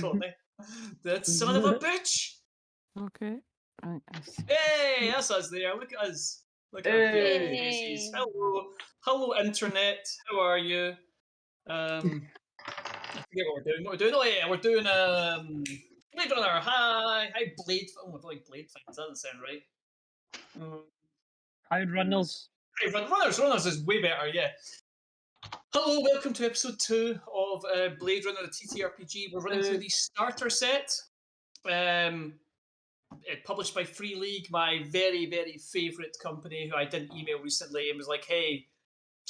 Courtney. That son of a bitch! Okay. Right, Hey, that's us there. Look at us. Look at our beautiful Hey. faces. Hello. Hello, Internet. How are you? I forget what we're doing. What we're doing? Oh, yeah, we're doing Bladerunner. Hi. Hi, Blade. Oh, I don't like Blade things. That doesn't sound right. Hi, runners. Hey, Runners is way better, yeah. Hello, welcome to episode 2 of Blade Runner, the TTRPG. We're running through the starter set, published by Free League, my very, very favourite company, who I did email recently and was like, hey,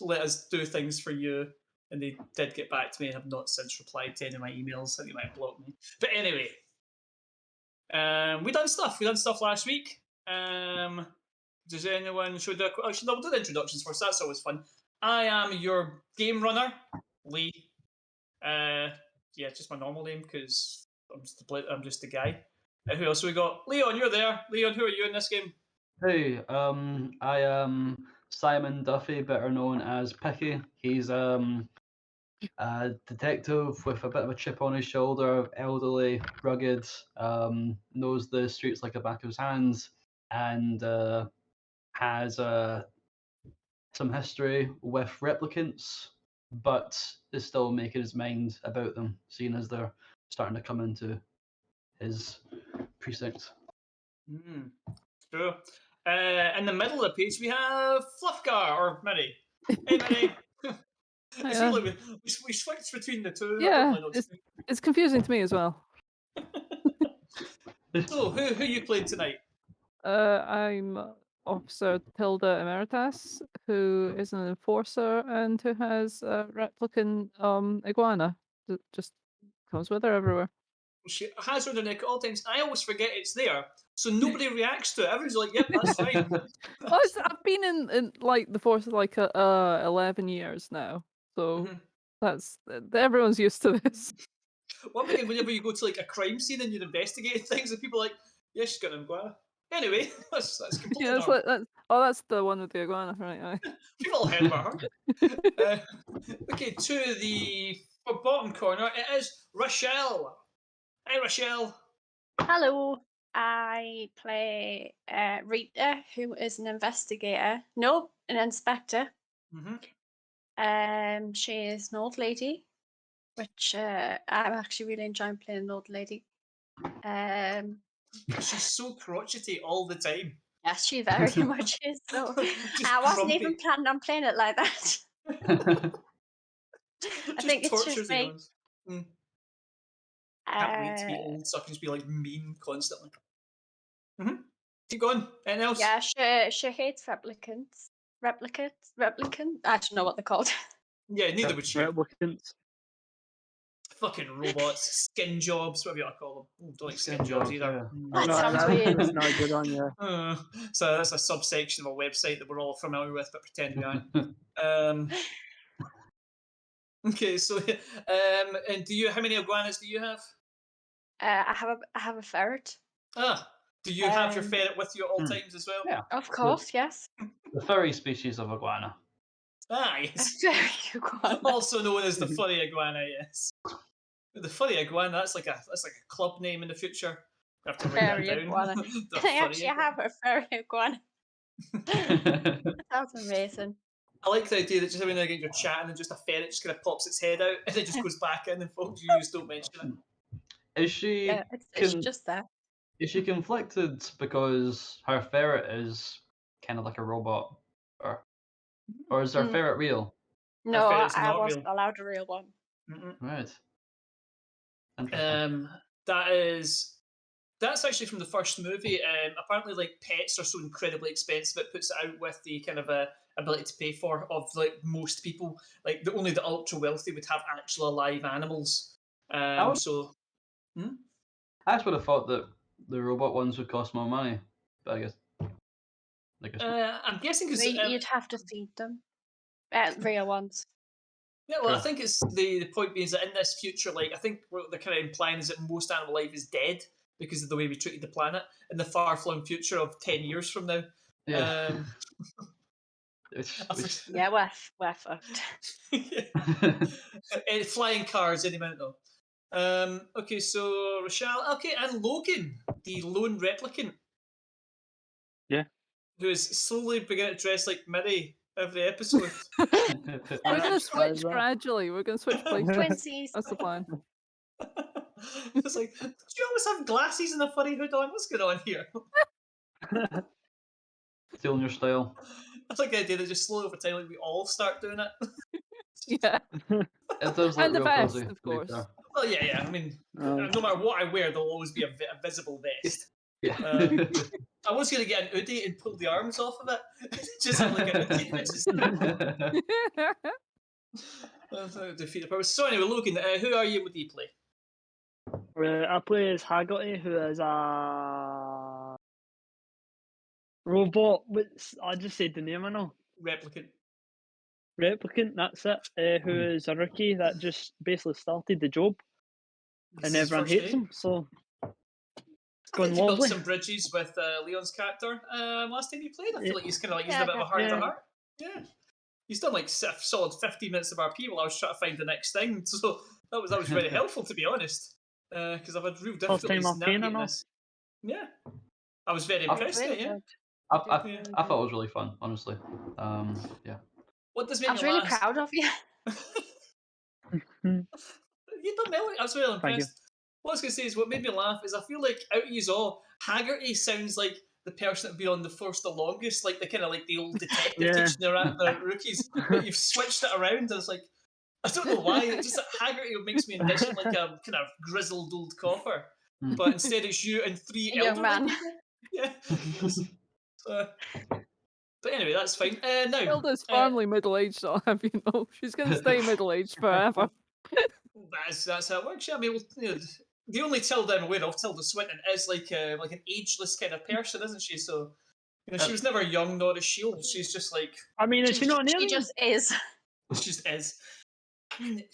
let us do things for you. And they did get back to me and have not since replied to any of my emails. I think they might have blocked me. But anyway, we done stuff. We done stuff last week. Does anyone should we'll do the introductions first. That's always fun. I am your game runner, Lee. Yeah, just my normal name because I'm just a guy. Who else have we got? Leon, you're there. Leon, who are you in this game? Hey, I am Simon Duffy, better known as Picky. He's a detective with a bit of a chip on his shoulder, elderly, rugged, knows the streets like the back of his hands, and has some history with replicants, but is still making his mind about them, seeing as they're starting to come into his precinct. True. In the middle of the page, we have Fluffgar, or Minnie. Hey, Minnie. We switched between the two. Yeah, it's confusing to me as well. So, who you playing tonight? I'm Officer Tilda Emeritus, who is an enforcer and who has a replicant iguana that just comes with her everywhere. She has her in the neck at all times. I always forget it's there, so nobody reacts to it. Everyone's like, "Yep, that's fine." Well, I've been in like the force like 11 years now, so that's everyone's used to this. What about whenever you go to like a crime scene and you're investigating things, and people are like, "Yeah, she's got an iguana." Anyway, that's completely normal. That's the one with the iguana, right? People all heard about her. Okay, to the bottom corner, it is Rochelle. Hi, Rochelle. Hello. I play Rita, who is an investigator. No, an inspector. She is an old lady, which I'm actually really enjoying playing an old lady. She's so crotchety all the time. Yes, she very much is. So I wasn't even planning on playing it like that. I think it's just me. Can't wait to be old so I can just be like mean constantly. Keep going. Anything else? Yeah, she hates replicants. Replicant? I don't know what they're called. Yeah, neither would she. Replicants. Fucking robots, skin jobs, whatever you want to call them. Don't like skin jobs either. That sounds weird. That's not good on you. So that's a subsection of a website that we're all familiar with, but pretend we aren't. Okay, so and how many iguanas do you have? I have a ferret. Do you have your ferret with you at all times as well? Yeah, of course, yes. The furry species of iguana. Yes. A furry iguana. Also known as the furry iguana, yes. The furry iguana, that's like a club name in the future. I have to write that down. Iguana. I actually have a furry iguana. That's amazing. I like the idea that just every now and again you're chatting and just a ferret just kind of pops its head out and it just goes back in and folks you just don't mention it. Is she? Yeah, it's just there. Is she conflicted because her ferret is kind of like a robot, or is her ferret real? No, I wasn't allowed a real one. Right. That's actually from the first movie. Apparently, like pets are so incredibly expensive, it puts it out with the kind of ability to pay for of like most people. Like only the ultra wealthy would have actual live animals. I just would have thought that the robot ones would cost more money, but I guess. I'm guessing because you'd have to feed them. Real ones. Yeah, well, I think it's the point being is that in this future, like I think what they're kind of implying is that most animal life is dead because of the way we treated the planet in the far-flung future of 10 years from now. Yeah. Yeah, we're fucked. Flying cars any minute though. Okay, so Rochelle. Okay, and Logan, the lone replicant. Yeah. Who is slowly beginning to dress like Minnie every episode. We're That's- gonna that switch is that. gradually. We're gonna switch places. Twinsies. That's the plan. It's like, do you always have glasses and a furry hood on? What's going on here? Stealing your style. I like the idea that just slowly over time, like we all start doing it. Yeah. It does look And the real vest, cozy, of to be course. fair. Well, yeah. I mean, no matter what I wear, there'll always be a visible vest. Yeah. I was going to get an hoodie and pull the arms off of it. Just have like a hoodie. Just defeat the purpose. So anyway, Logan, who are you? What do you play? I play as Haggerty, who is a robot. I just said the name, I know. Replicant. Replicant, that's it. Who is a rookie that just basically started the job, This and is his everyone first hates day. him. So it's I going think he built lovely. some bridges with Leon's character last time he played. I feel Yeah. like he's kind of like he's Yeah, a bit of a heart to yeah. heart. Yeah, he's done like solid 15 minutes of RP while I was trying to find the next thing. So that was very helpful, to be honest, because I've had real First time difficulties I've played navigating enough. this. Yeah, I was very I've- impressed. Really Yeah. good. I Yeah. thought it was really fun, honestly. Yeah. What does I make was me really laugh? proud of you. You done well. I was really Thank you. impressed. What I was going to say is what made me laugh is I feel like out of you all, Haggerty sounds like the person that'd been on the force the longest, like the kind of like the old detective Yeah. teaching the rookies. But you've switched it around. And it's like I don't know why. It's just that Haggerty makes me envision like a kind of grizzled old copper, Mm. but instead it's you and three A young elderly man. people. Yeah. So, but anyway, that's fine. Now, Hilda's firmly middle-aged, I'll have you know. She's gonna stay middle-aged forever. that's how it works. Yeah, I mean, the only Tilda I'm aware of, Tilda Swinton, is like an ageless kind of person, isn't she? So she was never young nor is she old. She's just like I mean, is she not an She alien? just is. she just is. I mean,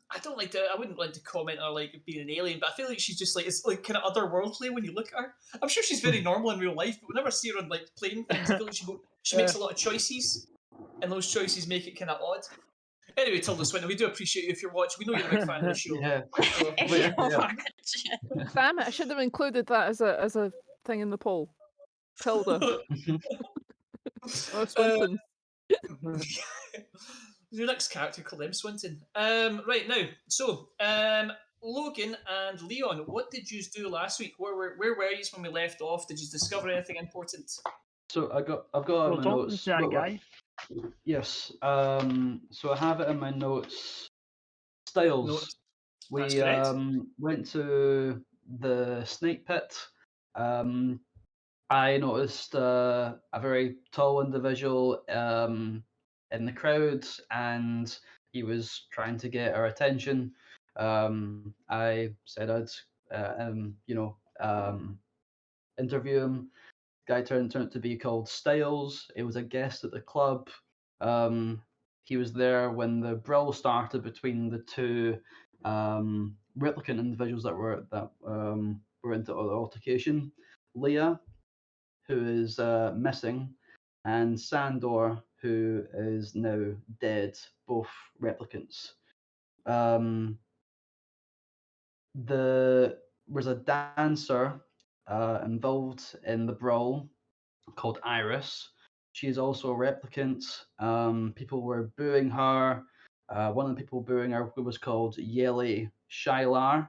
I don't like to. I wouldn't like to comment on like being an alien, but I feel like she's just like it's like kind of otherworldly when you look at her. I'm sure she's very normal in real life, but whenever I see her on like playing things, I feel like she makes a lot of choices, and those choices make it kind of odd. Anyway, Tilda Swinton, we do appreciate you if you're watching. We know you're a big fan of the show. Yeah. So, Yeah. Oh Yeah. my God. Damn it! I should have included that as a thing in the poll. Tilda or Swinton. Your next character, call them Swinton. Right now, so Logan and Leon, what did you do last week? Where were you when we left off? Did you discover anything important? So I've got it We're in my talking notes. to that What- guy. Yes. So I have it in my notes. Styles. Notes. We That's correct. went to the snake pit. I noticed a very tall individual in the crowd, and he was trying to get our attention. I said I'd interview him. Guy turned out to be called Styles. He was a guest at the club. He was there when the brawl started between the two replicant individuals that were into the altercation. Leah, who is missing, and Sandor, who is now dead. Both replicants. There was a dancer involved in the brawl called Iris. She's also a replicant. People were booing her. One of the people booing her was called Yeli Shylar,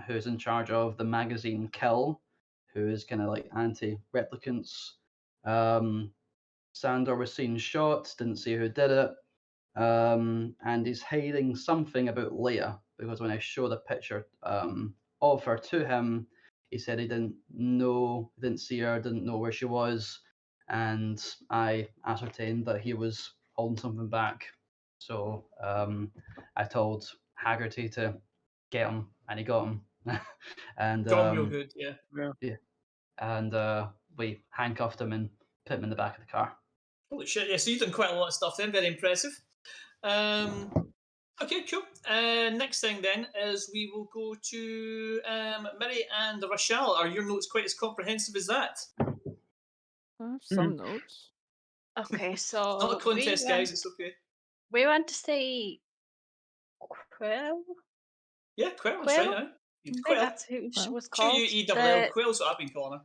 who's in charge of the magazine Kill, who is kind of like anti-replicants. Sandor was seen shot, didn't see who did it. And he's hiding something about Leia, because when I showed a picture of her to him, he said he didn't see her, didn't know where she was, and I ascertained that he was holding something back. So I told Haggerty to get him, and he got him. And Got him real good, yeah. and we handcuffed him and put him in the back of the car. Holy shit, yeah, so you've done quite a lot of stuff then, very impressive. Okay, cool. Next thing then is we will go to Miri and Rochelle. Are your notes quite as comprehensive as that? I have some notes. Okay, It's not a so contest, guys, it's okay. we went to see Quill. Yeah, Quill, that's Quill? right now. I think Quill. that's who she Well. was called. Quill, Quill's what I've been calling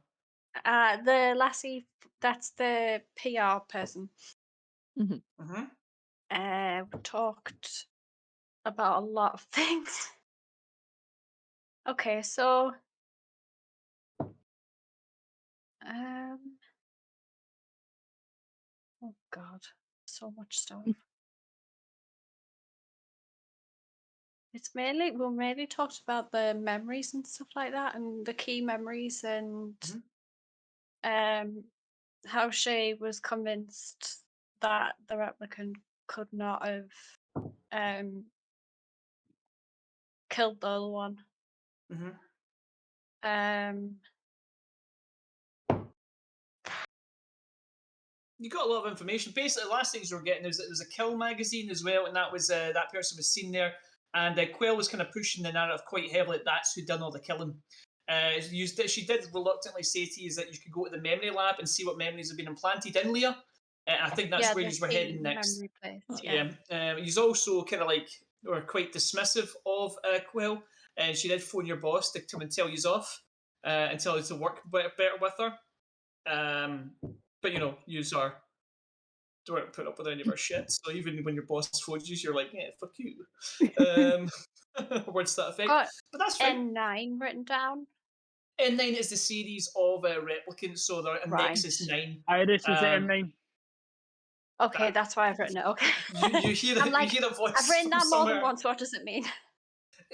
her. The lassie, that's the PR person. Mhm. We talked about a lot of things. Okay, so oh god, so much stuff. It's mainly we mainly talked about the memories and stuff like that, and the key memories, and how she was convinced that the replicant could not have killed the other one. You got a lot of information. Basically, the last things we were getting is that there's a kill magazine as well, and that was that person was seen there, and Quill was kind of pushing the narrative quite heavily. That's who done all the killing. She did reluctantly say to you that you could go to the memory lab and see what memories have been implanted in Leah. I think that's where the you were key heading next. memory place. Yeah. He's also kind of like, or quite dismissive of Quill, and she did phone your boss to come and tell you off and tell you to work better with her. But you know, don't put up with any of our shit. So even when your boss phones you, you're like, yeah, fuck you. Words to that effect. Got But that's fine. N9 written down. N9 is the series of replicants, so they're a Right. Nexus 9. Iris is the M9. Okay, that's why I've written it. Okay. You hear I'm like, you hear a voice I've written from that more somewhere. than once. What does it mean?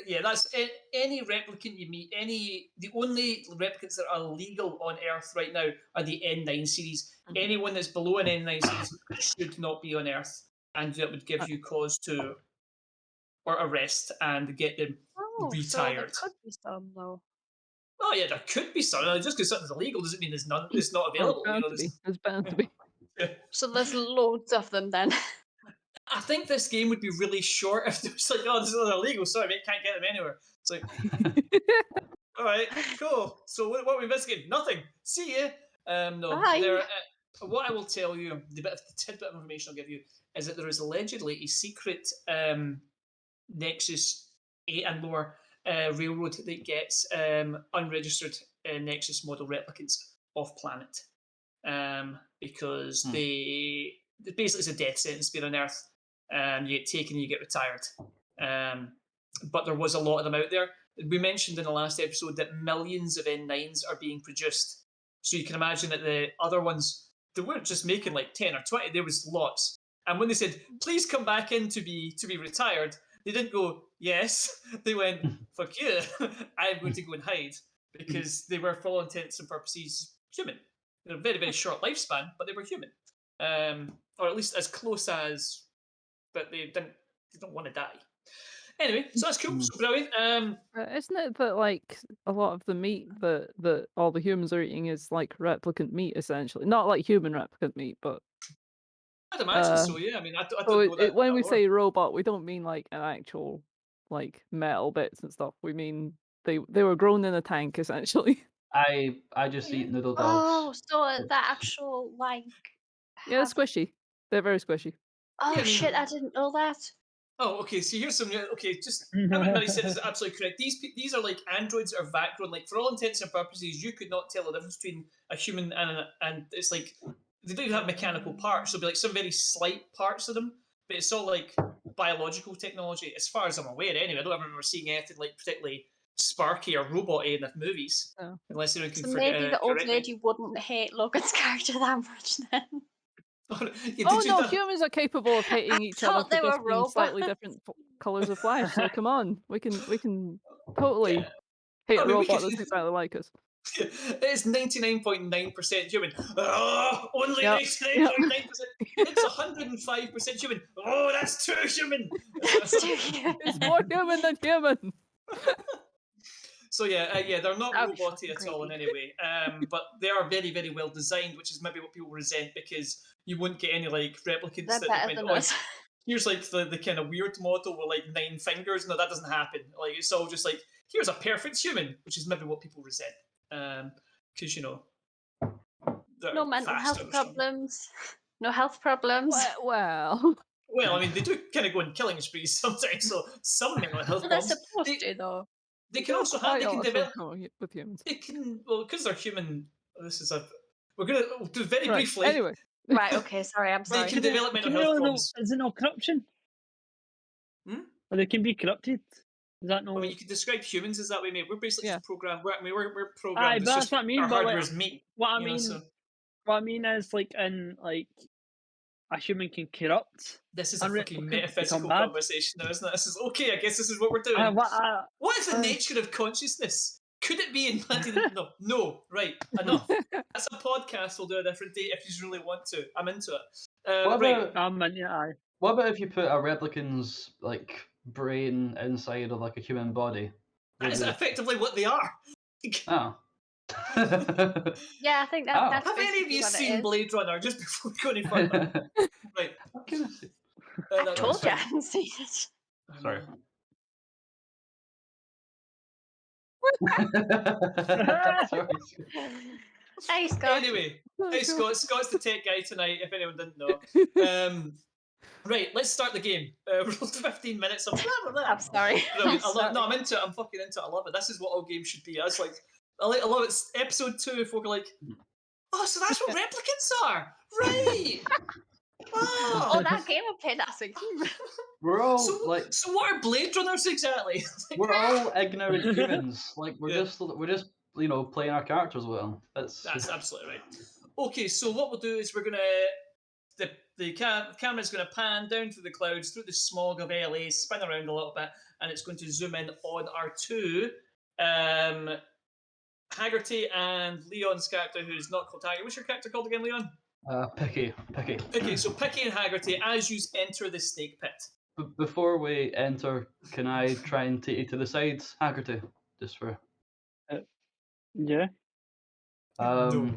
Yeah, that's any replicant you meet. The only replicants that are legal on Earth right now are the N9 series. Anyone that's below an N9 series should not be on Earth, and that would give you cause to or arrest and get them Oh, so there retired. could be some though. Oh yeah, there could be some. Just because something's illegal doesn't mean it's not Oh, available. it's bound to be. It's bound to be. So there's loads of them then. I think this game would be really short if it was like, oh, this is illegal. Sorry, mate, can't get them anywhere. It's like, all right, cool. So what are we investigating? Nothing. See ya. No, Bye. there. What I will tell you, the tidbit of information I'll give you, is that there is allegedly a secret Nexus 8 and lower railroad that gets unregistered Nexus model replicants off planet, because they basically it's a death sentence being on Earth. You get taken, you get retired. But there was a lot of them out there. We mentioned in the last episode that millions of N9s are being produced. So you can imagine that the other ones, they weren't just making like 10 or 20, there was lots. And when they said, please come back in to be retired, they didn't go, yes. They went, fuck you, I'm going to go and hide. Because they were, for all intents and purposes, human. They're a very, very short lifespan, but they were human. Or at least as close as, but they don't want to die. Anyway, so that's cool. So brilliant. Isn't it that like a lot of the meat that all the humans are eating is like replicant meat essentially? Not like human replicant meat, but I'd imagine so. Yeah. I mean, I so don't know that. when we lore. say robot, we don't mean like an actual like metal bits and stuff. We mean they were grown in a tank essentially. I just eat noodle dogs. Oh, so that actual like. Yeah, have- squishy. They're very squishy. Oh Yeah, I mean- shit! I didn't know that. Oh, okay. So here's some. Okay, just what Mary said is absolutely correct. These are like androids or background. Like for all intents and purposes, you could not tell the difference between a human and it's like they do have mechanical parts. There'll be like some very slight parts of them, but it's all like biological technology, as far as I'm aware. Anyway, I don't ever remember seeing anything like particularly sparky or robot-y in the movies, Oh. unless anyone can So maybe the old correct me. lady wouldn't hate Logan's character that much then. Yeah, Oh did you no, not- humans are capable of hating I each other thought for they were just being slightly robots. different colors of flesh. So come on, we can totally hate I a mean, we robot could- that's exactly like us. It's 99.9% human. Oh, only Yep. 99.9%. It's 105% human. Oh, that's too human. That's too cute. It's more human than human. So yeah, they're not That would be roboty fucking at all in creepy. any way. But they are very, very well designed, which is maybe what people resent because you won't get any like replicants They're that better went, than oh, us. here's like the kind of weird model with like 9 fingers. No, that doesn't happen. Like it's all just like here's a perfect human, which is maybe what people resent. Because you know they're No mental faster health and stronger. problems. No health problems. Well, Well, I mean, they do kind of go on killing sprees sometimes, so some mental health Well, they're problems. supposed to, though. They can also have. They can develop. with humans. They can. Well, because they're human. This is a. We're gonna do very Right. briefly. Anyway, Right, okay, sorry, I'm They sorry. can develop mental Can health they no, problems. is it no corruption? Hmm? Or they can be corrupted? Is that no? I mean, you could describe humans as that way, mate. We're basically Yeah. just programmed. We're Aye, programmed. It's but just that's what I mean. our But hardware like, is meat. what I You know, mean, so what I mean is like in like a human can corrupt. this is a and fucking become metaphysical bad. conversation now, isn't it? This is okay. I guess this is what we're doing. What is the nature of consciousness? Could it be implanted? No. Right, enough. That's a podcast. We'll do a different day if you really want to. I'm into it. What Right. about Aye. what about if you put a replicant's like brain inside of like a human body? That Would is it- effectively what they are. Oh. Yeah, I think Oh. that's Have any of basically you what it seen is. Blade Runner? Just before we go any further. Right. What can I say? I That's told you I fine. hadn't seen it. Sorry. Sorry. Hey, Scott. Anyway, hey Scott. Scott's the tech guy tonight. If anyone didn't know. Right, let's start the game. We're 15 minutes of blah, blah, blah. I'm sorry. Brilliant. I'm sorry. No, I'm into it. I'm fucking into it. I love it. This is what all games should be. I was like, I love it. It's episode 2. Folk are like, oh, so that's what replicants are, right? Oh, that game I played last week. We're all So, like so what are Blade Runners exactly? we're all ignorant humans. Like we're Yeah. just you know playing our characters well. That's absolutely right. Okay, so what we'll do is we're gonna the camera's gonna pan down through the clouds, through the smog of LA, spin around a little bit, and it's going to zoom in on our two Haggerty and Leon's character, who's not called Haggerty. What's your character called again, Leon? Picky. Okay, so Picky and Haggerty as you enter the snake pit. Before we enter, can I try and take you to the sides, Haggerty? Just for Yeah. No.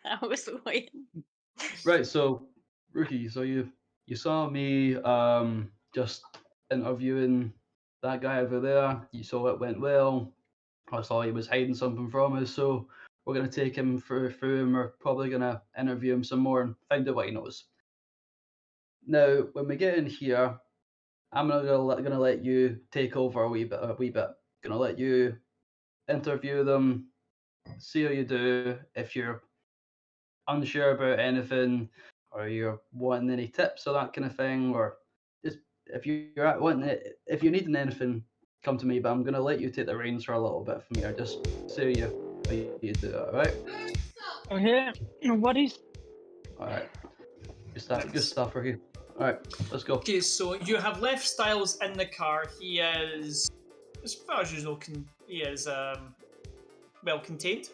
I was waiting. Right, so Rookie, so you saw me just interviewing that guy over there. You saw it went well. I saw he was hiding something from us, so we're gonna take him through and we're probably gonna interview him some more and find out what he knows. Now, when we get in here, I'm gonna let you take over a wee bit. Gonna let you interview them, see how you do. If you're unsure about anything, or you're wanting any tips or that kind of thing, or just if you're at wanting it, if you're needing anything, come to me. But I'm gonna let you take the reins for a little bit from here. Just see how you do it. All right. Okay. No worries. All right. Good stuff, Ricky. All right, let's go. Okay, so you have left Styles in the car. He is, as far as you know, he is well contained.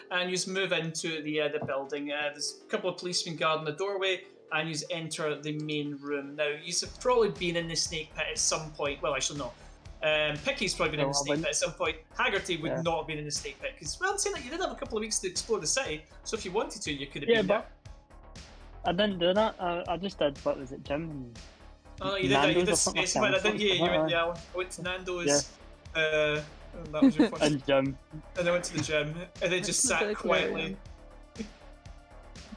And you just move into the building. There's a couple of policemen guarding the doorway, and you enter the main room. Now, you've probably been in the snake pit at some point. Well, actually, no. Picky's probably been in the snake pit at some point. Haggerty would not have been in the snake pit because, well, I'm saying that you did have a couple of weeks to explore the city. So if you wanted to, you could have been there. I didn't do that. I just did. What was it, Jim? Oh, you did that. You did Nando's or something space like man, that. didn't you? I went to Nando's. And that was your first. And Jim. And I went to the gym, and then just sat quietly.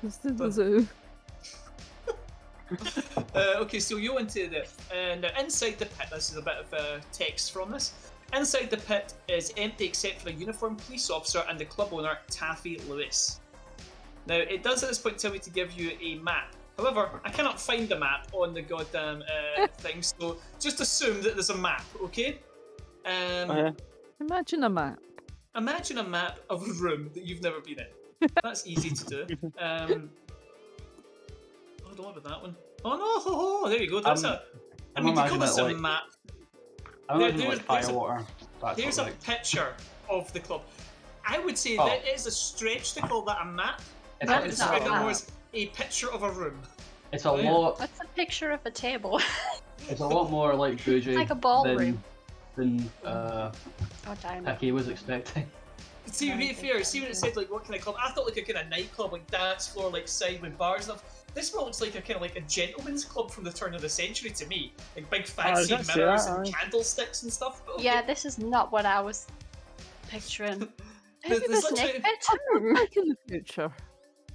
Just to the zoo. Okay, so you went to the and inside the pit. This is a bit of text from this. Inside the pit is empty except for a uniformed police officer and the club owner Taffy Lewis. Now, it does at this point tell me to give you a map. However, I cannot find the map on the goddamn thing, so just assume that there's a map, okay? Imagine a map. Imagine a map of a room that you've never been in. That's easy to do. I don't know about that one. Oh no! There you go. That's I mean, you call this a map. I'm imagining like firewater. Here's a picture of the club. I would say that is a stretch to call that a map. I would describe it more as a picture of a room. It's a lot. What's a picture of a table? It's a lot more like bougie like a ballroom than Picky was expecting. See, to be fair, see when it said like what kind of club? I thought like a kind of nightclub, like dance floor, like side with bars and stuff. This one looks like a kind of like a gentleman's club from the turn of the century to me. Like big fancy mirrors and candlesticks and stuff. But okay. Yeah, this is not what I was picturing. There's Maybe the snake pit. Like in the future.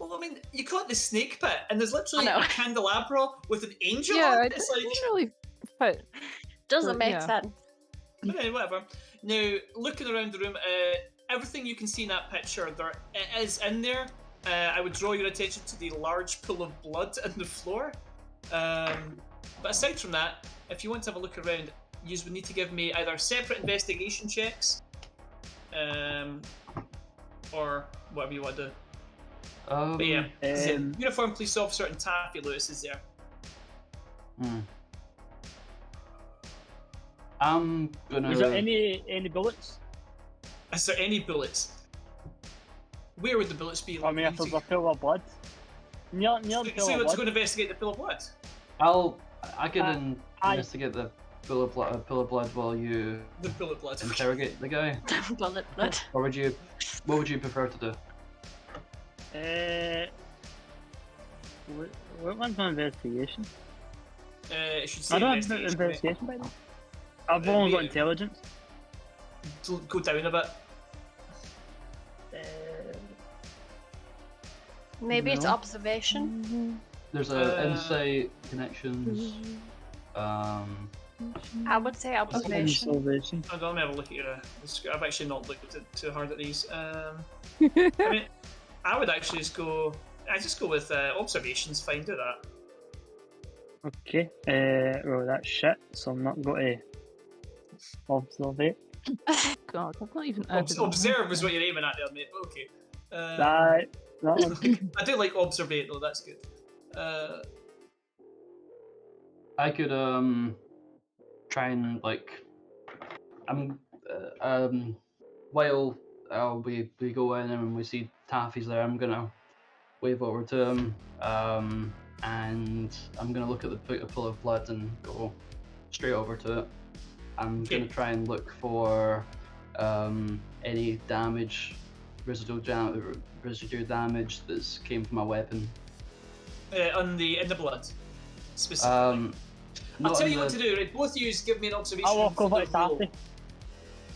Well, I mean, you call it the snake pit, and there's literally know. a candelabra with an angel Yeah, on it it. It's doesn't like, really fit. Doesn't But, make yeah. sense. but whatever. Now, looking around the room, everything you can see in that picture, it is in there. I would draw your attention to the large pool of blood on the floor. But aside from that, if you want to have a look around, you would need to give me either separate investigation checks, or whatever you want to do. But yeah, uniform police officer and Taffy Lewis is there. I'm gonna. Is there any bullets? Is there any bullets? Where would the bullets be? I mean, if there's a pool of blood. Near the So pool you of want to blood. go and investigate the pool of blood? I could investigate the pool of blood while you The pool of blood. interrogate the guy. Bullet blood. Or would you? What would you prefer to do? What one's my investigation? It should say I don't have investigation. investigation by now. I've only got maybe- intelligence. Go down a bit. Maybe it's No. observation. There's a insight, connections. I would say observation. Observation. Hold on, let me have a look at your. I've actually not looked too hard at these. I mean, I would actually just go. I just go with observations. Fine, do that. Okay. Well, that's shit. So I'm not going to observe. God, I've not even added that. Observe is what you're aiming at there, mate. Okay. That one. I do like observate though. That's good. I could try and like while we go in and we see Taffy's there, I'm gonna wave over to him and I'm gonna look at the pool of blood and go straight over to it. I'm gonna try and look for any damage, residue damage that's came from my weapon. In the blood, specifically. I'll tell you what to do. Right, both of you give me an observation I'll room walk for over the to roll. Taffy.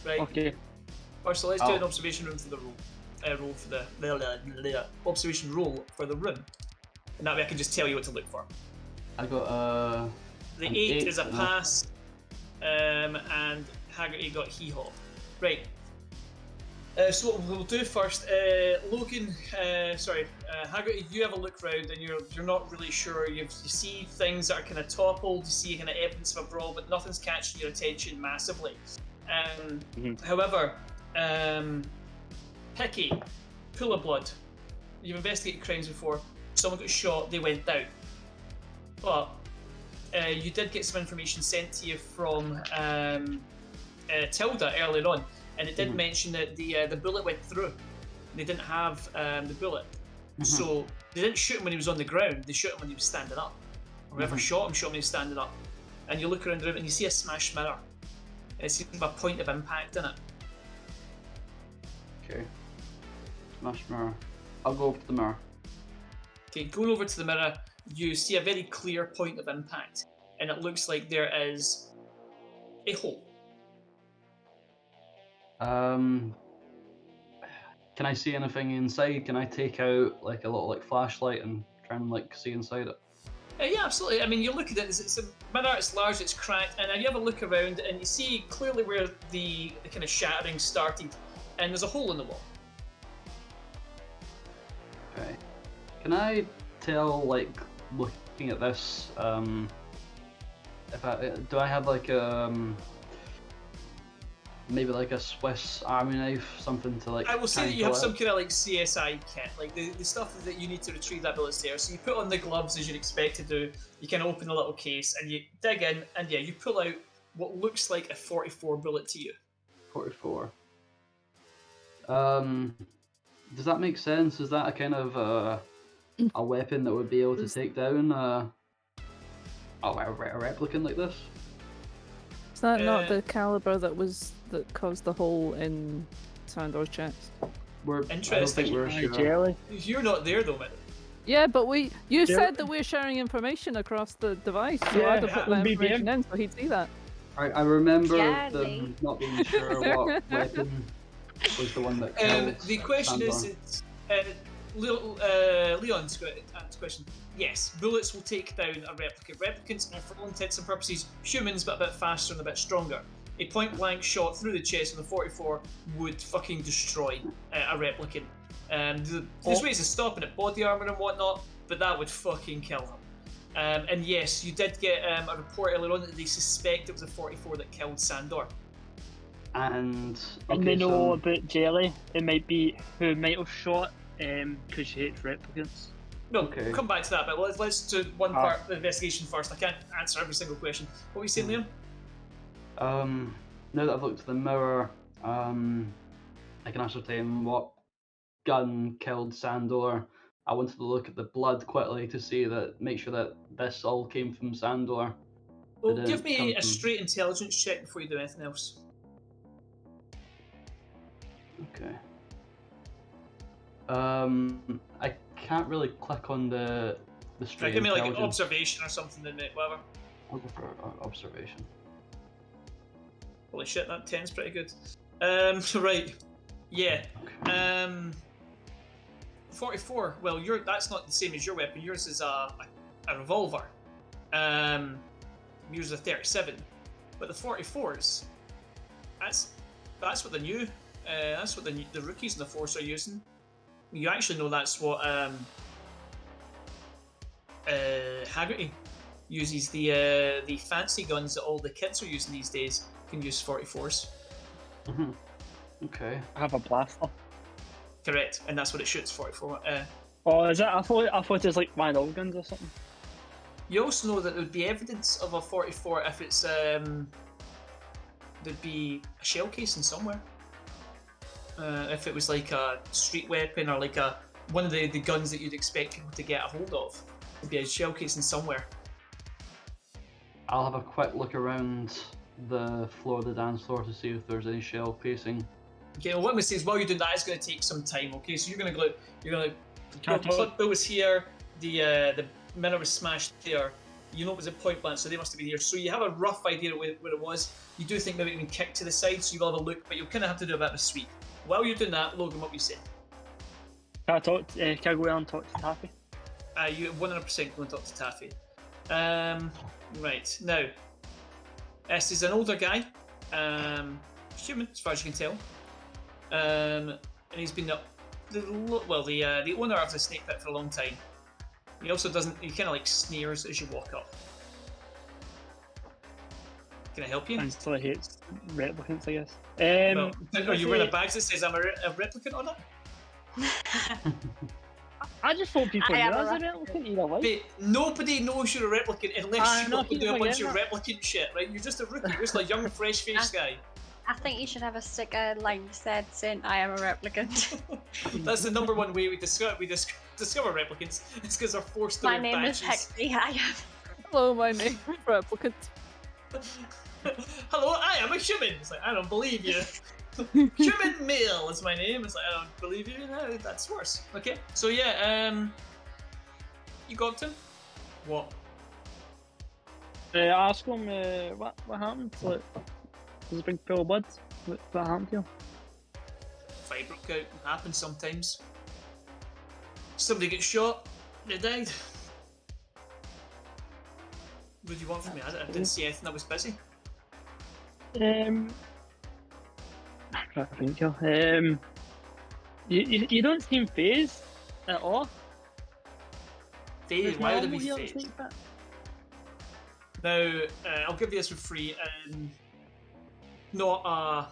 Right. Okay. First, so let's do an observation room for the roll. Roll for the observation roll for the room, and that way I can just tell you what to look for. I got The an 8 is a and a- pass, and Haggerty got hee-haw. Right. So what we'll do first, Logan, Haggerty, you have a look round and you're not really sure. You see things that are kind of toppled, you see kind of evidence of a brawl, but nothing's catching your attention massively. However, Hickey, pool of blood. You've investigated crimes before. Someone got shot, they went down. But you did get some information sent to you from Tilda earlier on, and it did mention that the bullet went through. They didn't have the bullet, so they didn't shoot him when he was on the ground. They shot him when he was standing up. Or whoever shot him when he was standing up. And you look around the room and you see a smashed mirror. It seems to have a point of impact in it. Okay. Smash mirror. I'll go over to the mirror. Okay, going over to the mirror, you see a very clear point of impact, and it looks like there is a hole. Can I see anything inside? Can I take out like a little flashlight and try and see inside it? Yeah, absolutely. I mean, you look at it, it's a mirror, it's large, it's cracked, and you have a look around and you see clearly where the kind of shattering started, and there's a hole in the wall. Okay. Can I tell, looking at this, do I have maybe a Swiss Army knife, something to I will say that you have pull some out? kind of CSI kit, the stuff that you need to retrieve that bullet's there. So you put on the gloves as you'd expect to do, you kind of open the little case and you dig in, and yeah, you pull out what looks like a 44 bullet to you. 44. Does that make sense? Is that a kind of a weapon that would be able to take down a replicant like this? Is that not the caliber that caused the hole in Sandor's chest? I don't Interesting. think we're sure. Jelly. You're not there though, man. Yeah, but you Yeah. said that we're sharing information across the device, so Yeah, I'd have put that we'll be information in so he'd see that. I remember Jelly. them not being sure what weapon was the one that killed The question Sandor. is, Leon's question. Yes, bullets will take down a replicant. Replicants are, for all intents and purposes, humans, but a bit faster and a bit stronger. A point-blank shot through the chest with a 44 would fucking destroy a replicant. There's ways of stopping it, body armor and whatnot, but that would fucking kill them. And yes, you did get a report earlier on that they suspect it was a 44 that killed Sandor. And they know about Jelly. It might be who might have shot because she hates replicants. No, we'll come back to that, but let's do one part of the investigation first. I can't answer every single question. What were you saying, Liam? Now that I've looked at the mirror, I can ascertain what gun killed Sandor. I wanted to look at the blood quickly to make sure that this all came from Sandor. Well, give me a straight intelligence check before you do anything else. Okay. I can't really click on the straight Give me like an intelligence. observation or something, then whatever. I'll go for observation. Holy shit, that 10's pretty good. Right. Yeah. Okay. 44. Well, that's not the same as your weapon. Yours is a revolver. Yours is a 37. But the 44s, that's what the new, that's what the rookies in the Force are using. You actually know that's what Haggerty uses. The fancy guns that all the kids are using these days can use 44s. Mm-hmm. Okay. I have a blaster. Correct, and that's what it shoots 44. Oh, is it? I thought it was like my old guns or something. You also know that there would be evidence of a 44 if it's there'd be a shell casing somewhere. If it was like a street weapon or like one of the guns that you'd expect people to get a hold of, there'd be a shell casing somewhere. I'll have a quick look around the floor of the dance floor to see if there's any shell casing. Okay, well, what I'm going to say is while you're doing that, it's going to take some time. Okay, so you're going to the plug bill was here, the mirror was smashed there. You know it was a point blank, so they must have been here. So you have a rough idea of where it was. You do think maybe it been kicked to the side, so you will have a look, but you'll kind of have to do a bit of a sweep. While you're doing that, Logan, what we say? Can I go around and talk to Taffy? You 100% go and talk to Taffy. Right, now, this is an older guy, human, as far as you can tell. And he's been the owner of the snake pit for a long time. He also he kind of like sneers as you walk up. Can I help you? And still hates replicants, I guess. Are you wearing a badge that says I'm a replicant on it? I just thought people knew I am I was a a replicant either way. But nobody knows you're a replicant unless you no, do a people bunch of forget replicant shit, right? You're just a rookie. You're just a young, fresh-faced guy. I think you should have a sticker like saying I am a replicant. That's the number one way we discover replicants. It's because they're forced to My wear name badges. is Hexy. I am. Hello, my name is Replicant. Hello, I am a human. It's like, I don't believe you. Human male is my name. It's like, I don't believe you. No, that's worse. Okay, so yeah, you got him. What? Ask him what happened. Like, there's a big pool of blood. What happened to you? Fight broke out. Happens sometimes. Somebody gets shot. They died. What do you want from me? I didn't see anything. I was busy. I'm trying to think here. You don't seem phased at all. Phased? Why would it be Normal here, phased? like that. Now, I'll give you this for free. Not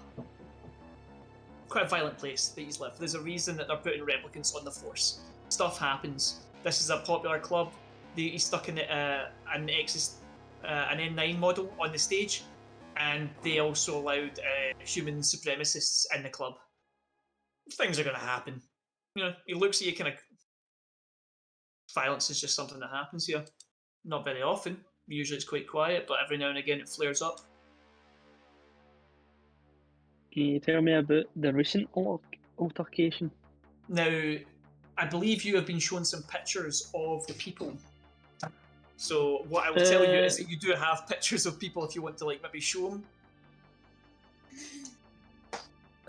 quite a violent place that he's lived. There's a reason that they're putting replicants on the force. Stuff happens. This is a popular club. He's stuck in an N9 model on the stage, and they also allowed human supremacists in the club. Things are going to happen. You know, he looks at you kind of. Violence is just something that happens here. Not very often. Usually it's quite quiet, but every now and again it flares up. Can you tell me about the recent altercation? Now, I believe you have been shown some pictures of the people. So what I will tell you is that you do have pictures of people if you want to like maybe show them.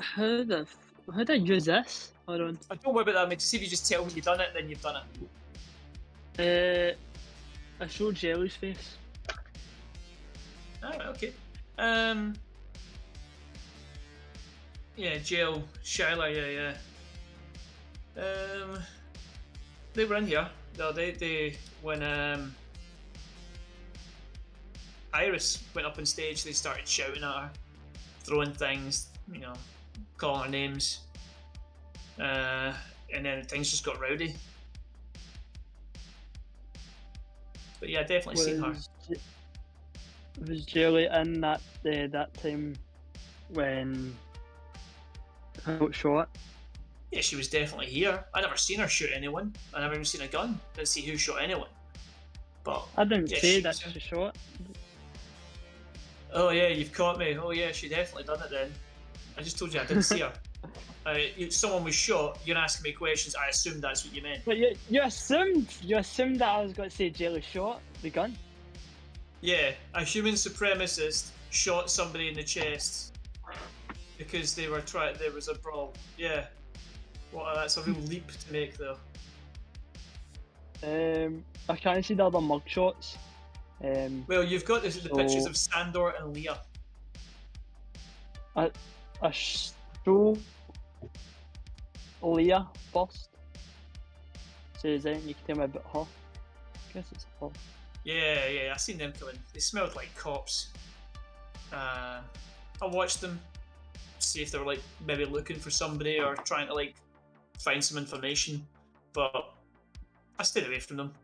How the how do I use this? Hold on. Don't worry about that, mate. See if you just tell me you've done it, then you've done it. I showed Jelly's face. Alright, okay. Yeah, Jill, Shyla, yeah. They were in here. No, they when Iris went up on stage, they started shouting at her, throwing things, you know, calling her names, and then things just got rowdy. But yeah, definitely seen her. Was Jelly in that time when I got shot? Yeah, she was definitely here. I never seen her shoot anyone. I never even seen a gun. Didn't see who shot anyone. But I didn't yeah, say that she shot. Oh yeah, you've caught me. Oh yeah, she definitely done it then. I just told you I didn't see her. Someone was shot. You're asking me questions. I assumed that's what you meant. But you assumed that I was going to say Jelly shot the gun. Yeah, a human supremacist shot somebody in the chest because they were there was a brawl. Yeah. Well, that's a real leap to make, though. I can't see the other mugshots. Well, you've got the pictures of Sandor and Leah. I show Leah first. So then you can tell me about her. I guess it's her. Yeah, I seen them come in. They smelled like cops. I watched them, see if they were like maybe looking for somebody or trying to like find some information, but I stayed away from them.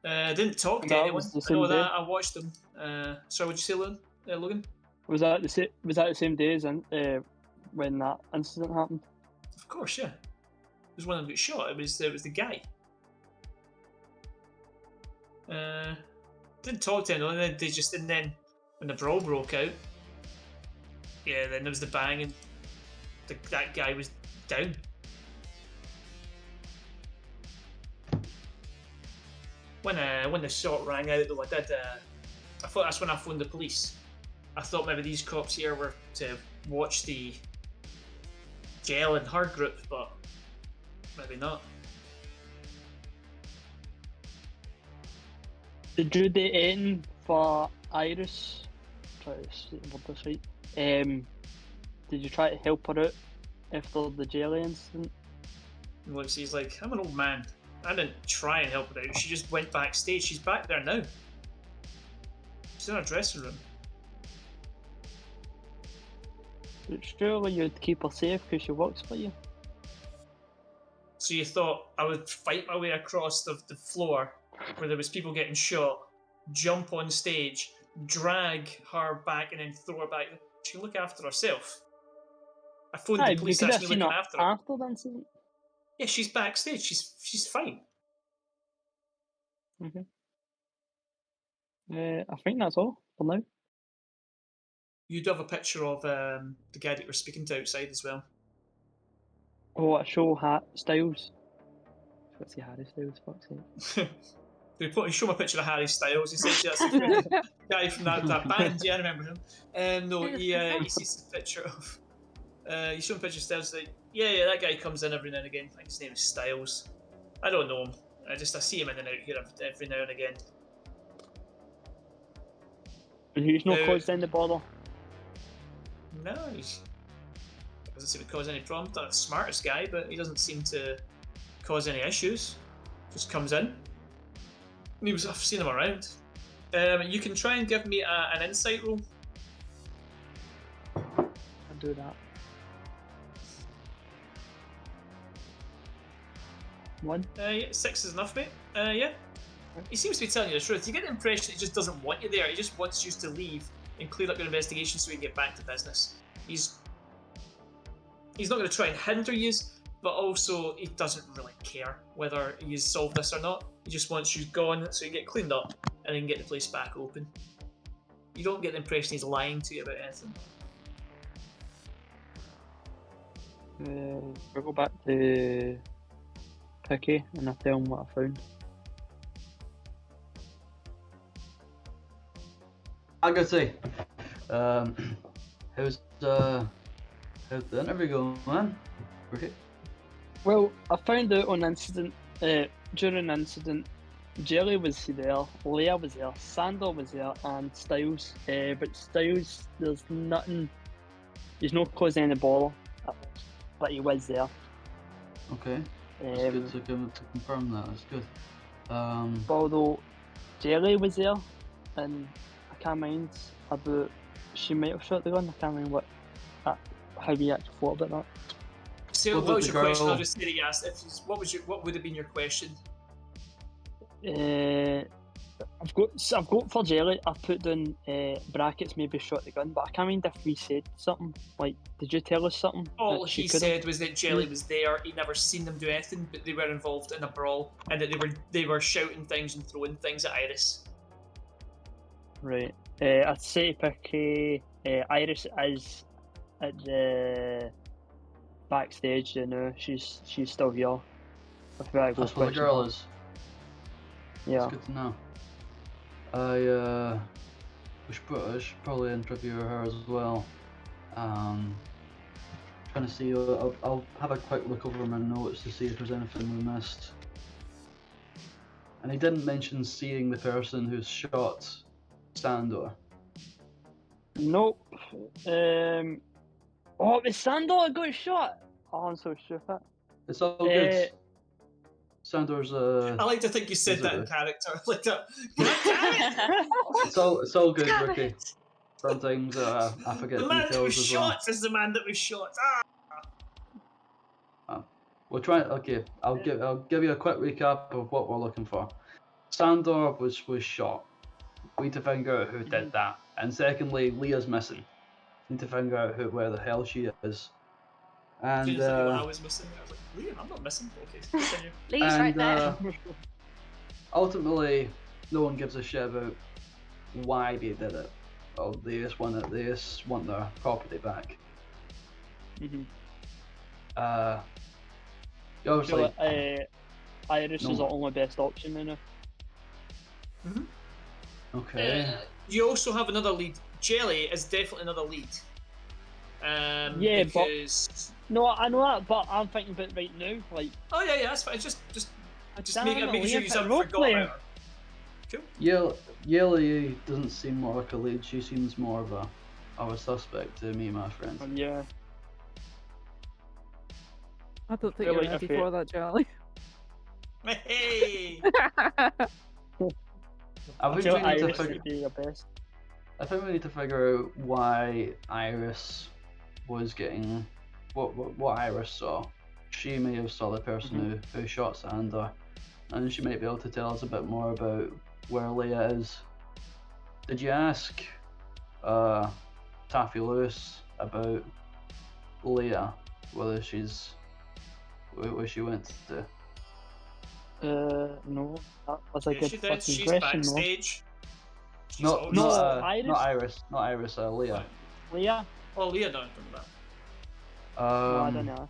Didn't talk to anyone. I know that. I watched them. Sorry, what'd you say, Logan? Was that the same day as when that incident happened? Of course, yeah. It was when I got shot. It was the guy. Didn't talk to anyone. And then when the brawl broke out, yeah, then there was the bang and that guy was down. When the shot rang out, though, I thought that's when I phoned the police. I thought maybe these cops here were to watch the Gel and her group, but maybe not. Did you do anything for Iris? Try to say the word this right. Did you try to help her out after the jelly incident? Well, she's like, I'm an old man. I didn't try and help her out. She just went backstage. She's back there now. She's in her dressing room. But surely you'd keep her safe because she works for you. So you thought I would fight my way across the floor where there was people getting shot, jump on stage, drag her back, and then throw her back. She can look after herself. I phoned the police. That's me looking after her. After the incident? Yeah, she's backstage. She's fine. Okay. I think that's all for now. You do have a picture of the guy that we're speaking to outside as well. Oh, I show Styles. What's the Harry Styles? Fuck's sake. They show me a picture of Harry Styles. Essentially, that's the guy from that band. Yeah, I remember him. No, he sees the picture of. You show him a picture of Styles. Like, yeah, that guy comes in every now and again. I think his name is Styles. I don't know him. I see him in and out here every now and again. And he's not caused any bother. No, he doesn't seem to cause any problems. Not the smartest guy, but he doesn't seem to cause any issues. Just comes in. I've seen him around. You can try and give me an insight roll. I'll do that. 1. Yeah, 6 is enough, mate. Yeah. He seems to be telling you the truth. You get the impression he just doesn't want you there. He just wants you to leave and clear up your investigation so we can get back to business. He's not going to try and hinder you, but also he doesn't really care whether he's solved this or not. He just wants you gone so you get cleaned up and then get the place back open. You don't get the impression he's lying to you about anything. We'll go back to Picky and I'll tell him what I found. I gotta say, how's How'd the interview go, man? Okay. Well, I found out on incident, during incident, Jelly was there, Leia was there, Sandor was there, and Styles. But Styles, there's nothing. He's not causing any bother, but he was there. Okay. It's good to confirm that. It's good. But although Jelly was there, and I can't mind about she might have shot the gun. I can't remember how we actually thought about that. So, What what was about your the question? I'll girl? just say that you asked. What would have been your question? I've got for Jelly. I've put down brackets. Maybe shot the gun, but I can't remember if we said something. Like, did you tell us something? All that she he could've? said was that Jelly was there. He'd never seen them do anything, but they were involved in a brawl, and that they were shouting things and throwing things at Iris. Right. I'd say to pick Iris is at the backstage. You know, she's still here. If I go That's where the question girl her. is. Yeah. It's good to know. We should probably interview her as well. Trying to see. I'll have a quick look over my notes to see if there's anything we missed. And he didn't mention seeing the person who shot Sandor. Nope. Oh, it was Sandor got shot. Oh, I'm so stupid. It's all good. Sandor's I like to think you said that in Elizabeth. character. Like that. God damn it! It's all good, Damn Ricky. it. Sometimes I forget The man that was details as well. shot is the man that was shot. We'll try. Okay, I'll give you a quick recap of what we're looking for. Sandor was shot. We need to figure out who did that. And secondly, Leah's missing. Need to figure out where the hell she is. And Did you think I was missing? I was like, Liam, I'm not missing. Okay, continue. Lee's right there. Ultimately, no one gives a shit about why they did it. Well, they just want their property back. Obviously, Iris No. is the only best option in it. okay. You also have another lead. Jelly is definitely another lead. Yeah, but- because... No, I know that, but I'm thinking about right now. Like, Oh yeah, that's fine. Just damn making it, sure Liam, you a haven't role forgotten player. about her. Cool. Yelly doesn't seem more like a lead. She seems more of a suspect to me, my friend. yeah. I don't think Really, you're ready okay. for that, Charlie. Hey! I I think feel we need to Iris figure. would be your best. I think we need to figure out why Iris was getting what Iris saw. She may have saw the person who shot Sandor, and she might be able to tell us a bit more about where Leia is. Did you ask Taffy Lewis about Leia, where she went to? No, that was a Yeah, good she did. fucking She's question, though. backstage. She's No, always- No, not Iris? not Iris, Leia. What? Leah? Oh, Leah don't do that. No, I don't know.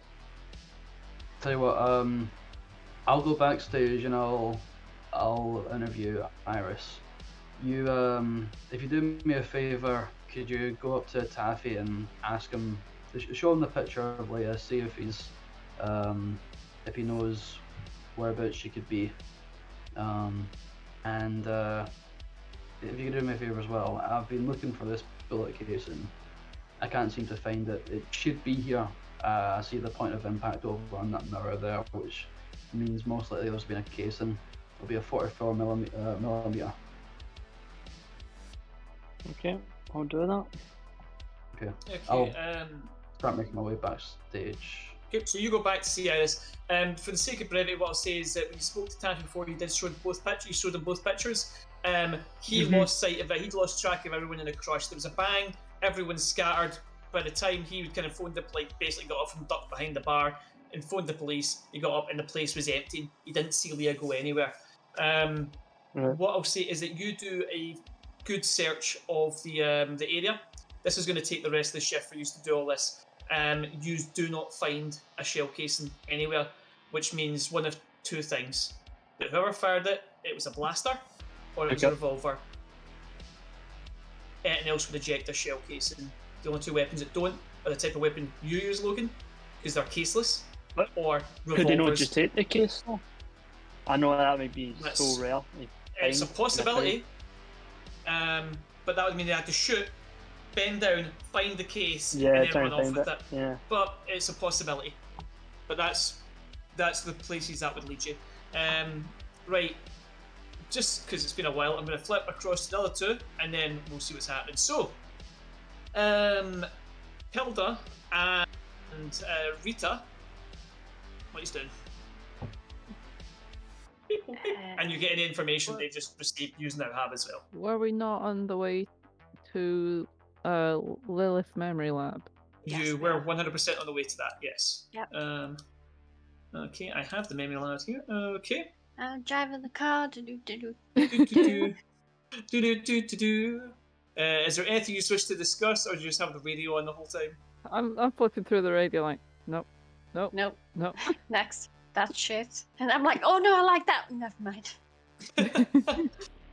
Tell you what, I'll go backstage and I'll interview Iris. You if you do me a favour, could you go up to Taffy and ask him, show him the picture of Leia, see if he knows whereabouts she could be, and if you could do me a favour as well, I've been looking for this bullet case and I can't seem to find it. It should be here. I see the point of impact over on that mirror there, which means most likely there's been a casing. It'll be a 44 millimeter. Okay, I'll do that. Okay, Okay. I'll start making my way backstage. Okay, so you go back to see Iris. For the sake of brevity, what I'll say is that when you spoke to Taffy before, you did show both pictures. You showed him both pictures. He lost sight of it. He'd lost track of everyone in the crush. There was a bang. Everyone scattered. By the time he would kind of phoned basically got up and ducked behind the bar and phoned the police. He got up and the place was empty. He didn't see Leah go anywhere. What I'll say is that you do a good search of the area. This is going to take the rest of the shift for you to do all this. You do not find a shell casing anywhere, which means one of two things: that whoever fired it, it was a blaster, or it was a revolver. Anything else would eject a shell casing. The only two weapons that don't are the type of weapon you use, Logan, because they're caseless, But or could they not revolvers. just take the case though? I know that would be That's- so rare. It's a possibility, but that would mean they had to shoot, bend down, find the case, Yeah, and then try run and off find with it. it. Yeah. But it's a possibility. But that's the places that would lead you. Right, just because it's been a while, I'm going to flip across to the other two, and then we'll see what's happening. So, Hilda and Rita, what are you doing? And you get any information they just received, you now have as well. Were we not on the way to Lilith Memory Lab? Yes, You we were are. 100% on the way to that, yes. Yep. Okay, I have the memory lab here. Okay. I'm driving the car. Do-do-do-do. Do-do-do-do-do. Is there anything you wish to discuss, or do you just have the radio on the whole time? I'm flipping through the radio like, nope, nope, Nope. nope. Next. That's shit. And I'm like, oh no, I like that. Never mind.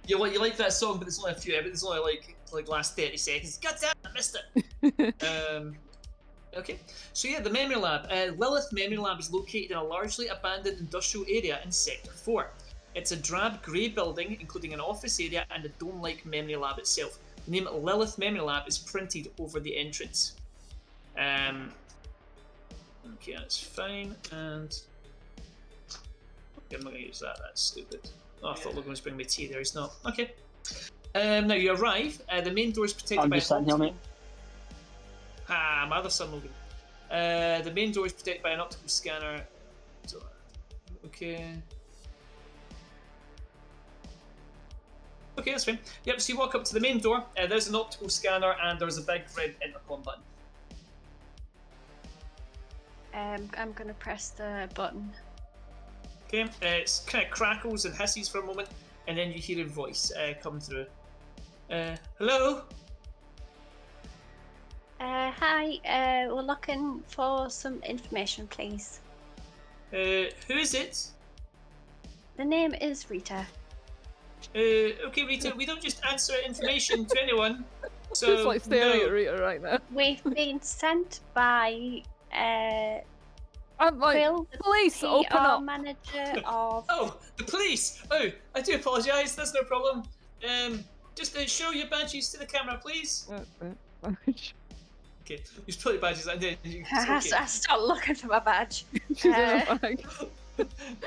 You like that song, but there's only a few. It's only like last 30 seconds. God damn, I missed it. Okay, so yeah, the memory lab. Lilith Memory Lab is located in a largely abandoned industrial area in Sector 4. It's a drab grey building, including an office area and a dome-like memory lab itself. The name Lilith Memory Lab is printed over the entrance. Okay, that's fine, and... Okay, I'm not going to use that, that's stupid. Oh, I thought Logan was bringing me tea there, he's not. Okay. Now you arrive, the main door is protected I'm by just sitting here, mate. Ah, my other son, Logan. The main door is protected by an optical scanner. Okay. Okay, that's fine. Yep, so you walk up to the main door, there's an optical scanner, and there's a big red intercom button. I'm gonna press the button. Okay, it kind of crackles and hisses for a moment, and then you hear a voice come through. Hello? Hi, we're looking for some information, please. Who is it? The name is Rita. Okay, Rita, we don't just answer information to anyone. So, Just like staring no. at Rita right now. We've been sent by I'm like, Phil, the police, open PR up. manager of. Oh, the police! Oh, I do apologise, that's no problem. Just show your badges to the camera, please. Okay, you just put your badges and then you I okay. start looking for my badge. She's in a bag.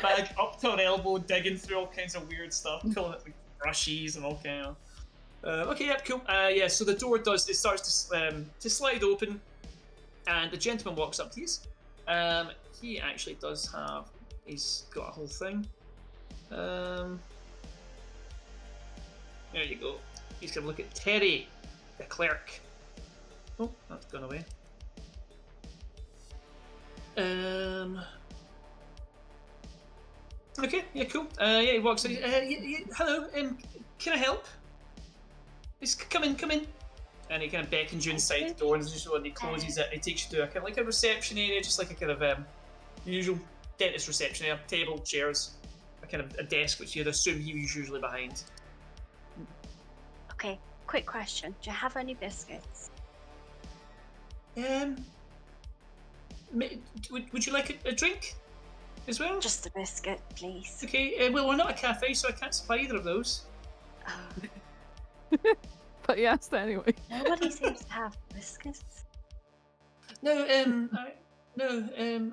Bag up to her elbow, digging through all kinds of weird stuff, pulling it like brushes and all kind of. Okay, yep, cool. Yeah, so the door starts to slide open, and the gentleman walks up to you. He actually does have. He's got a whole thing. There you go. He's gonna look at Terry, the clerk. Oh, that's gone away. Okay, yeah, cool. Yeah, he walks in. Hello, can I help? Just come in. And he kind of beckons you inside the door, and just when he closes it, he takes you to a kind of like a reception area, just like a kind of usual dentist reception area, table, chairs, a kind of a desk, which you'd assume he was usually behind. Okay, quick question. Do you have any biscuits? Would you like a drink as well? Just a biscuit, please. Okay, well, we're not a cafe, so I can't supply either of those. Oh, But he asked anyway. nobody seems to have biscuits. No,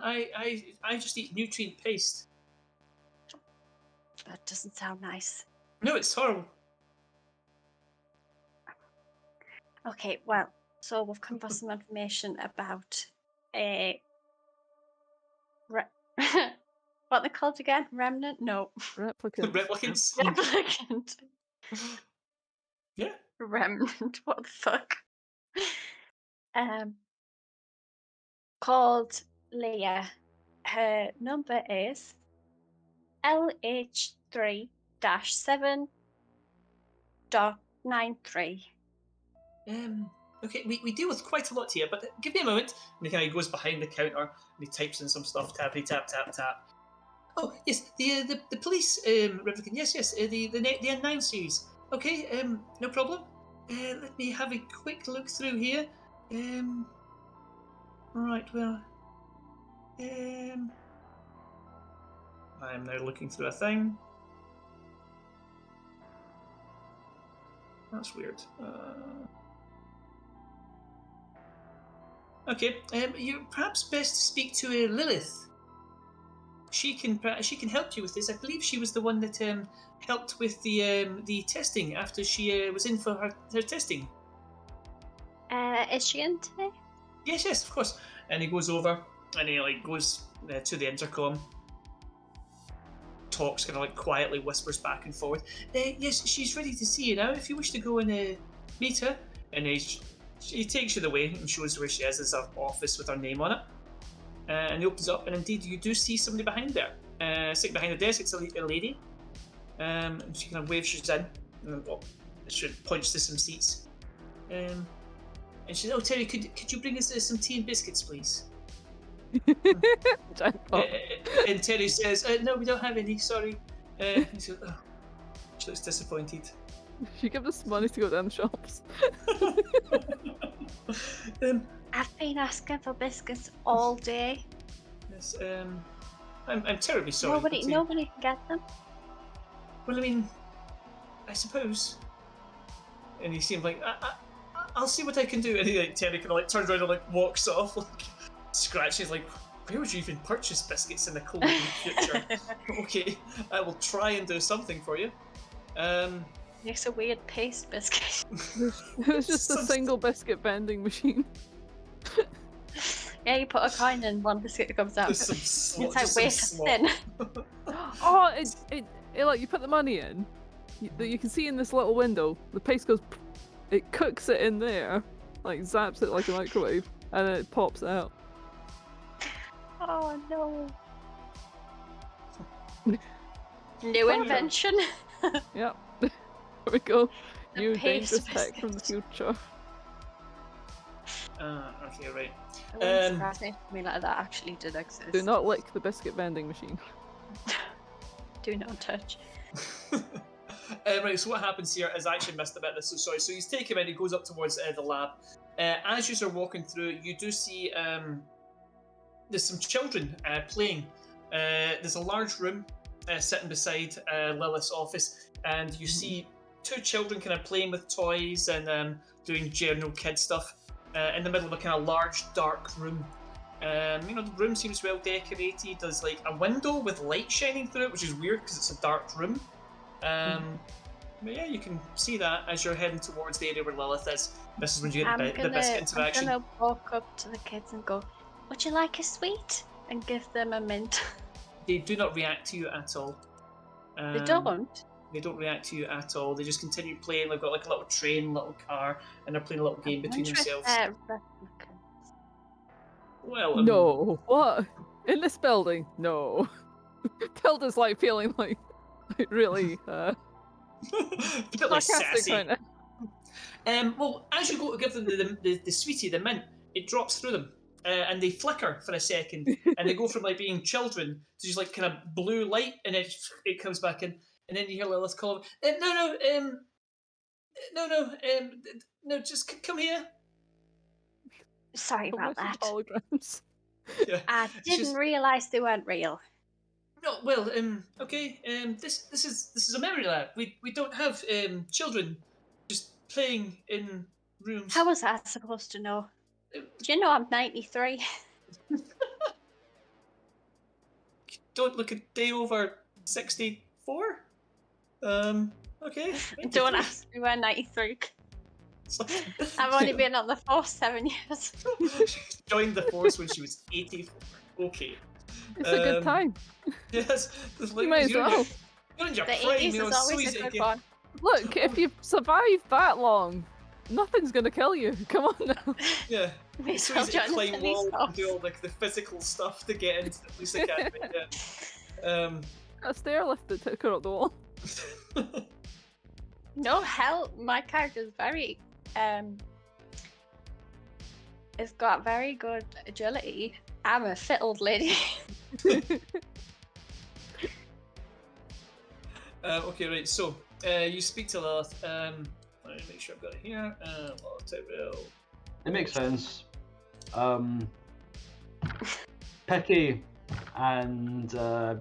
I just eat nutrient paste. That doesn't sound nice. No, it's horrible. Okay, well, so we've come for some information about what they called again? Remnant? No. Replicants. Replicants. Replicant. Yeah. Remnant. What the fuck? Called Leah. Her number is LH3-7.93. Okay, we deal with quite a lot here, but give me a moment. And he kind of goes behind the counter and he types in some stuff. Tappy tap tap tap. Oh yes, the police replicant. Yes, the N9 series. Okay, no problem. Let me have a quick look through here. Right, well, I'm now looking through a thing. That's weird. Okay, you're perhaps best to speak to Lilith. She can help you with this. I believe she was the one that helped with the testing after she was in for her testing. Is she in today? Yes, of course. And he goes over and he goes to the intercom, talks kind of quietly, whispers back and forward. Yes, she's ready to see you now. If you wish to go and meet her, and he takes you the way and shows where she is. There's an office with her name on it, and he opens up, and indeed you do see somebody behind there, sitting behind the desk. It's a lady, and she kind of waves she's in, and she points to some seats, and she says, "Oh, Terry, could you bring us some tea and biscuits, please?" And Terry says, "No, we don't have any. Sorry." He says, "Oh." She looks disappointed. She gives us money to go down the shops. I've been asking for biscuits all day. Yes, I'm terribly sorry. Nobody can get them. Well, I mean, I suppose. And he seemed like, I'll see what I can do. And he Terry kind of turns around and walks off, scratches where would you even purchase biscuits in the cold future? Okay, I will try and do something for you. Makes a weird paste biscuit. It was just a single biscuit vending machine. Yeah, you put a coin in, one biscuit comes out. Just some It's way thin. Oh, it you put the money in. You can see in this little window, the paste goes. It cooks it in there, zaps it like a microwave, and then it pops out. Oh no. New invention. Yep. There we go. The New paste dangerous tech from the biscuit. future. Okay, right. It wouldn't surprise me if something like that actually did exist. Do not lick the biscuit vending machine. Do not touch. Right, so what happens here is I actually missed a bit of this, so sorry. So he's taken him in, he goes up towards the lab. As you are walking through, you do see there's some children playing. There's a large room sitting beside Lilith's office, and you see two children kind of playing with toys and doing general kid stuff in the middle of a kind of large, dark room. The room seems well decorated. There's a window with light shining through it, which is weird because it's a dark room. But yeah, you can see that as you're heading towards the area where Lilith is. This is when you get the biscuit interaction. I'm gonna walk up to the kids and go, "Would you like a sweet?" and give them a mint. They do not react to you at all. They don't? They don't react to you at all. They just continue playing. They've got a little train, little car, and they're playing a little game between themselves. Well, No. What? In this building? No. Tilda's feeling really a bit sassy. Right now. Well, as you go to give them the sweetie, the mint, it drops through them, and they flicker for a second, and they go from like being children to just kind of blue light, and it comes back in, and then you hear Lilith call, no, just come here. Sorry about that. Holograms. Yeah, I didn't realise they weren't real. No, well, okay, this is a memory lab. We don't have children just playing in rooms. How was that supposed to know? Do you know I'm 93? Don't look a day over 64. Okay. Don't ask me when 93. I've only been on the force 7 years. Joined the force when she was 84. Okay. It's a good time. Yes. You might as well. You're in your The prime, 80s you know, is it's so always easy a to good get. one. Look, if you've survived that long, nothing's gonna kill you. Come on now. Yeah. May It's as so well easy to join the climb police walls and force. do all the physical stuff to get into the police academy. Yeah. A stair lift that took her up the wall. No, hell, my character's very, it's got very good agility. I'm a fit old lady. Okay, right. So you speak to Lilith. Let me make sure I've got it here. Lilith, I will it makes sense. Picky and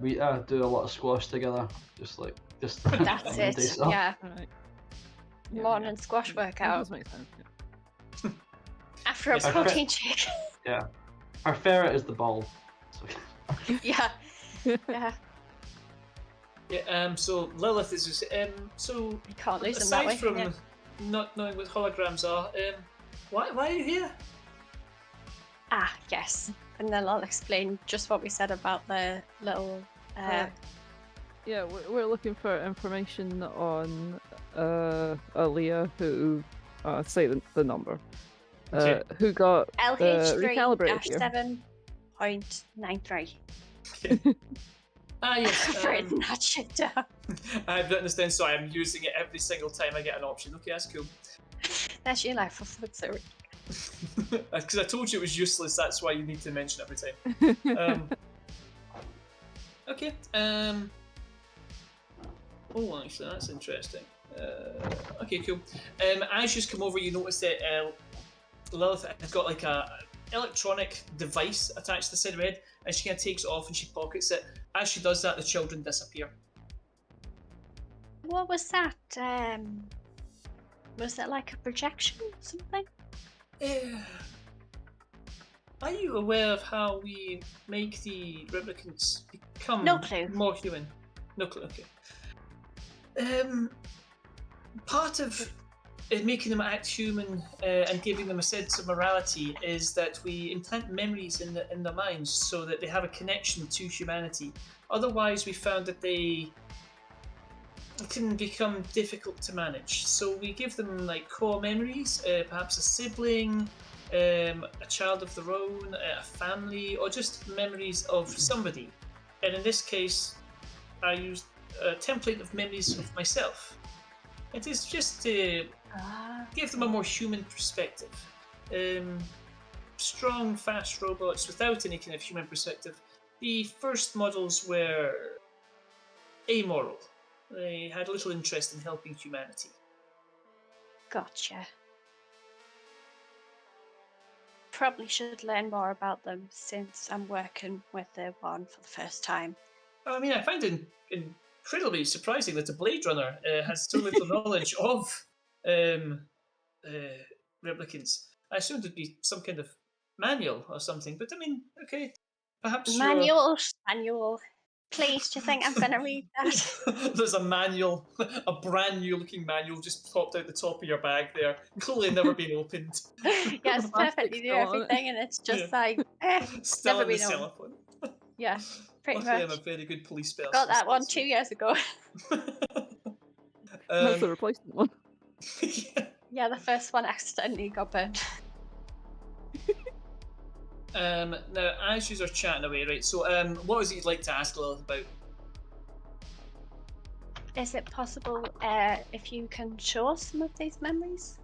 Rita do a lot of squash together. Just That's midday it. stuff. Yeah. Right. Morning squash That workout does make sense. Yeah. after a Yes, I protein shake. Yeah. Her ferret is the ball. So, Yeah. Yeah. Yeah. So Lilith is just so You can't lose them that aside way. from Yeah. not knowing what holograms are, why are you here? Ah, yes. And then I'll explain just what we said about the little. Yeah, we're looking for information on Aaliyah who say the number. Okay. Who got LH3 recalibrated here. 7.93. Okay. Ah yes. I've written that shit down. I've written this down, so I'm using it every single time I get an option. Okay, that's cool. That's your life for fuck's sake. Because I told you it was useless. That's why you need to mention every time. Okay. Oh, actually, that's interesting. Okay, cool. As you come over, you notice that Lilith has got like a electronic device attached to the side of her head, and she kind of takes it off and she pockets it. As she does that, the children disappear. What was that? Was it like a projection or something? Are you aware of how we make the replicants become No clue. more human? No clue. Okay. Part of making them act human and giving them a sense of morality is that we implant memories in their minds so that they have a connection to humanity. Otherwise, we found that they can become difficult to manage. So we give them like core memories, perhaps a sibling, a child of their own, a family, or just memories of somebody. And in this case, I used a template of memories of myself. It is just to give them a more human perspective. Strong, fast robots without any kind of human perspective. The first models were amoral. They had little interest in helping humanity. Gotcha. Probably should learn more about them since I'm working with the one for the first time. I mean, I find it incredibly surprising that a Bladerunner has so little knowledge of replicants. I assumed it'd be some kind of manual or something, but I mean, okay, perhaps Manual. Please, do you think I'm going to read that? There's a manual, a brand new looking manual just popped out the top of your bag there. Clearly never been opened. Yeah, it's perfectly new still on it. everything, and it's just Yeah. like, Still never in the been owned. cellophane. Yeah, pretty Luckily, much. I'm a very good police person. Got that so one that's 2 years ago. That's the replacement one. yeah. Yeah, the first one accidentally got burned. Now, as you are chatting away, right? So, what is it you'd like to ask Lilith about? Is it possible if you can show us some of these memories?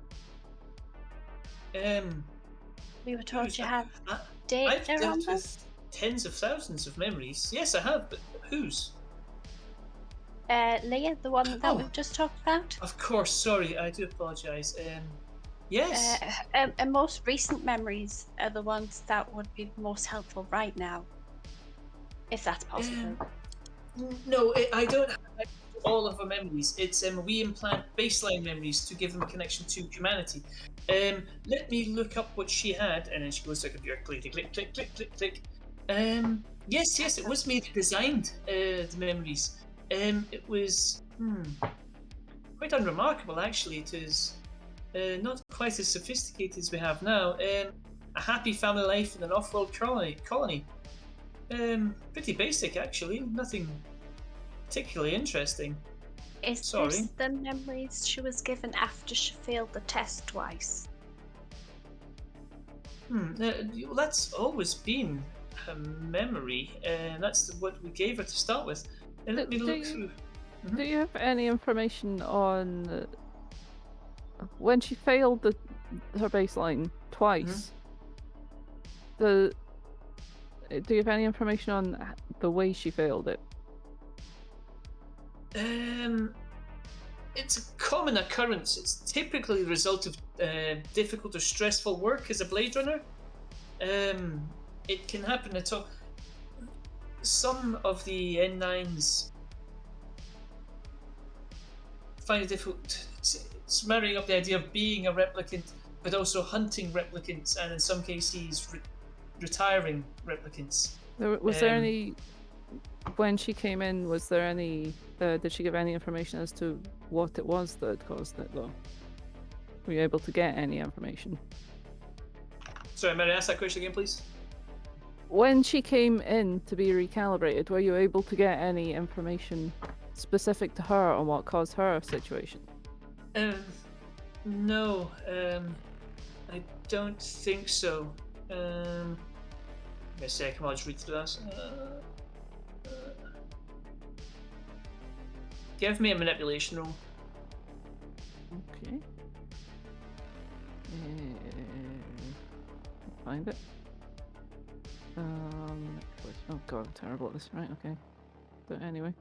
We were told who's you that? have I've data on dealt them. with tens of thousands of memories. Yes, I have, but whose? Leah, the one that Oh. we've just talked about. Of course, sorry, I do apologise. Yes. And most recent memories are the ones that would be most helpful right now, if that's possible. No, I don't have all of our memories. It's we implant baseline memories to give them a connection to humanity. Let me look up what she had, and then she goes to a computer, click, click, click, click, click, click. Yes, it was me that designed the memories. It was quite unremarkable, actually. It is not quite as sophisticated as we have now. A happy family life in an off-world colony. Pretty basic, actually. Nothing particularly interesting. Is Sorry. this the memories she was given after she failed the test twice? That's always been a memory, and that's what we gave her to start with. And let me look through. Do you have any information on when she failed her baseline twice? Do you have any information on the way she failed it? it's a common occurrence. It's typically the result of difficult or stressful work as a Bladerunner. It can happen at all. Some of the N9s find it difficult. It's marrying up the idea of being a replicant, but also hunting replicants, and in some cases, retiring replicants. Was there any, when she came in, was there any, did she give any information as to what it was that had caused it, though? Were you able to get any information? Sorry, may I ask that question again, please? When she came in to be recalibrated, were you able to get any information specific to her on what caused her situation? No, I don't think so. Give me a second, I'll just read through this. Give me a manipulation roll. Okay. Find it. Oh god, I'm terrible at this. Right, okay. But anyway,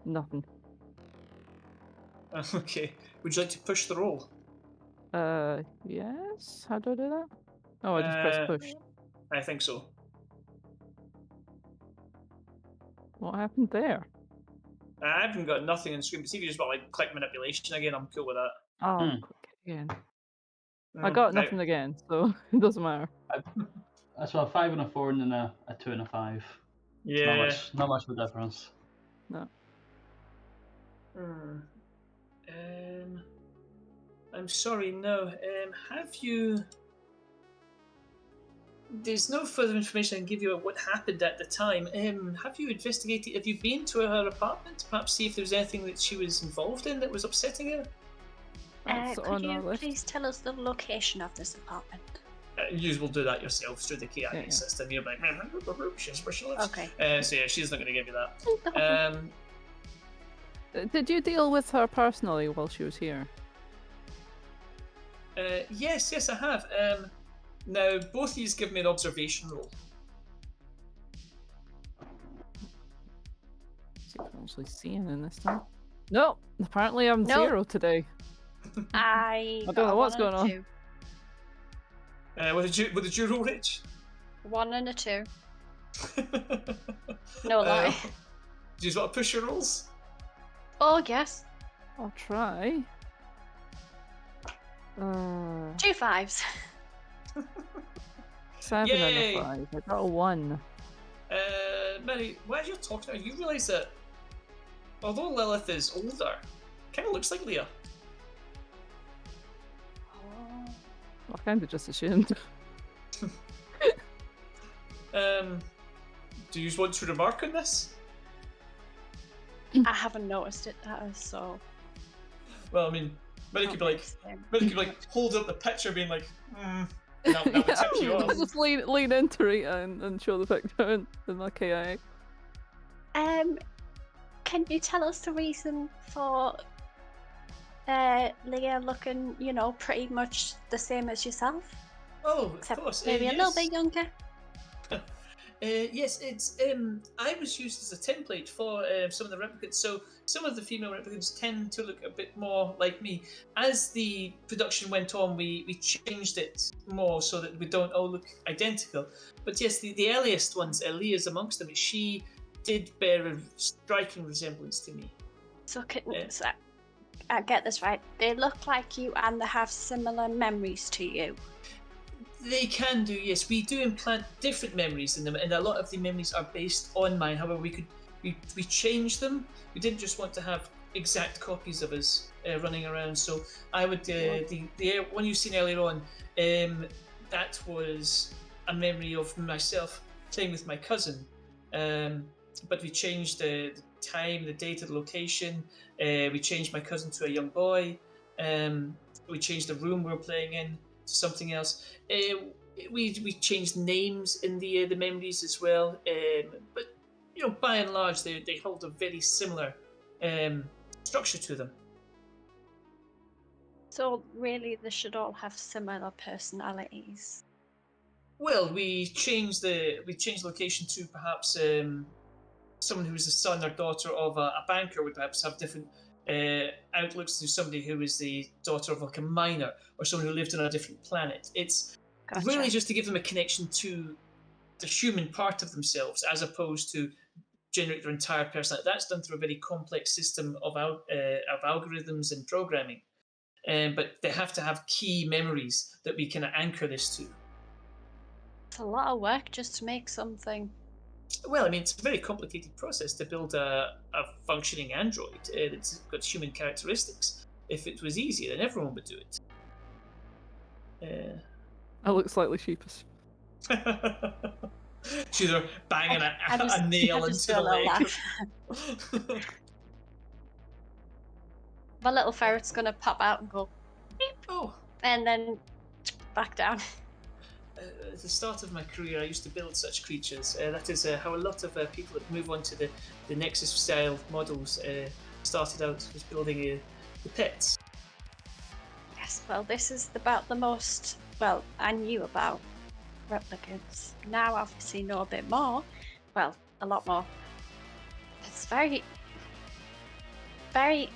nothing. Okay. Would you like to push the roll? Yes? How do I do that? Oh, I just press push. I think so. What happened there? I haven't got nothing on screen, but see if you just want like click manipulation again, I'm cool with that. Oh, click again. I No, got right. nothing again, so it doesn't matter. So a 5 and a 4 and then a 2 and a 5. Yeah. Not much of a difference. No. I'm sorry, no. Have you... There's no further information I can give you about what happened at the time. Have you investigated, have you been to her apartment to perhaps see if there was anything that she was involved in that was upsetting her? That's Could on our you list. please tell us the location of this apartment? You will do that yourself through the KIA Yeah. system. You're like, she's where she lives. Okay. So yeah, she's not going to give you that. Did you deal with her personally while she was here? Yes, I have. Now, both of you give me an observation roll. See if I'm actually seeing in this time. No, apparently I'm No. 0 today. I don't got know a what's 1 and going a on. 2. What did you roll, Rich? 1 and a 2. No lie. Do you want to push your rolls? Oh yes. I'll try. 2 5s. 7 Yay! and a 5. I got a 1. Mary, while you're talking now, you realise that although Lilith is older, kind of looks like Leah. I kind of just assumed. Do you want to remark on this? I haven't noticed it, so. Well, I mean, Mary could be like, hold up the picture, being like, that would tip you I'll off. just lean into Rita and show the picture in my KIA. Can you tell us the reason for Leah looking, pretty much the same as yourself? Oh, Except of course. maybe a little yes. bit younger. Yes, it's. I was used as a template for some of the replicants. So some of the female replicants tend to look a bit more like me. As the production went on, we changed it more so that we don't all look identical. But yes, the earliest ones, Leah's amongst them. She did bear a striking resemblance to me. So, so I get this right. They look like you and they have similar memories to you. They can do, yes. We do implant different memories in them, and a lot of the memories are based on mine. However, we change them. We didn't just want to have exact copies of us running around. So I would the one you've seen earlier on, that was a memory of myself playing with my cousin. But we changed the time, the date, the location. We changed my cousin to a young boy. We changed the room we were playing in to something else. We changed names in the memories as well. But by and large, they hold a very similar structure to them. So really, they should all have similar personalities. Well, we changed location to perhaps someone who is the son or daughter of a banker would perhaps have different outlooks to somebody who is the daughter of like a miner or someone who lived on a different planet. It's really just to give them a connection to the human part of themselves, as opposed to generate their entire personality. That's done through a very complex system of algorithms and programming. But they have to have key memories that we can anchor this to. It's a lot of work just to make something. Well, I mean, it's a very complicated process to build a functioning android that's got human characteristics. If it was easy, then everyone would do it. I look slightly sheepish. She's there banging a nail into the leg. My little ferret's gonna pop out and go, beep, Oh. and then back down. At the start of my career, I used to build such creatures. That is how a lot of people that move on to the Nexus style models started out, was building the pets. Yes, well, this is about the most, well, I knew about replicants. Now I obviously know a bit more. Well, a lot more. It's very, very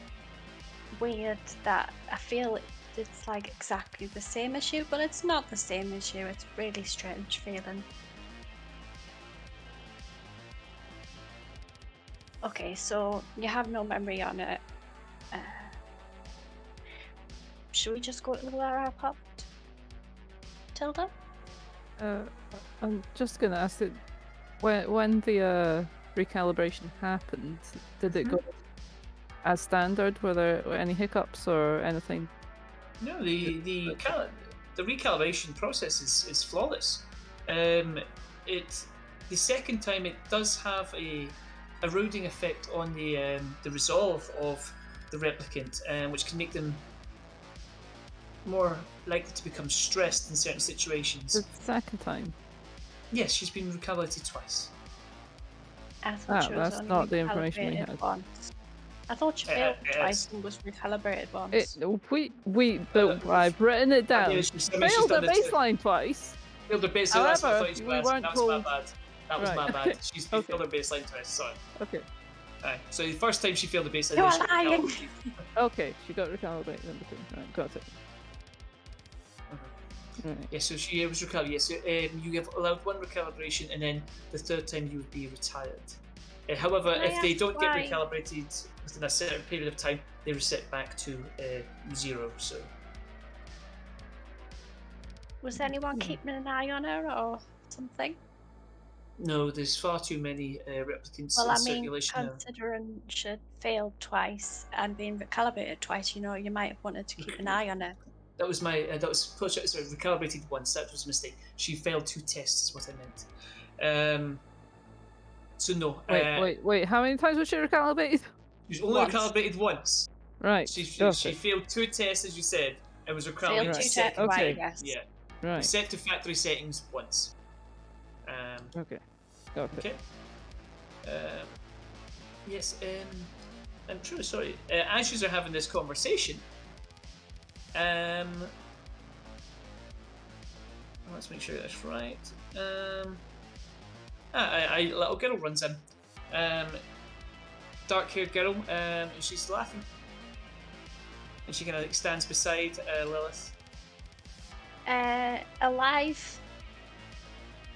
weird that I feel it's like exactly the same issue, but it's not the same issue. It's really strange feeling. Okay, so you have no memory on it. Should we just go to where I popped? Tilda? I'm just gonna ask it, when the recalibration happened, did it go as standard? Were there any hiccups or anything? No, the recalibration process is flawless. The second time it does have a eroding effect on the resolve of the replicant, which can make them more likely to become stressed in certain situations. The second time? Yes, she's been recalibrated twice. I thought she was that's only not the information we recalibrated had. once. I thought she failed twice and was recalibrated once. I've written it down. She's Failed the baseline twice. Failed her baseline. That's what I thought you we weren't That was told. my bad. That was my bad. She's Okay. failed her baseline twice. Sorry. Okay. So the first time she failed the baseline, You're she got lying. recalibrated. Okay, she got recalibrated in between. Right, got it. Right. Yeah, so she was recalibrated. Yes, you have allowed one recalibration, and then the third time you would be retired. However, Can I if they ask don't get why? recalibrated within a certain period of time, they reset back to 0. So Was anyone keeping an eye on her or something? no, there's far too many replicants Well, in I mean, circulation now. considering she failed twice and being recalibrated twice, you might have wanted to keep an eye on her. That was my sorry, recalibrated once. That was a mistake. She failed 2 tests, is what I meant. So no. Wait. How many times was she recalibrated? She was only Once. recalibrated once. Right. She got she it. failed 2 tests, as you said, and was Failed recalibrated two Right. tests, second. Okay. right, yes. Yeah. Right. Set to factory settings once. Okay. Got it. Okay. Yes. I'm truly sorry. As you are having this conversation, let's make sure that's right. A little girl runs in. Dark-haired girl, and she's laughing. And she kind of stands beside Lilith. Alive,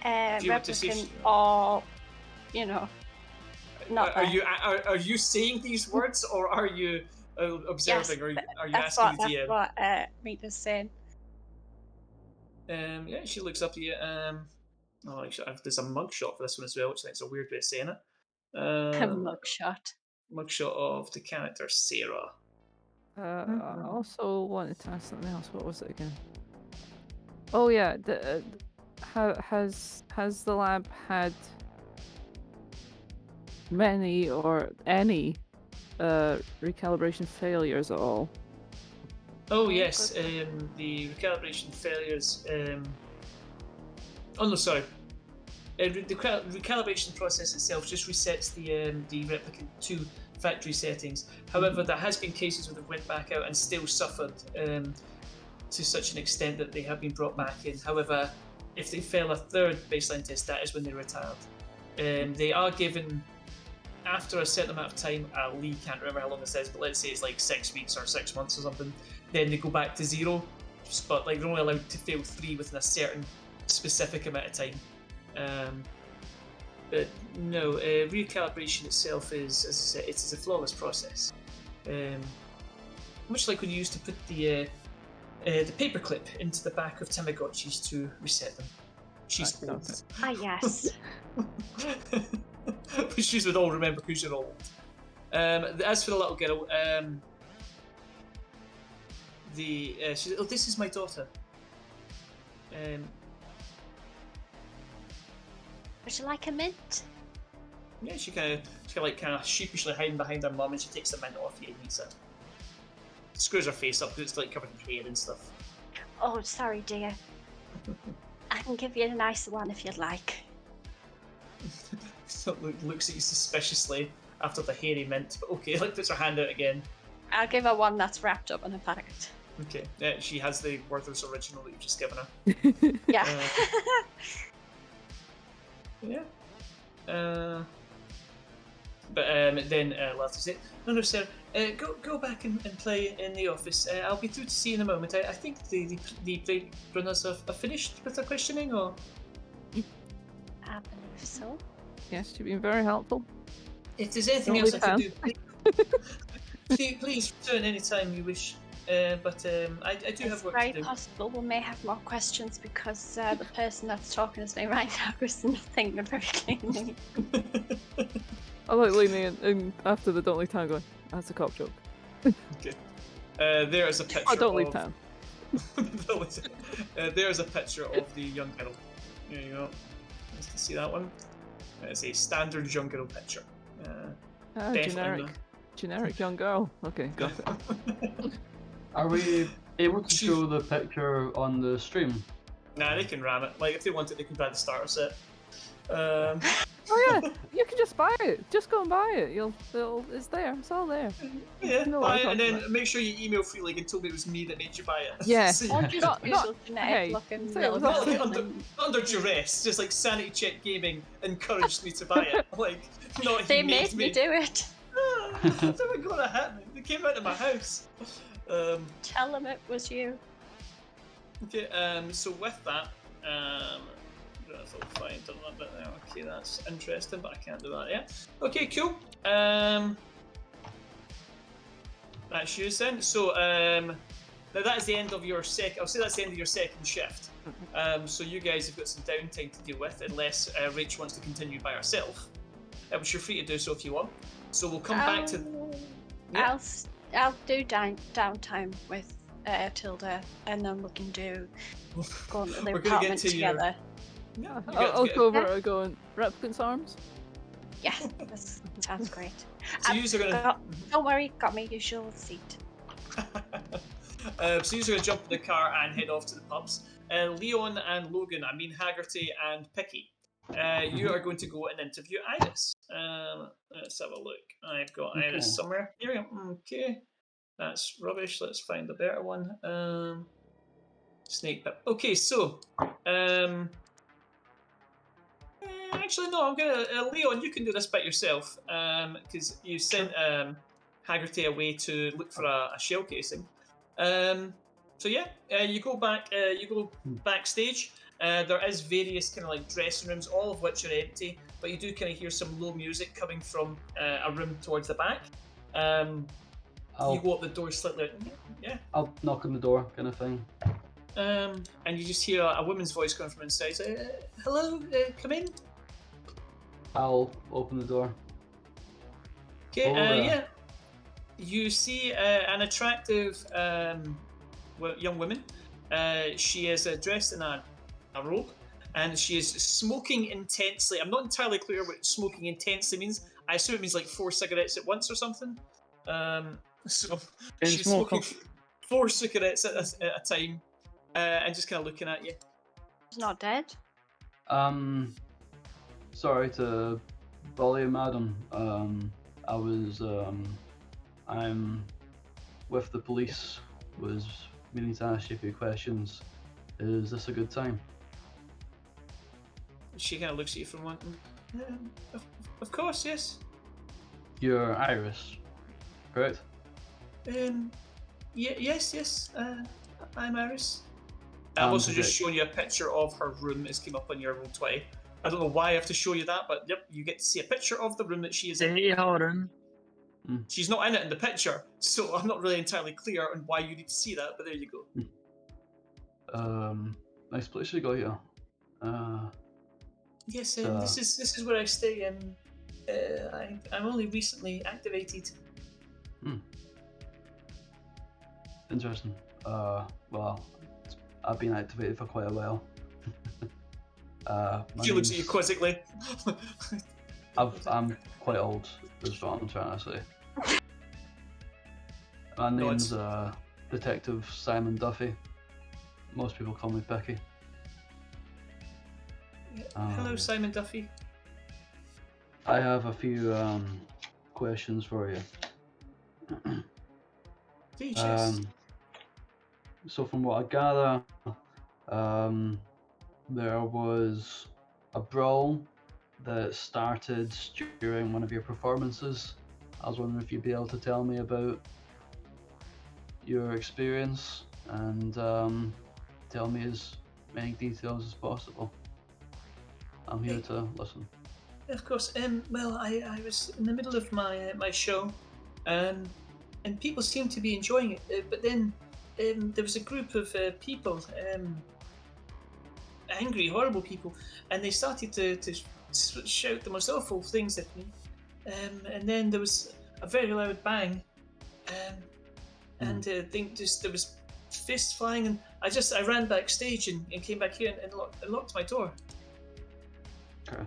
Do you want to see if replicant, she- or, not Are there. you are you saying these words, or are you observing, or are you That's asking what, the DM? that's what Rita's saying. Yeah, she looks up at you. Actually, there's a mugshot for this one as well, which I think is a weird way of saying it. Mugshot. Mugshot of the character Sarah. I also wanted to ask something else. What was it again? Oh yeah, has the lab had many or any recalibration failures at all? Oh yes, the recalibration failures. Oh no, sorry. The recalibration process itself just resets the replicant to factory settings. However, there has been cases where they went back out and still suffered to such an extent that they have been brought back in. However, if they fail a third baseline test, that is when they're retired. They are given after a certain amount of time, Lee can't remember how long this is, but let's say it's like 6 weeks or 6 months or something, then they go back to 0, but like they're only allowed to fail 3 within a certain specific amount of time. But no, recalibration itself is, as I said, it's a flawless process. Much like when you used to put the paperclip into the back of Tamagotchis to reset them. She's old. Ah, yes. Which you would all remember because you're old. As for the little girl, she's, oh, this is my daughter. Would you like a mint? Yeah, she kind of sheepishly hiding behind her mum, and she takes the mint off you and eats it. Screws her face up because it's like covered in hair and stuff. Oh, sorry, dear. I can give you a nicer one if you'd like. Looks at you suspiciously after the hairy mint, but okay, like puts her hand out again. I'll give her one that's wrapped up in a packet. Okay, yeah, she has the Werther's original that you've just given her. Yeah. Yeah. But then Lather said, "No, sir. Go back and play in the office. I'll be through to see you in a moment. I think the Bladerunners are finished with their questioning, or." I believe so. Yes, you've been very helpful. If there's anything Only else I can do, please return any time you wish. But I do have work to very do. possible we may have more questions because the person that's talking to me right now is not thinking very cleanly. I like leaning in after the Don't Leave Town going, that's a cop joke. Okay. There is a picture I don't leave of... town. There's a picture of the young girl. There you go. Nice to see that one. It's a standard young girl picture. Generic young girl. Okay, got it. Are we able to show the picture on the stream? Nah, they can ram it. Like, if they want it, they can buy the starter set. Oh yeah, you can just buy it. Just go and buy it. It's there. It's all there. Yeah, No, buy I it and can't then do that. make sure you email Free League and tell me it was me that made you buy it. Yeah. So, Or just Not- usual genetic hey, looking say it was little us. Not girl like and- under duress, just like Sanity Check Gaming encouraged me to buy it. Like, not They he made me do it. It's never gonna happen. They came out of my house. Tell them it was you. Okay, so with that, if I'll find a little bit there. Okay, that's interesting, but I can't do that yet. Okay, cool. That's you then. So, now that is the end of your I'll say that's the end of your second shift. So you guys have got some downtime to deal with, unless Rach wants to continue by herself, which you're free to do so if you want. So we'll come back to. Yeah. I'll do downtime with Tilda, and then we can go into the We're gonna get apartment to your- together. Yeah, you I'll guys go over Yeah. and going, replicant's arms? Yeah, that sounds great. So you're gonna. Don't worry, got my usual seat. So you're gonna jump in the car and head off to the pubs. Leon and Logan, I mean Haggerty and Picky. You are going to go and interview Iris. Let's have a look. I've got Iris Okay. somewhere. Here we go. Okay, that's rubbish. Let's find a better one. Snake pit. Okay, so actually no, I'm gonna Leon. You can do this bit yourself because you sent Haggerty away to look for a shell casing. So yeah, you go back. You go backstage. There is various kind of like dressing rooms, all of which are empty, but you do kind of hear some low music coming from a room towards the back. You go up the door slightly. Yeah. I'll knock on the door, kind of thing. And you just hear a woman's voice coming from inside. Say, "Hello, come in." I'll open the door. Okay. Hello there. Yeah. You see an attractive young woman. She is dressed in a robe, and she is smoking intensely. I'm not entirely clear what smoking intensely means. I assume it means like 4 cigarettes at once or something. So she's smoking 4 cigarettes at a time, and just kind of looking at you. He's not dead. Sorry to bother you, madam. I'm with the police. Was meaning to ask you a few questions. Is this a good time? She kind of looks at you from one. Of course, yes. You're Iris, correct? Yes. I'm Iris. I've also just Okay. shown you a picture of her room. It's came up on your Roll20. I don't know why I have to show you that, but yep, you get to see a picture of the room that she is in. Hey, Horan. She's not in it in the picture, so I'm not really entirely clear on why you need to see that, but there you go. Nice place you got here. Yes, this is where I stay, and I'm only recently activated. Interesting. Well, I've been activated for quite a while. She looks at you quizzically. I'm quite old, is what I'm trying to say. My name's Detective Simon Duffy. Most people call me Becky. Hello, Simon Duffy. I have a few questions for you. Please, yes. So from what I gather, there was a brawl that started during one of your performances. I was wondering if you'd be able to tell me about your experience and tell me as many details as possible. I'm here to listen. Of course. Well, I was in the middle of my show, and people seemed to be enjoying it. But then there was a group of people, angry, horrible people, and they started to shout the most awful things at me. And then there was a very loud bang, and there was fists flying, and I ran backstage and came back here and locked my door. Okay.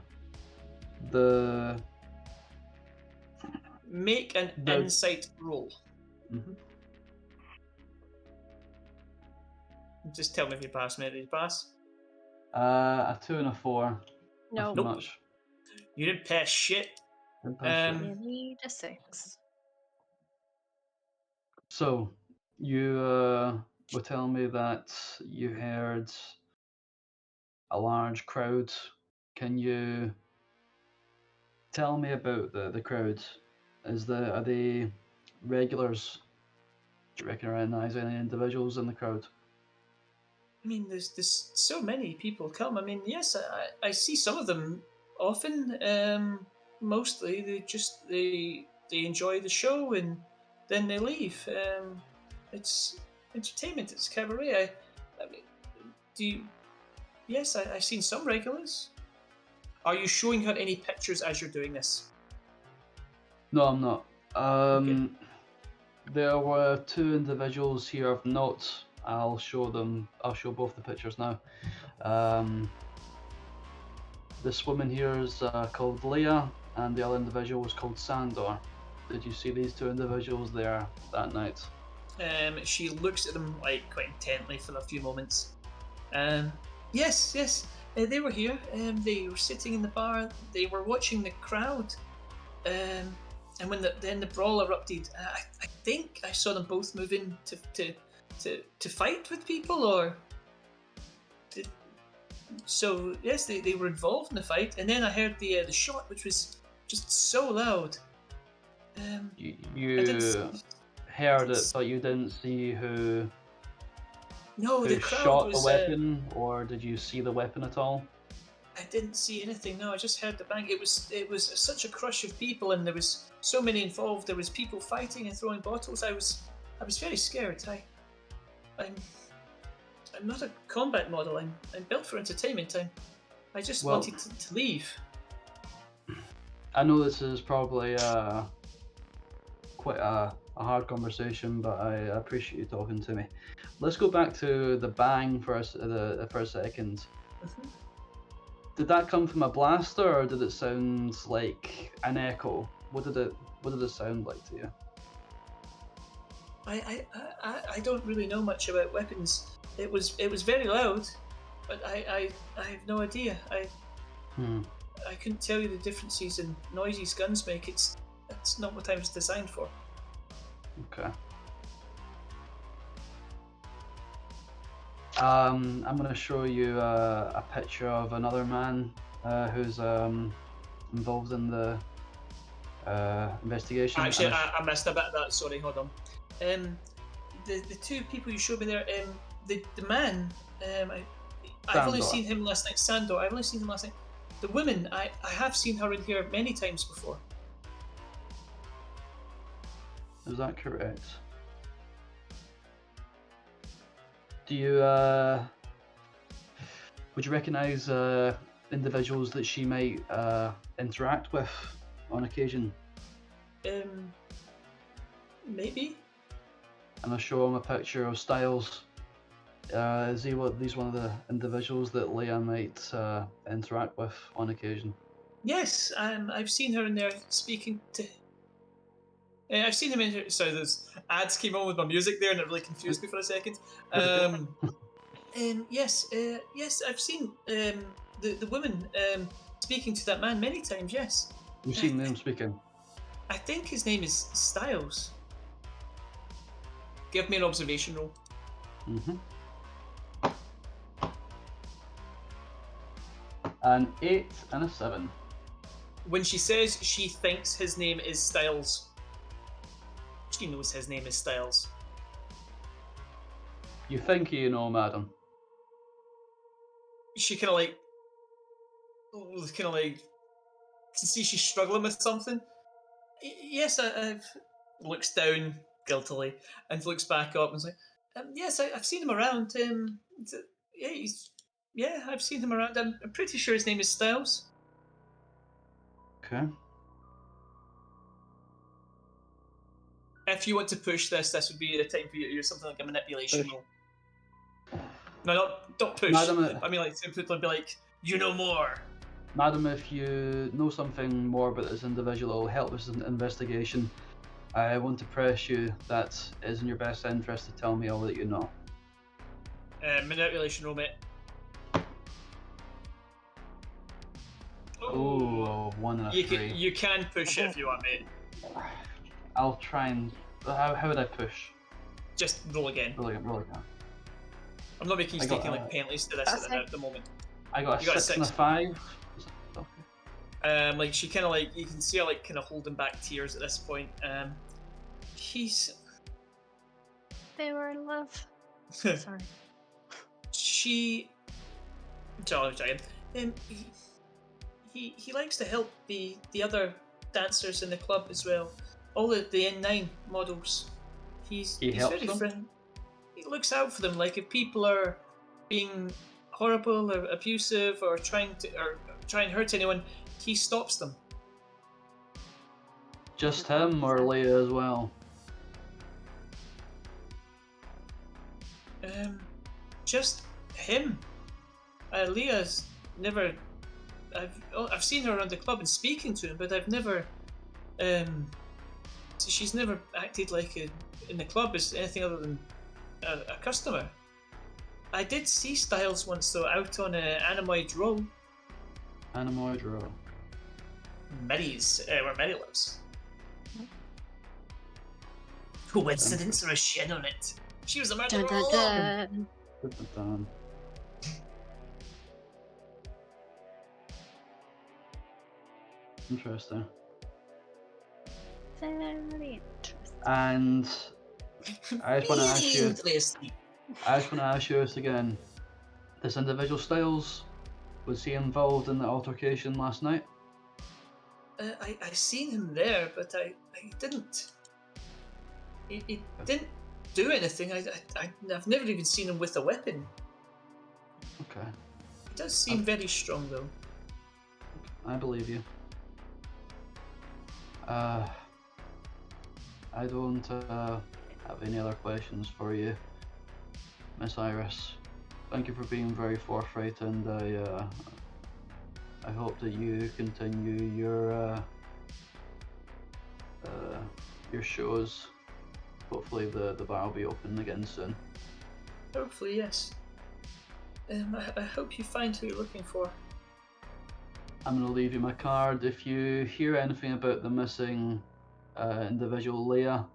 Make an insight roll. Mm-hmm. Just tell me if you pass, mate. Did you pass? A 2 and a 4. No. Nothing Nope. much. You didn't pass shit. Didn't pass shit. You need a 6. So, you were telling me that you heard a large crowd. Can you tell me about the crowd? Are they regulars? Do you recognize any individuals in the crowd? I mean, there's so many people come. I mean, yes, I see some of them often. Mostly they enjoy the show and then they leave. It's entertainment. It's cabaret. I mean, do you? Yes, I've seen some regulars. Are you showing her any pictures as you're doing this? No, I'm not. Okay. There were 2 individuals here of note. I'll show both the pictures now. This woman here is called Leah, and the other individual was called Sandor. Did you see these 2 individuals there that night? She looks at them like quite intently for a few moments. Yes, they were here. They were sitting in the bar. They were watching the crowd. And when the brawl erupted, I think I saw them both move in to fight with people, or so yes, they were involved in the fight. And then I heard the shot, which was just so loud. You heard it, but you didn't see who the crowd shot was, the weapon, or did you see the weapon at all? I didn't see anything. No, I just heard the bang. It was such a crush of people, and there was so many involved. There was people fighting and throwing bottles. I was very scared. I'm not a combat model. I'm built for entertainment. I just wanted to leave. I know this is probably quite a hard conversation, but I appreciate you talking to me. Let's go back to the bang for a second. Mm-hmm. Did that come from a blaster, or did it sound like an echo? What did it sound like to you? I don't really know much about weapons. It was very loud, but I have no idea. I couldn't tell you the differences in noises guns make. That's not what I was designed for. Okay. I'm going to show you a picture of another man who's involved in the Investigation. Actually, and I missed a bit of that. Sorry, hold on. The two people you showed me there. The man. I've only Sandor. seen him last night. Sandor. I've only seen him last night. The woman. I have seen her in here many times before. Is that correct? Do you would you recognise individuals that she might interact with on occasion? Maybe. And I'll show him a picture of Styles. Is he he's one of the individuals that Leah might interact with on occasion? Yes, I've seen her in there speaking to. I've seen him in here. Sorry, those ads came on with my music there, and it really confused me for a second. Yes, I've seen the woman speaking to that man many times. Yes, You've seen them speaking. I think his name is Styles. Give me an observation roll. Mm-hmm. An 8 and a 7. When she says she thinks his name is Styles, she knows his name is Styles. You think you know, madam? She kind of like, to see she's struggling with something. Yes, I've looks down guiltily and looks back up and is like, yes, I've seen him around. Yeah, I've seen him around. I'm pretty sure his name is Styles. Okay. If you want to push this would be the time for you to use something like a manipulation Push. roll. No, don't push. Madam, I mean, like, simply be like, you know more. Madam, if you know something more about this individual, it'll help us in the investigation. I want to press you that it is in your best interest to tell me all that you know. Manipulation roll, mate. Oh, 1 and a 3. You can push it if you want, mate. I'll try and... How would I push? Just roll again. Roll again. I'm not making you I got, taking like penalties to this at the moment. I got You got a 6 and a 6. 5. Okay. Like she kind of like, you can see her like kind of holding back tears at this point. He's They were in love. Sorry. she. Sorry. He likes to help the other dancers in the club as well. All the N9 models. He's helps very them? friendly. He looks out for them. Like if people are being horrible or abusive or trying and hurt anyone, he stops them. Just him or Leah as well? Just him. Leah's never. I've seen her around the club and speaking to him, but I've never. So she's never acted like in the club as anything other than a customer. I did see Styles once though out on Animoid Row. Animoid Row. Minnie's where Minnie lives. Coincidence or a shin on it? She was a murderer Dun, all dun, along. dun. Interesting. Very interesting. And I just want to ask you. Interesting. I just want to ask you this again. This individual Styles, was he involved in the altercation last night? I seen him there, but I didn't. He didn't do anything. I've never even seen him with a weapon. Okay, He does seem very strong though. I believe you. I don't have any other questions for you, Miss Iris. Thank you for being very forthright, and I hope that you continue your shows. Hopefully the bar will be open again soon. Hopefully, yes. I hope you find who you're looking for. I'm going to leave you my card. If you hear anything about the missing individual Leah,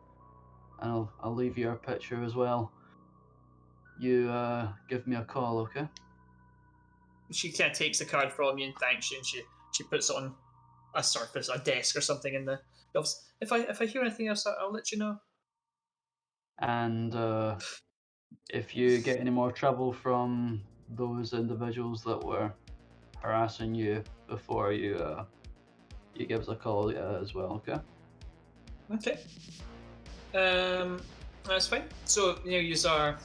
and I'll leave you her picture as well. You give me a call, okay? She kind of takes the card from you and thanks you, and she puts it on a surface, a desk or something in the office. If I hear anything else, I'll let you know. And if you get any more trouble from those individuals that were harassing you before, you give us a call as well, okay? Okay. That's fine. So use our.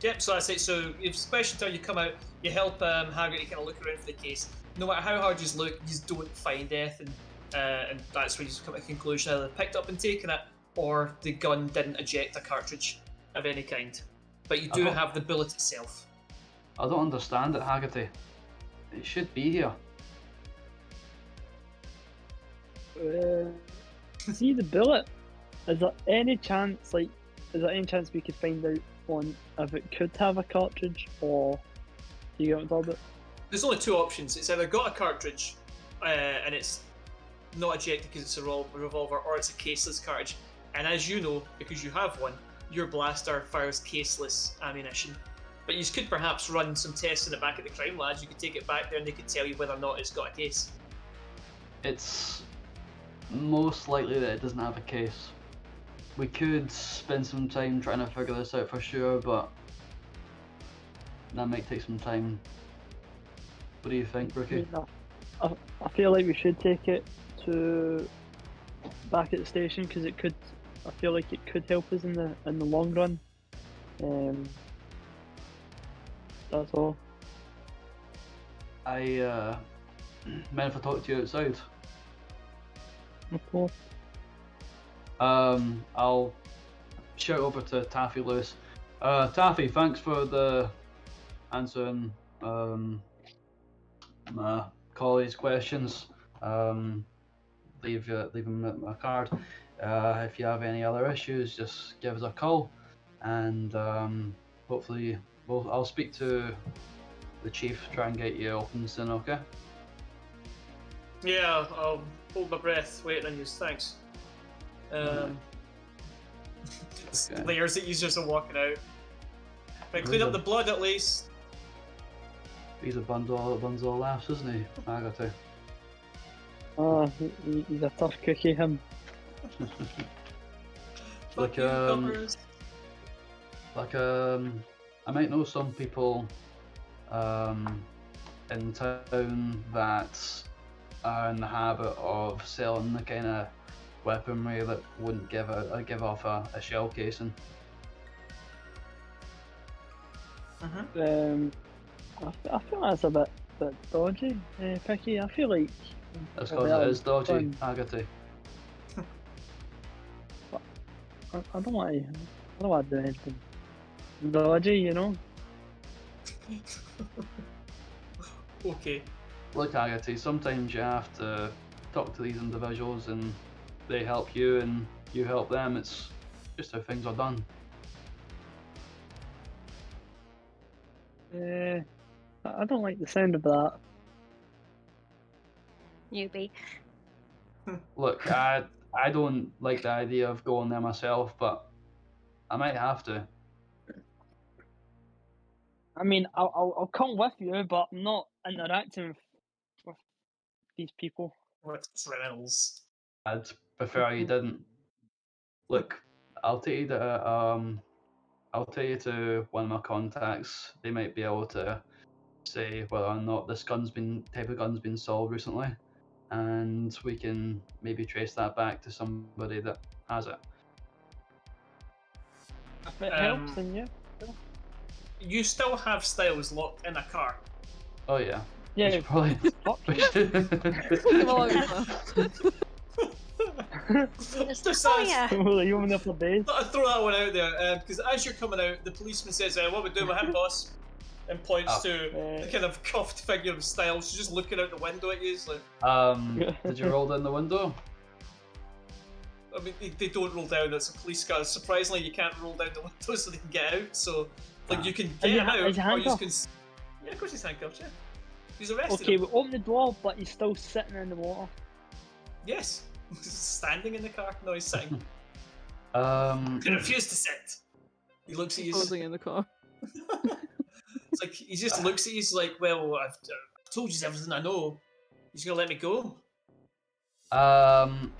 Yep. So that's it. So especially until you come out, you help Hagrid kind of look around for the case. No matter how hard you look, you don't find anything, and that's when you come to a conclusion: either picked up and taken it, or the gun didn't eject a cartridge of any kind. But you do have the bullet itself. I don't understand it, Haggerty. It should be here. See the bullet? Is there any chance, we could find out on if it could have a cartridge, or do you get what I'm talking about? There's only two options. It's either got a cartridge, and it's not ejected because it's a revolver, or it's a caseless cartridge. And as you know, because you have one, your blaster fires caseless ammunition. But you could perhaps run some tests in it back at the crime labs. You could take it back there and they could tell you whether or not it's got a case. It's most likely that it doesn't have a case. We could spend some time trying to figure this out for sure, but that might take some time. What do you think, Rookie? I feel like we should take it to back at the station because it could. I feel like it could help us in the long run. That's all. I mind if I talk to you outside? Of course. I'll shout over to Taffy Lewis. Taffy, thanks for the answering my colleagues' questions. Leave them my card. If you have any other issues, just give us a call, and hopefully I'll speak to the chief, try and get you open soon, okay? Yeah, I'll hold my breath waiting on you. Thanks. Okay. Layers that users are walking out. Right, clean up the blood at least. He's a bundle of laughs, isn't he? I got to. He's a tough cookie, him. Like Fuck you, coppers. I might know some people in town that are in the habit of selling the kind of weaponry that wouldn't give off a shell casing. I feel that's a bit dodgy, Picky. I feel like That's because it is dodgy, Haggerty. I don't want to do anything dodgy, you know. Okay. Look, Haggerty, sometimes you have to talk to these individuals and they help you and you help them. It's just how things are done. I don't like the sound of that. Newbie. Look, I don't like the idea of going there myself, but I might have to. I mean, I'll come with you, but I'm not interacting with these people. What criminals? I'd prefer you didn't. Look, I'll take you to one of my contacts. They might be able to say whether or not this type of gun's been solved recently, and we can maybe trace that back to somebody that has it. If it helps, then yeah. You still have Styles locked in a car. Oh yeah. Yeah, We should probably. fuck we you. Just Oh as- yeah. Well, you only for days. Thought I'd throw that one out there, because as you're coming out, the policeman says, "What we doing with him, boss?" And points to the kind of cuffed figure of Styles. She's just looking out the window at you. It's like, Did you roll down the window? I mean, they don't roll down. It's a police car. Surprisingly, you can't roll down the window so they can get out. So, like, you can get him out, is he or you handcuffed? can. Yeah, of course he's handcuffed. Yeah, he's arrested. Okay, him. we open the door, but he's still sitting in the water. Yes, he's standing in the car. No, he's sitting. Um, He refused to sit. He looks at you. Posing in the car. It's like he just looks at you. He's like, "Well, I've told you everything I know. He's gonna let me go." Um,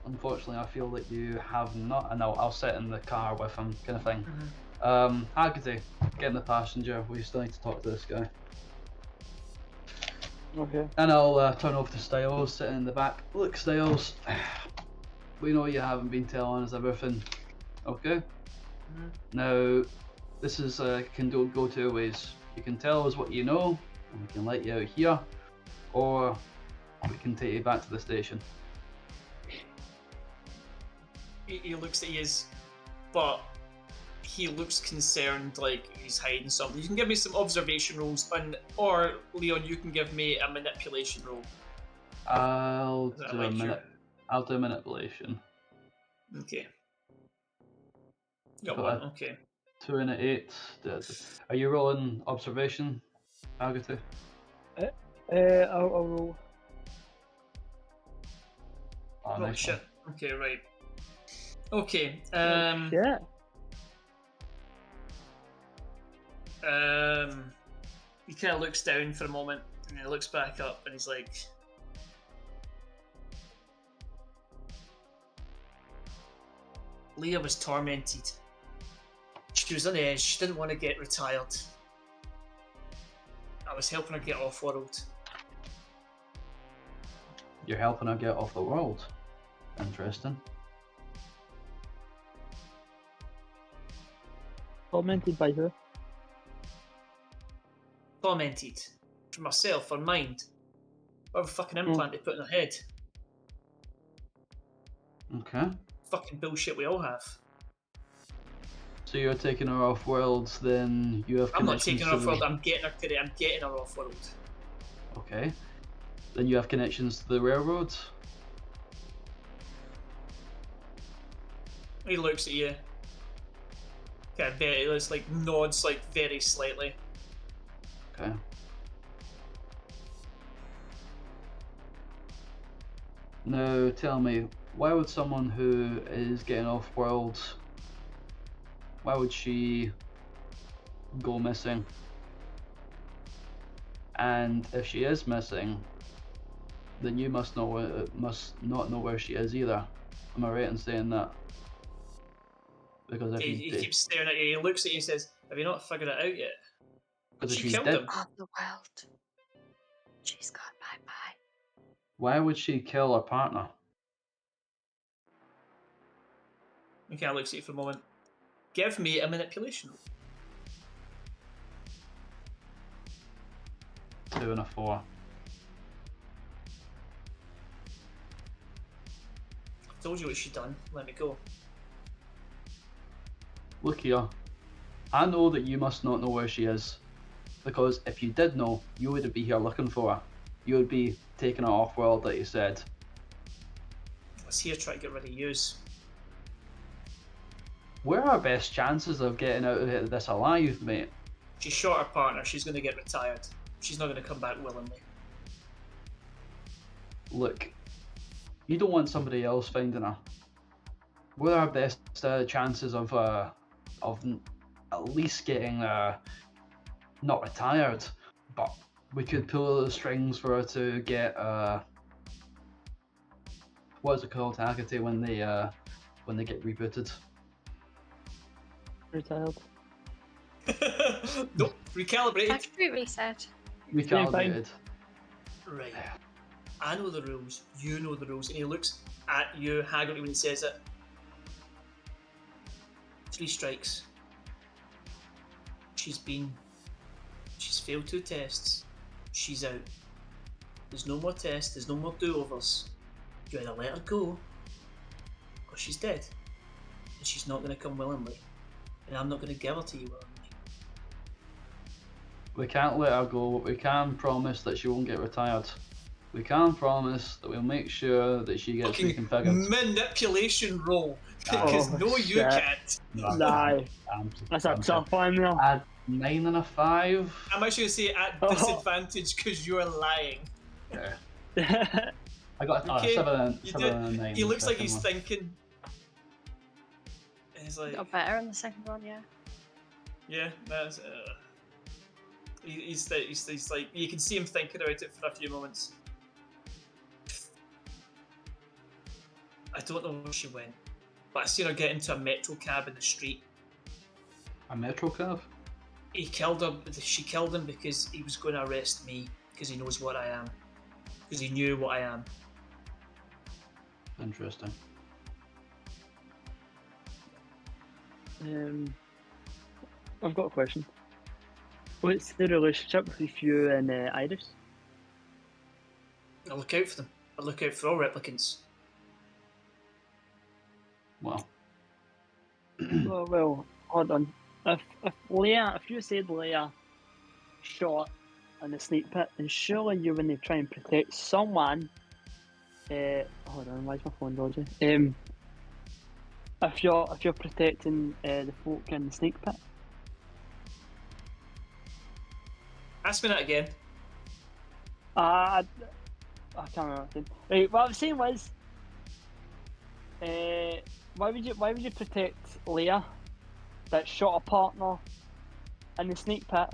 unfortunately, I feel that you have not, and I'll sit in the car with him, kind of thing. Haggerty, get in the passenger. We still need to talk to this guy. Okay. And I'll turn over to Styles, sitting in the back. Look, Styles, we know you haven't been telling us everything, okay? Now, this is can go two ways. You can tell us what you know, and we can let you out here, or we can take you back to the station. He looks at you, but he looks concerned, like he's hiding something. You can give me some observation rolls, or Leon, you can give me a manipulation roll. I'll Is that do like a your- minute. I'll do a manipulation. Okay. Got Got one. a- Okay. 2 and an 8. Are you rolling observation, Agatha? I'll roll. Oh, Oh nice shit. one. Okay, right. Okay. Yeah. He kind of looks down for a moment, and he looks back up, and he's like, Leah was tormented. She was on edge. She didn't want to get retired. I was helping her get off-world. You're helping her get off the world. Interesting. Tormented by who? Tormented. For myself, her mind. Whatever fucking implant they put in her head. Okay. Fucking bullshit we all have. So you're taking her off worlds, then you have I'm not connections taking her to off the- world, I'm getting her today. I'm getting her off world. Okay. Then you have connections to the railroad. He looks at you. Kind of very, it's like nods like very slightly. Okay. Now tell me, why would someone who is getting off world, why would she go missing? And if she is missing, then you must not know where she is either. Am I right in saying that? Because if He keeps staring at you. He looks at you and says, "Have you not figured it out yet?" because if She she's killed dead, him. Of the world. She's gone bye-bye. why would she kill her partner? He kind of looks at you for a moment. Give me a manipulation roll. 2 and a 4. I told you what she'd done. Let me go. Look here, I know that you must not know where she is, because if you did know, you wouldn't be here looking for her. You would be taking her off world, like you said. I was here trying to get rid of yous. Where are our best chances of getting out of this alive, mate? She shot her partner. She's going to get retired. She's not going to come back willingly. Look, you don't want somebody else finding her. Where are our best chances of at least getting not retired, but we could pull the strings for her to get what is it called, Haggerty, when they get rebooted? Retired. Nope. Recalibrated. Factory reset. Recalibrated. Right. I know the rules. You know the rules. And he looks at you, Haggerty, when he says it. 3 strikes. She's failed 2 tests. She's out. There's no more tests. There's no more do-overs. You either let her go, or she's dead. And she's not going to come willingly. And I'm not going to give her to you willingly. We can't let her go, but we can promise that she won't get retired. We can promise that we'll make sure that she gets Fucking reconfigured. manipulation roll. Because Oh, no, you shit. can't. Nah, that's a tough one there. Add 9 and a 5. I'm actually going to say at Oh. disadvantage because you're lying. Yeah. I got Okay, 7 you 7 did. and 9. He looks like second he's one. thinking. And he's like, Got better in the second one, yeah. yeah, that's. He's like, you can see him thinking about it for a few moments. I don't know where she went, but I seen her get into a metro cab in the street. A metro cab? He killed her. She killed him because he was going to arrest me because he knows what I am. Because he knew what I am. Interesting. I've got a question. What's the relationship with you and Iris? I look out for them. I look out for all replicants. Well. Well, hold on. If you said Leia shot in the snake pit, then surely you wouldn't try and protect someone. Hold on, why is my phone dodgy? If you're protecting the folk in the snake pit. Ask me that again. I can't remember. Right, what I was saying was, why would you protect Leia that shot a partner in the snake pit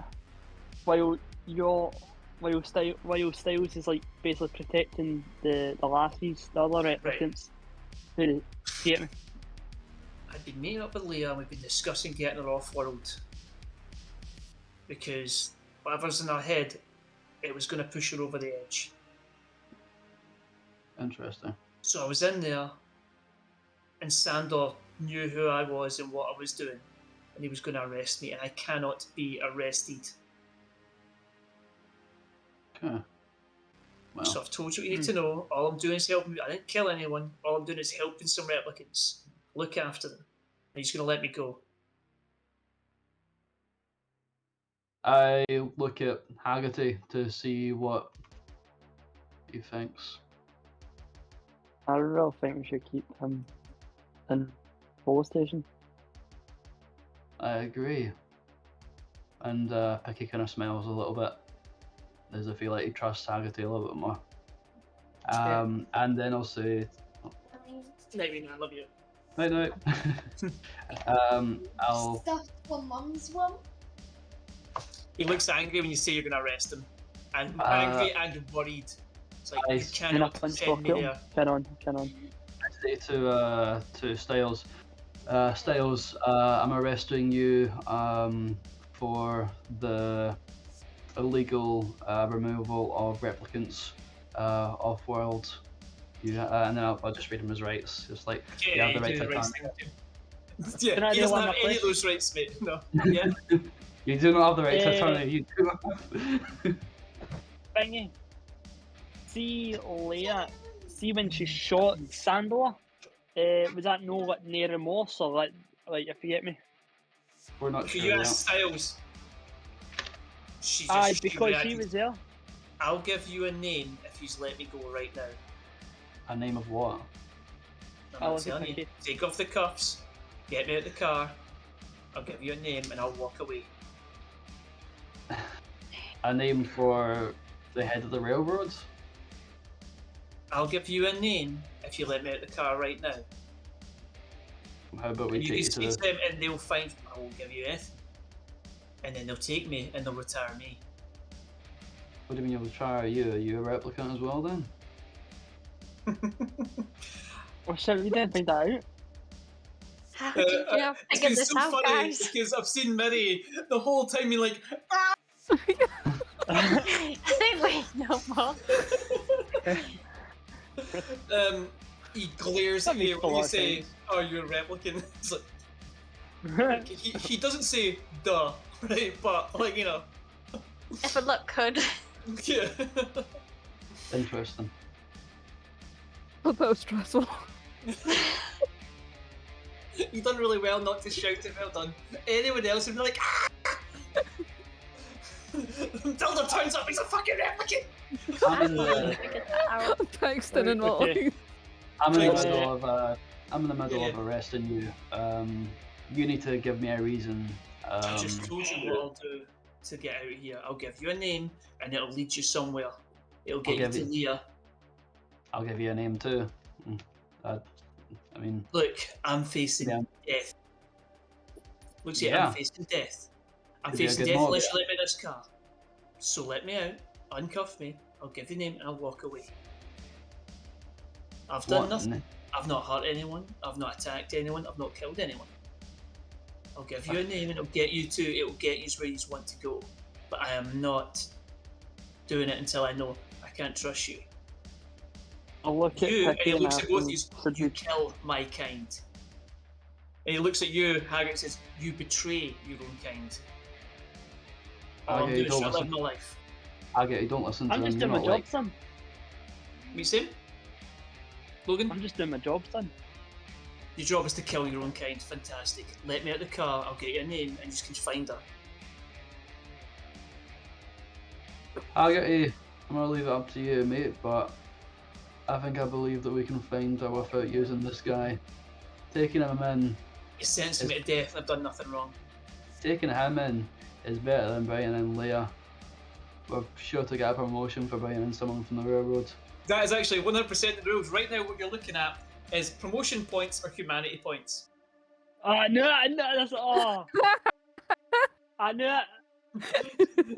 while Styles is like basically protecting the lassies, the other replicants? Who get me? I've been meeting up with Leah and we've been discussing getting her off world. Because whatever's in her head, it was going to push her over the edge. Interesting. So I was in there, and Sandor knew who I was and what I was doing, and he was going to arrest me, and I cannot be arrested. Okay. Well. So I've told you what you need to know. All I'm doing is helping. I didn't kill anyone. All I'm doing is helping some replicants. Look after them. And he's going to let me go. I look at Haggerty to see what he thinks. I really think we should keep him in police station. I agree. And Picky kind of smiles a little bit, as if he like he trusts Haggerty a little bit more. And then I'll say, Maybe I love you. night night. I'll. Stuff for Mum's one. He looks angry when you say you're going to arrest him. And angry and worried. It's like, you cannot send me there. Carry on. I say to Styles, Styles, I'm arresting you for the illegal removal of replicants off-world. And then I'll just read him his rights. It's like, you have the right to autonomy. Yeah, he doesn't have any of those rights, mate. No. Yeah. You do not have the right to autonomy. You do not have... Thingy. See Leia. See when she shot Sandor. Was that no like near remorse or like if you get me? We're not sure. You ask Styles. Because she was there. I'll give you a name if you let me go right now. A name of what? I'm not telling you. Take off the cuffs. Get me out the car. I'll give you a name and I'll walk away. A name for the head of the railroad? I'll give you a name if you let me out the car right now. How about we and take you you can to speak to them and they'll find I won't give you anything. And then they'll take me and they'll retire me. What do you mean you'll try? Are you a replicant as well then? Well, shit, we didn't find that out. How did you figure It's this so out, funny guys? because I've seen Miri the whole time being like, ah! I think we know more. He glares at you when you say, "Oh, you're a replicant." It's like he doesn't say "duh," right? But like If a look could. Yeah. Interesting. But that was stressful. You've done really well not to shout it. Well done. Anyone else would be like, "Ah!" Until there turns up, he's a fucking replicant. I'm in the Texting and walking. I'm in the middle of arresting you. You need to give me a reason. I just told you what I'll do to get out of here. I'll give you a name, and it'll lead you somewhere. It'll get you to Leah. I'll give you a name too. I mean, look, I'm facing death. Look, see, I'm facing death. I'm facing death unless you let me in this car. So let me out, uncuff me, I'll give you a name, and I'll walk away. I've done What? nothing. I've not hurt anyone. I've not attacked anyone. I've not killed anyone. I'll give you a name and it'll get you where you want to go. But I am not doing it until I know I can't trust you. I'll look at You, and Picky he and looks at both of ask you, him, you kill my kind. And he looks at you, Haggard, and says, you betray your own kind. All I'm Okay, doing is don't trying to live listen. my life. I get you. Don't listen to I'm him. just You're doing my not job, like. son. Me same? Logan? I'm just doing my job, son. Your job is to kill your own kind. Fantastic. Let me out the car, I'll get your name, and you can find her. I get you. I'm gonna leave it up to you, mate. But I believe that we can find her without using this guy. Taking him in, You sentenced me to death and I've done nothing wrong. taking him in is better than bringing in Leia. We're sure to get a promotion for bringing in someone from the railroad. That is actually 100% the rules. Right now, what you're looking at is promotion points or humanity points. Oh, no, that's I knew it.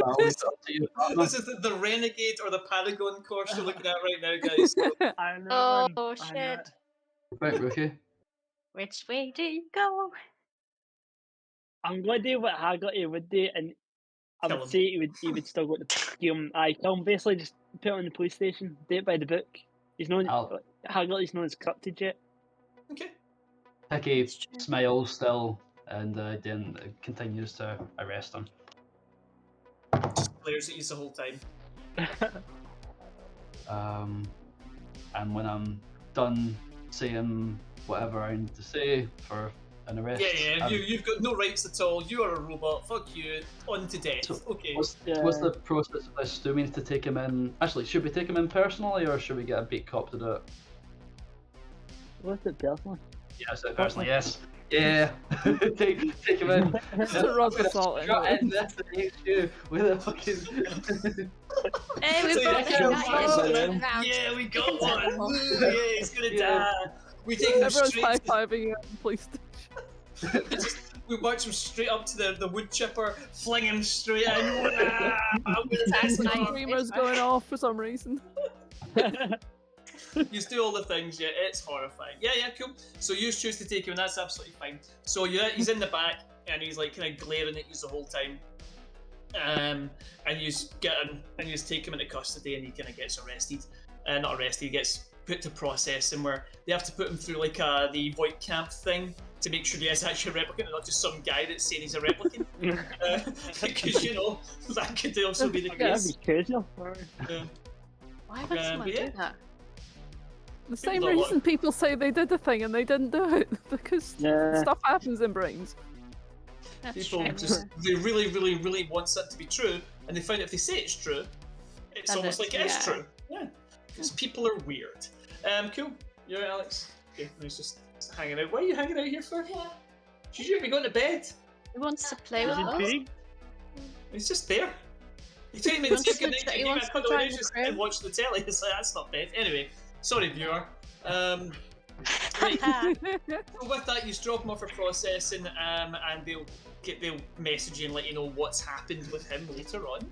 I'll leave it up to you, partner. This is the Renegade or the Paragon course you're looking at right now, guys. So, I knew it. Oh man. I knew shit! it. Right, Rookie. Which way do you go? I'm going to do what Haggerty would do, and I Kill would him. say he would still go to kill him. Kill him. Basically, just put him in the police station. Do it by the book. He's known. Haggerty's known as corrupted yet. okay. Picky That's true. smiles still and then continues to arrest him. Just glares at you the whole time. And when I'm done saying whatever I need to say for an arrest, Yeah, you've got no rights at all. You are a robot. Fuck you. On to death. So, Okay. what's the process of this? Do we need to take him in? Actually, should we take him in personally, or should we get a beat cop to do it? What's it personally? Yes, personally, yes. Yeah, take him in. It's a rug assault Strut anyway. in this issue with a fucking. Hey, we've So got yeah, the yeah, guy yeah, we got one. Example. Woo, yeah, he's gonna Yeah. die. We take him Everyone's straight. high-fiving you at the police station. We march him straight up to the wood chipper, fling him straight in. Wah! I'm gonna That's test nice. him. Screamer's going off for some reason. You do all the things, yeah, it's horrifying. Yeah, cool. So you choose to take him, and that's absolutely fine. So he's in the back, and he's like kind of glaring at you the whole time. And you get him, and you take him into custody, and he kind of gets arrested. Not arrested, he gets put to processing, where they have to put him through like the Voight camp thing to make sure he is actually a replicant and not just some guy that's saying he's a replicant. Because, that could also be the That'd case. be crazy. Yeah. Why would someone but yeah. do that? The same don't want- reason people say they did the thing and they didn't do it, because Yeah. stuff happens in brains. That's People true. just, they really, really, really want something to be true, and they find if they say it's true, it's Then almost like it is yeah. true. Yeah. Because people are weird. Cool. You're right, Alex. Okay, he's just hanging out. What are you hanging out here for? Should you be going to bed? He wants to play with Is it us. big? He's just there. You take me He wants to to good night, try- he you wants might to put try on the just crib. and watch the telly. It's like, that's not bad. Anyway, sorry, viewer. Right. So with that, you drop him off for processing, and they'll message you and let you know what's happened with him later on.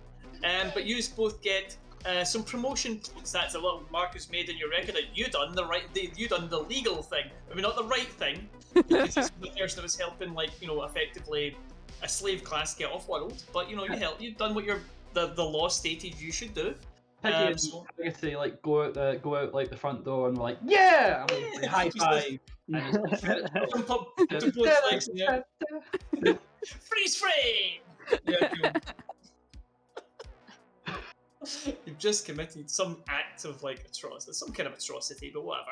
But you both get some promotion points. That's a little mark is made in your record that you done the legal thing. I mean, not the right thing, because it's the person that was helping, effectively a slave class get off world. But you've done what the law stated you should do. Picky and Haggerty go out like the front door and we're like, yeah! And we high five. And he's like, Jump up to both legs, yeah. Freeze frame! Yeah, cool. You've just committed some act of atrocity, some kind of atrocity, but whatever.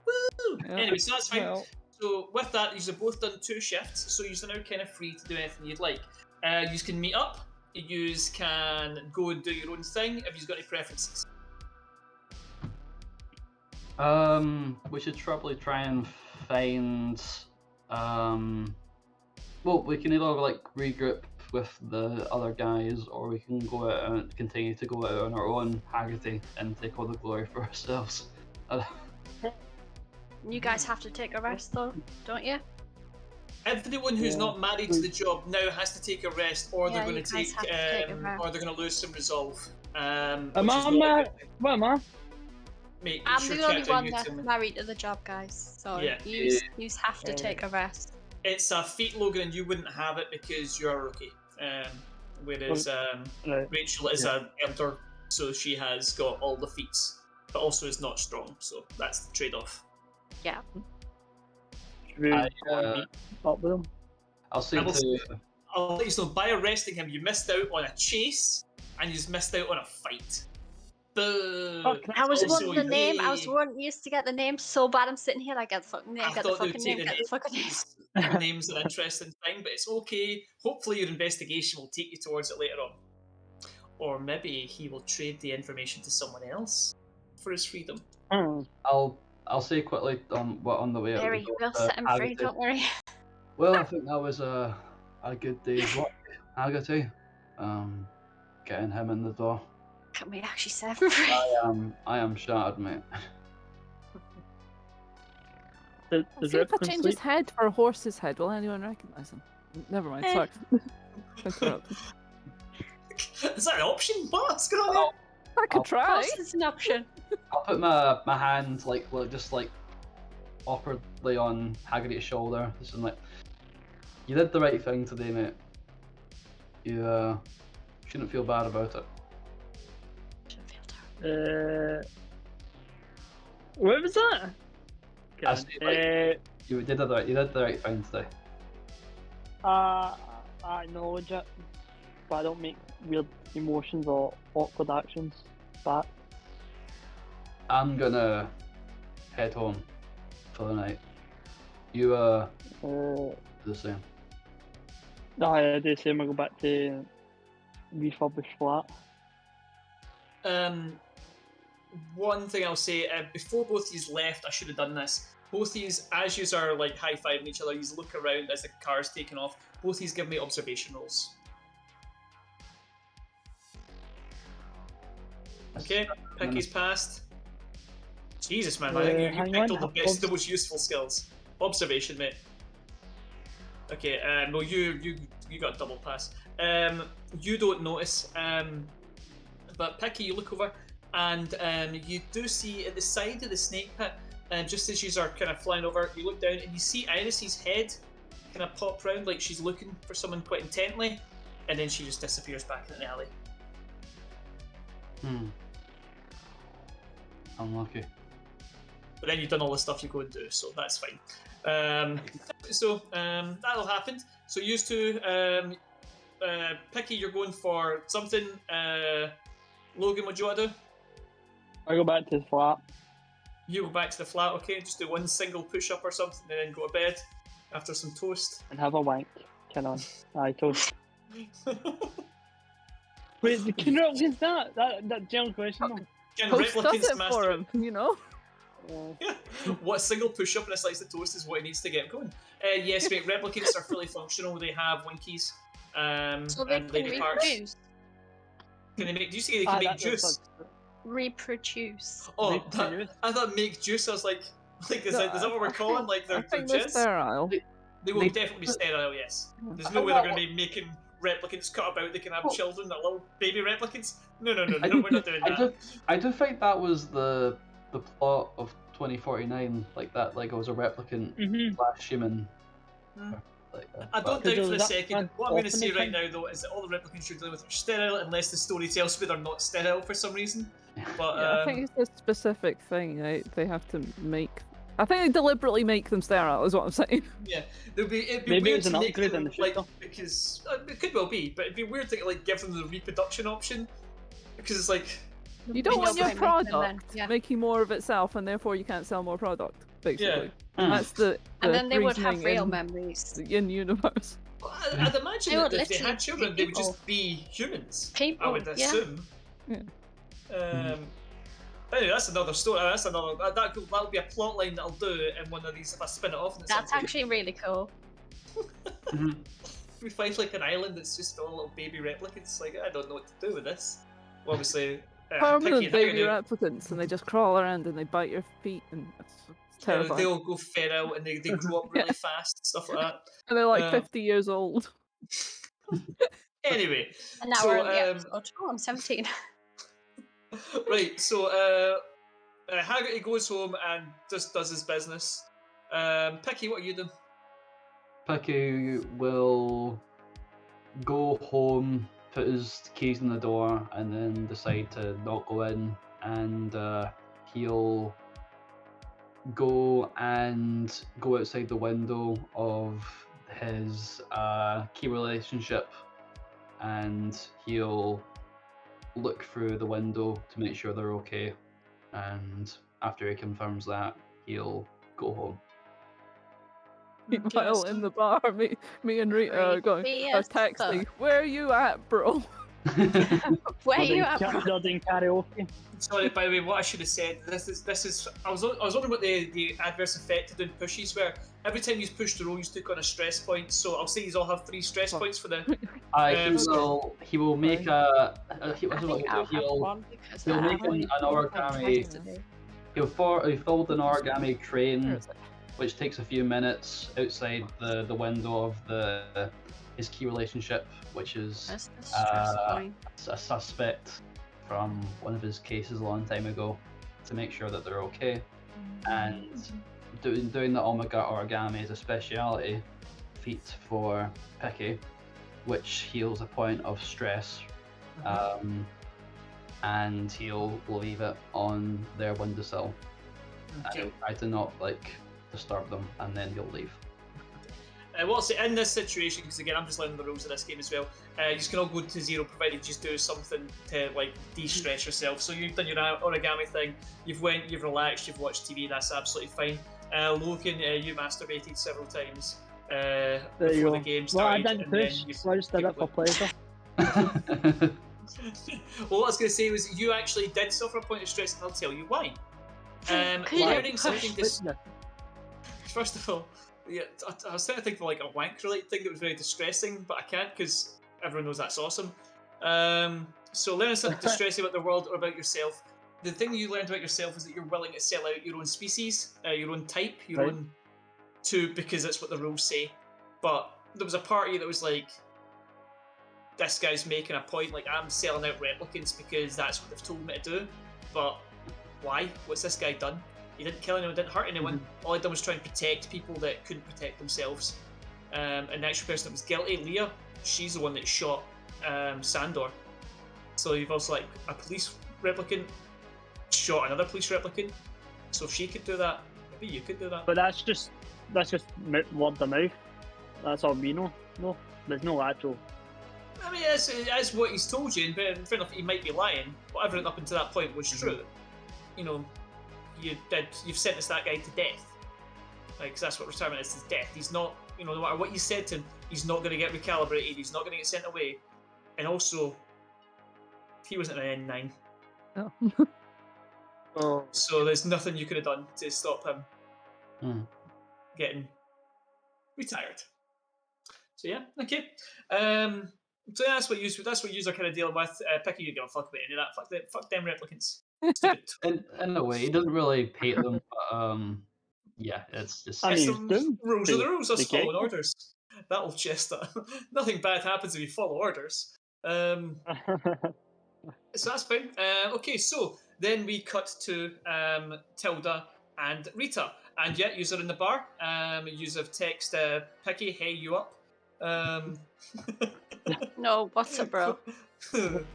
Woo! Yeah. Anyway, so that's fine. Well, So with that, you've both done 2 shifts, so you're now kind of free to do anything you'd like. You can meet up, you can go and do your own thing, if you've got any preferences. We should probably try and find. Well, we can either regroup with the other guys, or we can go out and continue to go out on our own, Haggerty, and take all the glory for ourselves. You guys have to take a rest though, don't you? Everyone who's not married to the job now has to take a rest, or Yeah, they're going you to guys take, have to take a rest. or they're going to lose some resolve. Am which is I not a mad? good thing. What am I? make I'm sure the only Captain one you that's tell me. married to the job, guys. So Yeah. you have to take a rest. It's a feat, Logan, and you wouldn't have it because you're a rookie. Whereas Right. Rachel is an elder, so she has got all the feats, but also is not strong. So that's the trade-off. Yeah. Should we I, go and meet up with them? I'll see I will to. I'll let you know, by arresting him, you missed out on a chase and you missed out on a fight. Boo! Oh, can I was Also, wanting the name. I was yay. wanting used to get the name so bad. I'm sitting here like, get the fucking name, I get the thought they would fucking take name, the get the fucking name. names. The name's an interesting thing, but it's okay. Hopefully, your investigation will take you towards it later on. Or maybe he will trade the information to someone else for his freedom. I'll say quickly on the way out. Very, we'll set him free. Don't worry. Well, I think that was a good day's work, Haggerty. Getting him in the door. Can we actually set him free? I am shattered, mate. Does See if I Replicant change sleep? his head for a horse's head, will anyone recognise him? Never mind, sorry. Interrupt. Is that an option? What's going on there? I could Of try. course, it's an option. I'll put my hand just awkwardly on Haggerty's shoulder. Just like, you did the right thing today, mate. You shouldn't feel bad about it. What was that? I see, you did the right thing today. I acknowledge it, but I don't make weird emotions or awkward actions back. I'm gonna head home for the night. You do the same. I do the same. I go back to refurbished flat. One thing I'll say, before both of you left, I should have done this. Both of you, as you are like high-fiving each other, you look around as the car's taking off. Both of you give me observation rolls. Okay, Picky's passed. Jesus, man, I think you hang picked on, all the most useful skills. Observation, mate. Okay, no, you got a double pass. You don't notice, but Picky, you look over, and you do see at the side of the snake pit, just as you are kind of flying over, you look down and you see Iris's head kind of pop round like she's looking for someone quite intently, and then she just disappears back in the alley. Unlucky. But then you've done all the stuff you go and do, so that's fine. That'll happen. So used to Picky, you're going for something. Logan, what do you want to do? I go back to the flat. You go back to the flat, okay? Just do one single push-up or something, and then go to bed after some toast. And have a wank. Can on. Aye, toast. Wait, can you against that? That general question though. Can Post does replicants it master for him, you know? what single push-up and a slice of toast is what he needs to get going. Yes, mate, replicants are fully functional. They have winkies. So they and can lady parts. reproduce. Can they make? Do you see they can make juice? Reproduce. Oh, Reproduce? I thought make juice. I was like is that what we're calling? Like I they're think they're jizz? sterile. They will They- definitely be sterile. Yes. There's I no think way they're that going to be making replicants cut about. They can have Well- children, that little baby replicants. No, I we're not doing that. I do think that was the plot of 2049, like that, like it was a replicant slash human. Hmm. Like that. I don't But- doubt for a Because second. that- What I'm going to often say the right time- now, though, is that all the replicants you're dealing with are sterile, unless the story tells me they're not sterile for some reason. But Yeah, I think it's a specific thing. They have to make. I think they deliberately make them sterile, is what I'm saying. yeah, it'd be Maybe weird it's an to make upgrade them in the like future. because it could well be, but it'd be weird to like give them the reproduction option because it's like You don't There's want no your point making them product then, yeah. making more of itself, and therefore you can't sell more product. Basically, Hmm. that's the And then they would have reasoning real in memories. the in-universe. I'd imagine They that would if they literally had children, be they would people. just be humans. I People, would yeah. assume. Yeah. Anyway, that's another story. That's another. That'll be a plot line that I'll do in one of these if I spin it off. And That's actually really cool. We find like an island that's just full of little baby replicants. Like I don't know what to do with this. Well, obviously, Permanent Picky, baby how replicants, and they just crawl around and they bite your feet, and it's terrifying. they'll go feral and they grow up really fast, stuff like that. And they're like uh, 50 years old. Anyway, And now so we're on the episode. Oh, I'm 17. right, so Haggerty goes home and just does his business. Picky, what are you doing? Picky will go home, put his keys in the door, and then decide to not go in, and he'll go outside the window of his key relationship, and he'll look through the window to make sure they're okay, and after he confirms that, he'll go home. Meanwhile, in the bar, me and Rita are going, Creepy are as texting, fuck. where are you at, bro? Where you at, bro? They're doing karaoke. Sorry, by the way, what I should have said. This is. I was wondering what the adverse effect of doing pushes were. Every time you push the roll, you took on a stress point. So I'll say you all have 3 stress points for the. He will make I think I'll have he'll one because he'll I make have an only origami. things to do. He'll fold an origami Where crane, is it? which takes a few minutes outside the window of his key relationship, which is That's the stress point. a suspect from one of his cases a long time ago, to make sure that they're okay. And doing the Omega origami is a speciality feat for Picky, which heals a point of stress, and he'll leave it on their windowsill. Okay. And try to not disturb them, and then he'll leave. Well, see, in this situation, because again, I'm just learning the rules of this game as well. You just can all go to 0 provided you just do something to de-stress yourself. So you've done your origami thing, you've relaxed, you've watched TV. That's absolutely fine. Logan, you masturbated several times before the game started. Well, I didn't push, so I just did it for pleasure. Well, what I was going to say was you actually did suffer a point of stress, and I'll tell you why. Learning something First of all, yeah, I was trying to think of a wank-related thing that was very distressing, but I can't because everyone knows that's awesome. So learning something distressing about the world or about yourself. The thing you learned about yourself is that you're willing to sell out your own species, your own type, your own because that's what the rules say. But there was a party that was like, this guy's making a point, I'm selling out replicants because that's what they've told me to do. But why? What's this guy done? He didn't kill anyone, didn't hurt anyone. All he done was try and protect people that couldn't protect themselves. And the actual person that was guilty, Leah, she's the one that shot Sandor. So you've also a police replicant shot another police replicant. So if she could do that, maybe you could do that. But that's just word of mouth. That's all we know. No, there's no actual. I mean, that's what he's told you, and fair enough, he might be lying, but everything up until that point was true. You know, you've sentenced that guy to death. Because that's what retirement is death. He's not, no matter what you said to him, he's not going to get recalibrated, he's not going to get sent away. And also, he wasn't an N9. Oh. Oh. So there's nothing you could have done to stop him getting retired. So yeah, okay. So yeah, that's what you are kind of dealing with. Picky, you give a fuck about any of that. Fuck them replicants. Stupid. In a way, he doesn't really hate them, but yeah, it's just. I mean, the rules are the rules. Us okay. following orders. That'll Chester. Nothing bad happens if you follow orders. So that's fine. Okay, so then we cut to Tilda and Rita, and yet you're in the bar. You have text Picky, hey, you up? No, what's up, bro? Am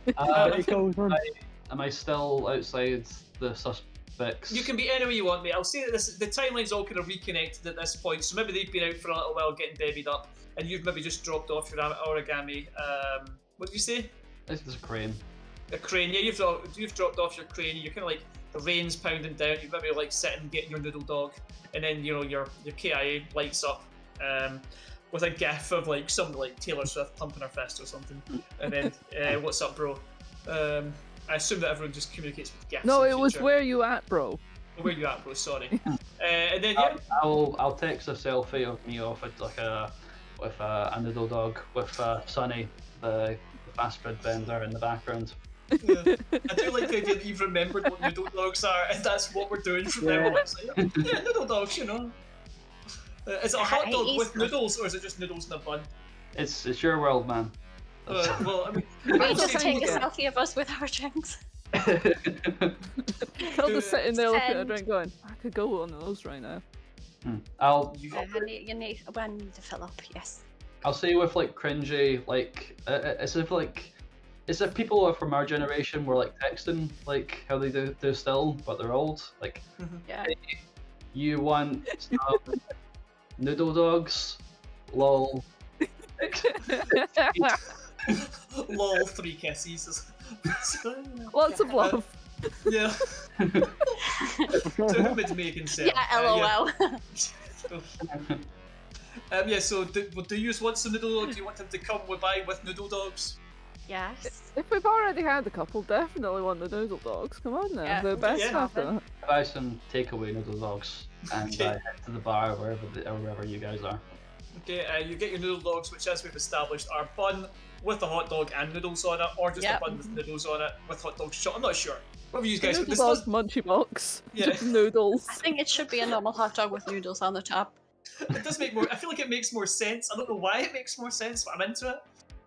I still outside the suspects? You can be anywhere you want, mate. I'll say that the timeline's all kind of reconnected at this point, so maybe they've been out for a little while getting bevied up, and you've maybe just dropped off your origami. What did you say? It's a crane. A crane, yeah. You've dropped off your crane. You're kind of the rain's pounding down. You've maybe sitting getting your noodle dog, and then your KIA lights up. With a gif of some Taylor Swift pumping her fist or something, and then what's up, bro? I assume that everyone just communicates with gifs. No, it was where you at, bro. Where you at, bro? Sorry. And then yeah, I'll text a selfie of me off with a noodle dog with Sonny, the fast food vendor in the background. Yeah. I do like the idea that you've remembered what noodle dogs are, and that's what we're doing from now on. So, yeah, noodle dogs, Is it a hot dog with noodles, or is it just noodles in a bun? It's your world, man. Well, I mean, We just take a selfie of us with our drinks. Tilda's sitting there looking at a Send. drink going, I could go on those right now. I'll You, I need to fill up. Yes. I'll say with like cringy, like as if people are from our generation were like texting like how they do still, but they're old. Like Yeah. you want some noodle dogs, lol. lol, 3 kisses. Lots of love. Yeah. To whom it's making sense. Yeah. LOL. Yeah, so do you want some noodle dogs? Do you want them to come with noodle dogs? Yes. If we've already had a couple, definitely want the noodle dogs. Come on now, Yeah, they're best yeah. after. Buy some takeaway noodle dogs and Okay. head to the bar wherever you guys are. Okay, you get your noodle dogs, which, as we've established, are bun with a hot dog and noodles on it, or just Yep. a bun with noodles on it with hot dog shot. I'm not sure. Whatever you guys. Noodle This dog does, munchy box. Yeah. Just noodles. I think it should be a normal hot dog with noodles on the top. it does make more. I feel like it makes more sense. I don't know why it makes more sense, but I'm into it.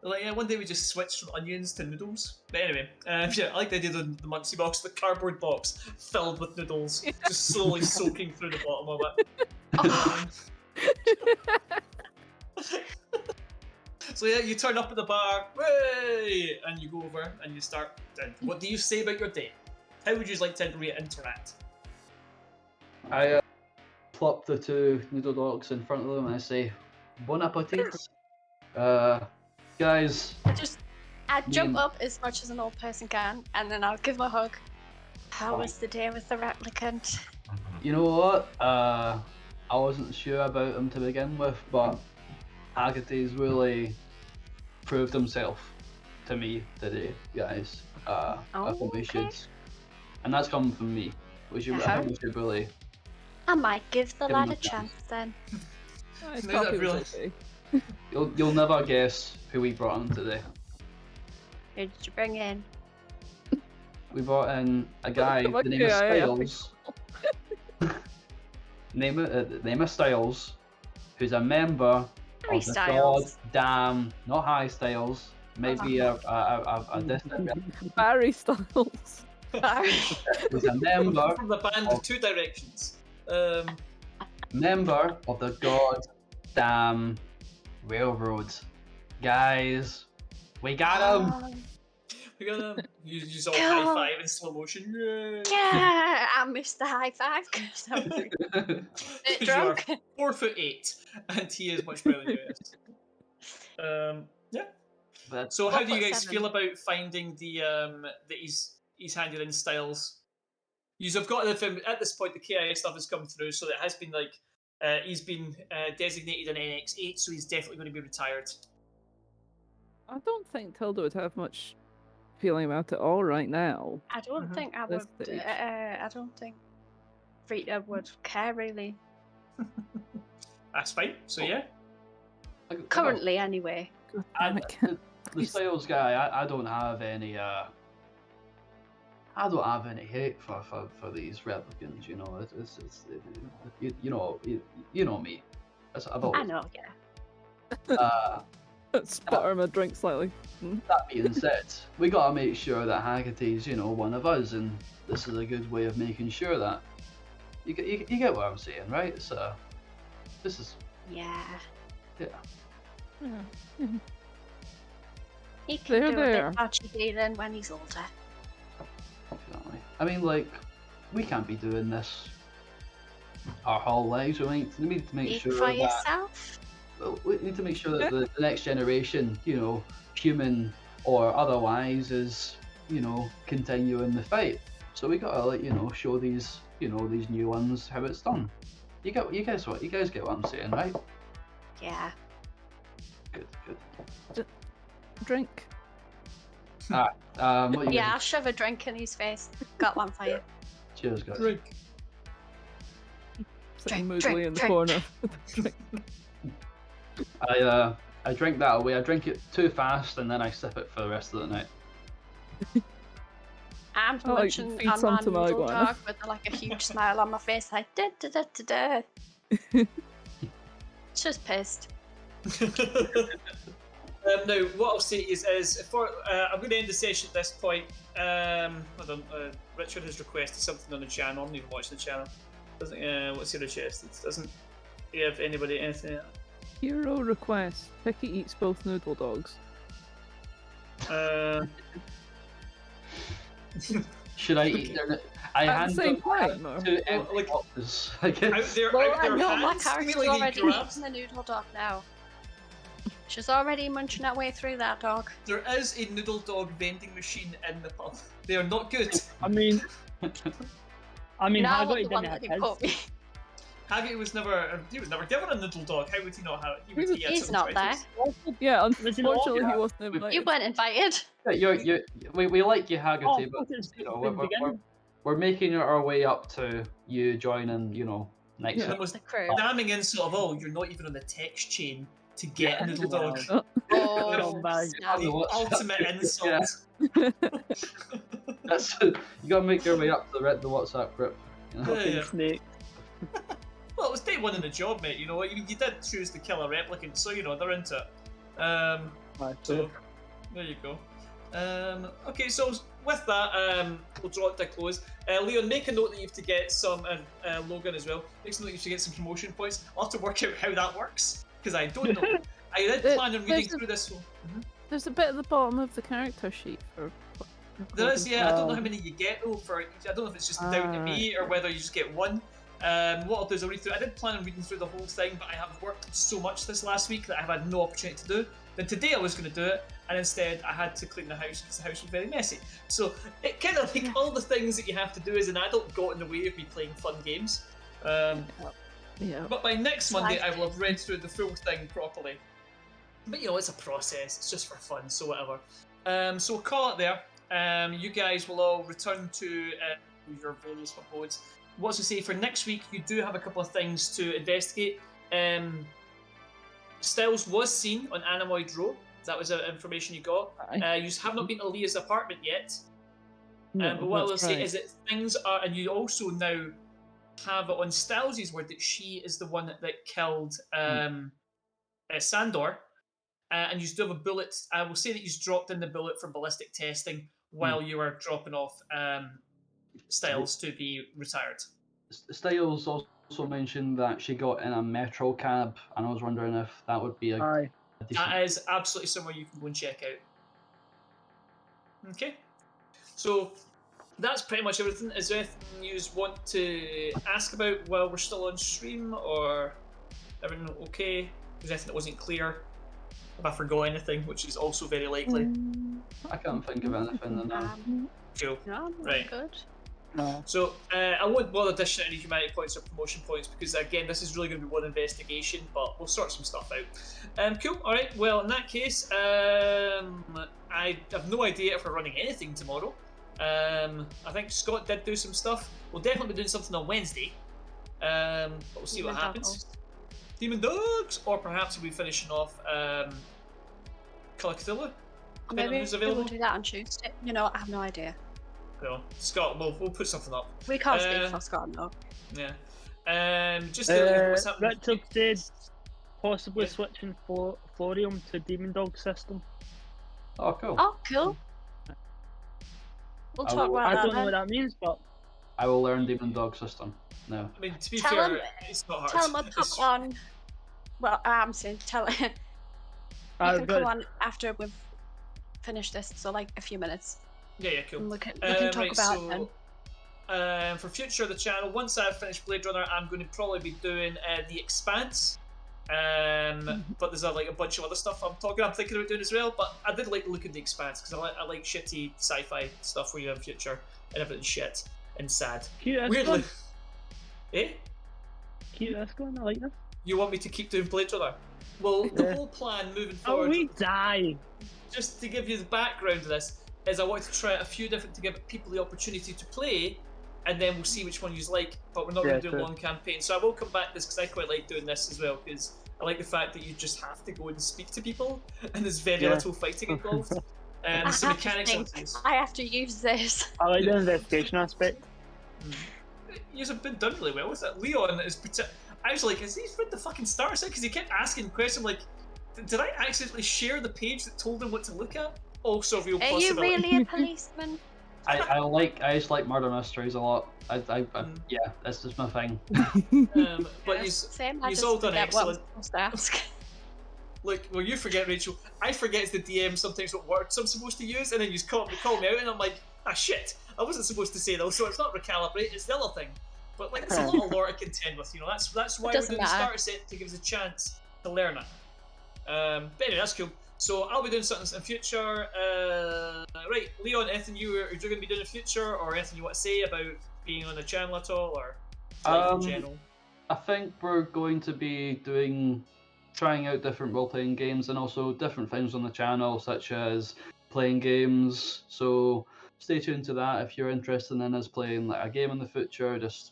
Like, yeah, one day we just switched from onions to noodles. But anyway, yeah, I like the idea of the munchie box, the cardboard box filled with noodles, just slowly soaking through the bottom of it. So yeah, you turn up at the bar, way, and you go over and you start. What do you say about your date? How would you like to interact? I plop the 2 noodle dogs in front of them and I say, "Bon appetit." Guys, I jump Mm. up as much as an old person can, and then I'll give him a hug. How was the day with the replicant? you know what? I wasn't sure about him to begin with, but Agate's really proved himself to me today, guys. I think we Okay. should, and that's coming from me. I think we should really. I might give the Give him lad a a chance then. I No, thought that he was really- okay. You'll never guess who we brought in today. Who did you bring in? We brought in a guy. Like, The name of yeah, yeah. Styles. name of Styles, who's a member Harry of the Styles. goddamn, not High Styles, maybe a distant Barry Styles. Sorry. who's a member From the band of- Two Directions. member of the goddamn railroad. Guys, we got him. We got them. You just all Cool. high five in slow motion. Yay. Yeah, I missed the high five because I was a bit You are drunk. 4'8", and he is much better than you. Yes. Yeah. But So, how do you 4'7". guys feel about finding the that he's handed in Styles? You've got at this point the KIA stuff has come through, so it has been like he's been designated an NX8, so he's definitely going to be retired. I don't think Tilda would have much feeling about it all right now. I don't Mhm. think I This would. stage. I don't think Rita would care really. That's fine. So yeah, Currently, anyway. God I- damn it. the Styles guy, I don't have any hate for these replicants. You know, you know me. That's I've I always. know, yeah. Sputter my drink slightly. That being said, we gotta make sure that Hagate's, one of us, and this is a good way of making sure that you get what I'm saying, right? So this is Yeah. yeah. Yeah. He can There, do a there. bit dodgy dealing when he's older. Definitely. I mean, like, we can't be doing this our whole lives. We need to make Speak sure for that yourself. we need to make sure that the next generation, human or otherwise, is continuing the fight. So we gotta show these these new ones how it's done. You guys get what I'm saying, right? Yeah. Good. Drink. What you Yeah, I'll guys? shove a drink in his face. Got one for you. Cheers, guys. drink. Sitting Drink, moodily drink, in the drink. corner. Drink. I drink that away. I drink it too fast and then I sip it for the rest of the night. I'm Oh, you munching feed on some my to my noodle iguana. dog with like a huge smile on my face, like da da da da da. Just pissed. Now, what I'll say is for I'm going to end the session at this point. Hold on, Richard has requested something on the channel. I'm not even watching the channel. Doesn't what's he requested? Doesn't he have anybody anything? Hero request. Picky eats both noodle dogs. Should I eat their? I At the hand same them time, or? two Well, empty like, boxes. I guess. Out there, Well, out there no, my hands, character's immediately already he grabs. eating the noodle dog now. She's already munching her way through that dog. There is a noodle dog vending machine in the pub. They are not good. I mean, Now I want Haggerty the one didn't that have he put me. his. Haggy was never given a noodle dog. How would he not have it? He had He's some not there. choices. Yeah, Was he not? unfortunately, he Yeah. wasn't invited. You weren't invited. Yeah, we like you, Haggerty, Oh, but it's you know, from the beginning. we're making our way up to you joining. You know, next. Yeah. And the most The crew. damning insult of all, you're not even on the text chain to get a noodle dog. Oh. Oh, Scumbag. snap. The ultimate insult. That's you gotta make your way up to the WhatsApp group. You know? Yeah. Snake. Well, it was day one in the job, mate. You know, you did choose to kill a replicant, so you know they're into it. So there you go. Okay, so with that, we'll draw it to a close. Leon, make a note that you have to get some, Logan as well. Make a note that you have to get some promotion points. I'll have to work out how that works because I don't know. I did plan on reading through this one. There's a bit at the bottom of the character sheet for. There is, yeah. I don't know how many you get though. I don't know if it's just down to me or whether you just get one. What I'll do is I'll read through. I did plan on reading through the whole thing, but I have worked so much this last week that I have had no opportunity to do. Then today I was going to do it, and instead I had to clean the house because the house was very messy. So it kind of like all the things that you have to do as an adult got in the way of me playing fun games. Yeah. But by next Monday I Life. will have read through the full thing properly. But you know, it's a process. It's just for fun, so whatever. So we'll call it there. You guys will all return to your various modes. What's to say for next week? You do have a couple of things to investigate. Styles was seen on Animoid Row. That was information you got. You have not been to Leah's apartment yet. But what I will say is that things are, and you also now have it on Styles' word that she is the one that killed Sandor. And you do have a bullet. I will say that you dropped in the bullet for ballistic testing while you were dropping off Styles to be retired. Styles also mentioned that she got in a metro cab, and I was wondering if that would be a Aye. decent. That is absolutely somewhere you can go and check out. Okay. So that's pretty much everything. Is there anything you want to ask about while we're still on stream, or everything okay? Is there anything that wasn't clear? If I forgot anything, which is also very likely. I can't think of anything. Cool. No, Right. good. No. So I won't bother dishing out any humanity points or promotion points because again this is really going to be one investigation, but we'll sort some stuff out. Cool. All right. Well, in that case, I have no idea if we're running anything tomorrow. I think Scott did do some stuff. We'll definitely be doing something on Wednesday. But we'll see what Demon happens. Demon Dogs, or perhaps we'll be finishing off Call of Cthulhu. Depending on Maybe who's we available. will do that on Tuesday. You know, I have no idea. Well, Scott, we'll put something up. We can't speak for Scott, no. Yeah. Just to what's happening. Richard said possibly Yeah. switching Florium to Demon Dog system. Oh, cool. Oh, cool. We'll I talk will- about I that don't know then. what that means, but I will learn Demon Dog system. No. I mean, to be Tell fair, him- it's not hard. Tell him I'll It's- pop on. Well, I'm saying, tell him. You can good. come on after we've finished this, so like a few minutes. Yeah, cool. And we can talk Right, about it then. so for future of the channel, once I've finished Bladerunner, I'm going to probably be doing The Expanse. But there's like a bunch of other stuff I'm thinking about doing as well. But I did like the look of The Expanse because I like shitty sci-fi stuff where you have future and everything's shit and sad. cute this Weirdly, one. eh? Cute this one. I like this. You want me to keep doing Bladerunner? Well, the Yeah. whole plan moving Oh, forward, we die. just to give you the background of this, is I wanted to try a few different to give people the opportunity to play, and then we'll see which one you like. But we're not going Yeah, to do a sure. long campaign, so I will come back to this because I quite like doing this as well because I like the fact that you just have to go and speak to people, and there's very Yeah. little fighting involved. I There's some have to mechanics on think. things. I have to use this. I like the investigation aspect. You've been done really well with it. Leon is I was like, has he read the fucking start set? Because he kept asking questions like, Did I accidentally share the page that told him what to look at? Also, a real Are you possibility. really a policeman? I just like murder mysteries a lot. Mm. Yeah, that's just my thing. But Yeah, you same. I you've just all done forget what I'm excellent. supposed to ask. Look, well, you forget, Rachel. I forget the DM sometimes what words I'm supposed to use, and then you call me out, and I'm like, ah, shit, I wasn't supposed to say those, so it's not recalibrate, it's the other thing. But like, it's a lot of lore to contend with, you know. That's why we're doesn't doing the matter. starter set to give us a chance to learn it. But anyway, that's cool. So I'll be doing something in future. Right, Leon, anything you're going to be doing in the future, or anything you want to say about being on the channel at all, or life in general? I think we're going to be trying out different role-playing games and also different things on the channel, such as playing games. So stay tuned to that if you're interested in us playing like a game in the future. Just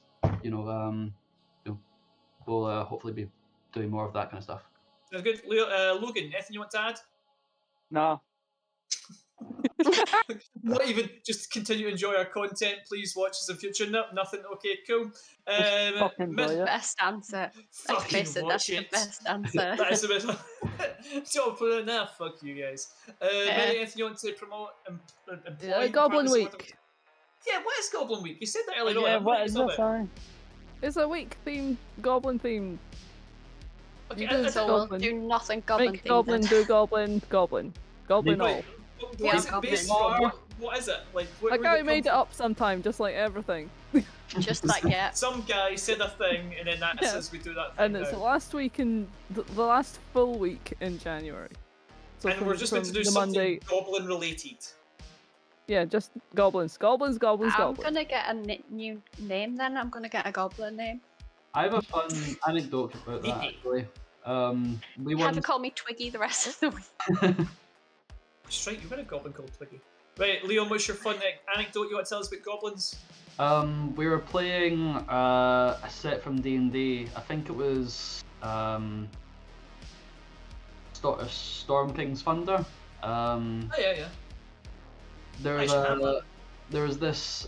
we'll hopefully be doing more of that kind of stuff. Sounds good. Logan, anything you want to add? Nah. Not even just continue to enjoy our content. Please watch us in future. No, nothing. Okay, cool. Fucking enjoy it. Best answer. Let's Fucking face it, watch that's the it. best answer. That is the best. Don't put it now. Fuck you guys. Mary, anything you want to promote? Employ? Goblin Apparently, Week. Yeah, what is Goblin Week? You said that earlier on. Yeah, I'm what not is sure this? about it. It's a week themed, goblin themed. Okay, You do So we'll goblin. do nothing goblin Make themed goblin, then. do goblin, goblin. Goblin Wait, all. what Yeah, is it Goblin. based on? What is it? Like, where A did guy it come made it from? up sometime, just like everything. Just like, yeah. Some guy said a thing, and then that Yeah. says we do that thing And it's the now. last week in the last full week in January. So And we're just going to do the something Monday. goblin related. Yeah, just goblins, goblins, goblins, I'm goblins. gonna get a new name then. I'm gonna get a goblin name. I have a fun anecdote about that actually. We You have to once call me Twiggy the rest of the week. That's right, you've got a goblin called Twiggy. Right, Leon, what's your fun anecdote you want to tell us about goblins? we were playing a set from D&D. I think it was Storm King's Thunder. Oh yeah. There's I should have that. there was this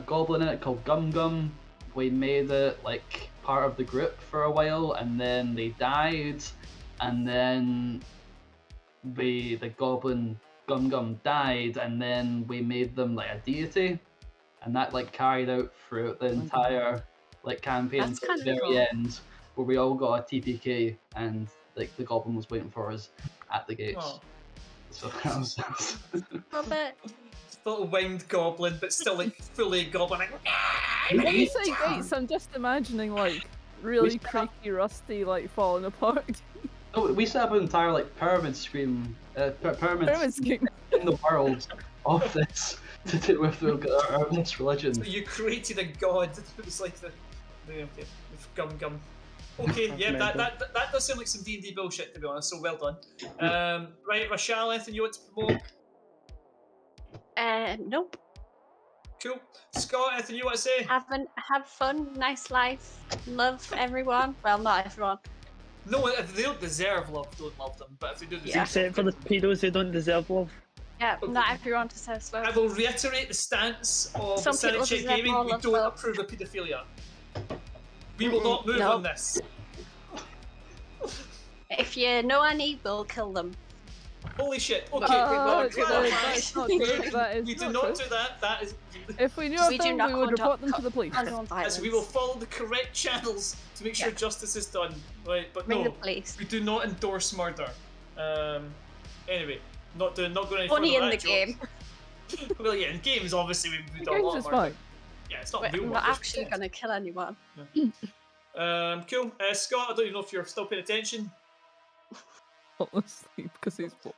goblin in it called Gum Gum. We made it like part of the group for a while, and then they died, and then the goblin Gum Gum died, and then we made them like a deity, and that like carried out throughout the entire like campaign That's to the kinda very cool. end, where we all got a TPK, and like the goblin was waiting for us at the gates. Oh, So that was Robert, little winged goblin, but still like fully goblin. Like, When you say gates, I'm just imagining like really set up- creaky, rusty, like falling apart. Oh, we set up an entire like pyramid scheme, pyramid Pyramid scheme. in the world of this to do with this religion. So you created a god. It was like the with Gum Gum. Okay, yeah, that does sound like some D&D bullshit, to be honest. So well done. Right, Rachel, anything you want to promote? nope. Cool. Scott, anything you want to say? Have fun, nice life, love everyone. Well, not everyone. No, if they don't deserve love, don't love them. But if they do deserve Yeah. Except for the pedos who don't deserve love. Yeah, Okay. not everyone deserves I love. will reiterate the stance of Some Sanity people Check deserve Gaming. more We love, don't though. approve of paedophilia. We will not move no. on this. If you know any, we'll kill them. Holy shit. Okay, Oh, we've got to no, clarify. that's not true. That is We do not not true. do that. That is. If we knew We of do them, not we would condone- report them to the police. condone violence. As we will follow the correct channels to make sure Yeah. justice is done. Right, but Ring the no, police. we do not endorse murder. Anyway, not going any Only further in with the that game. joke. Well, yeah, in games obviously we've The done a lot game's of is murder. fine. Yeah, it's not We're real not murder. actually going to kill anyone. Cool. Scott, I don't even know if you're still paying attention. Fall asleep because he's bored.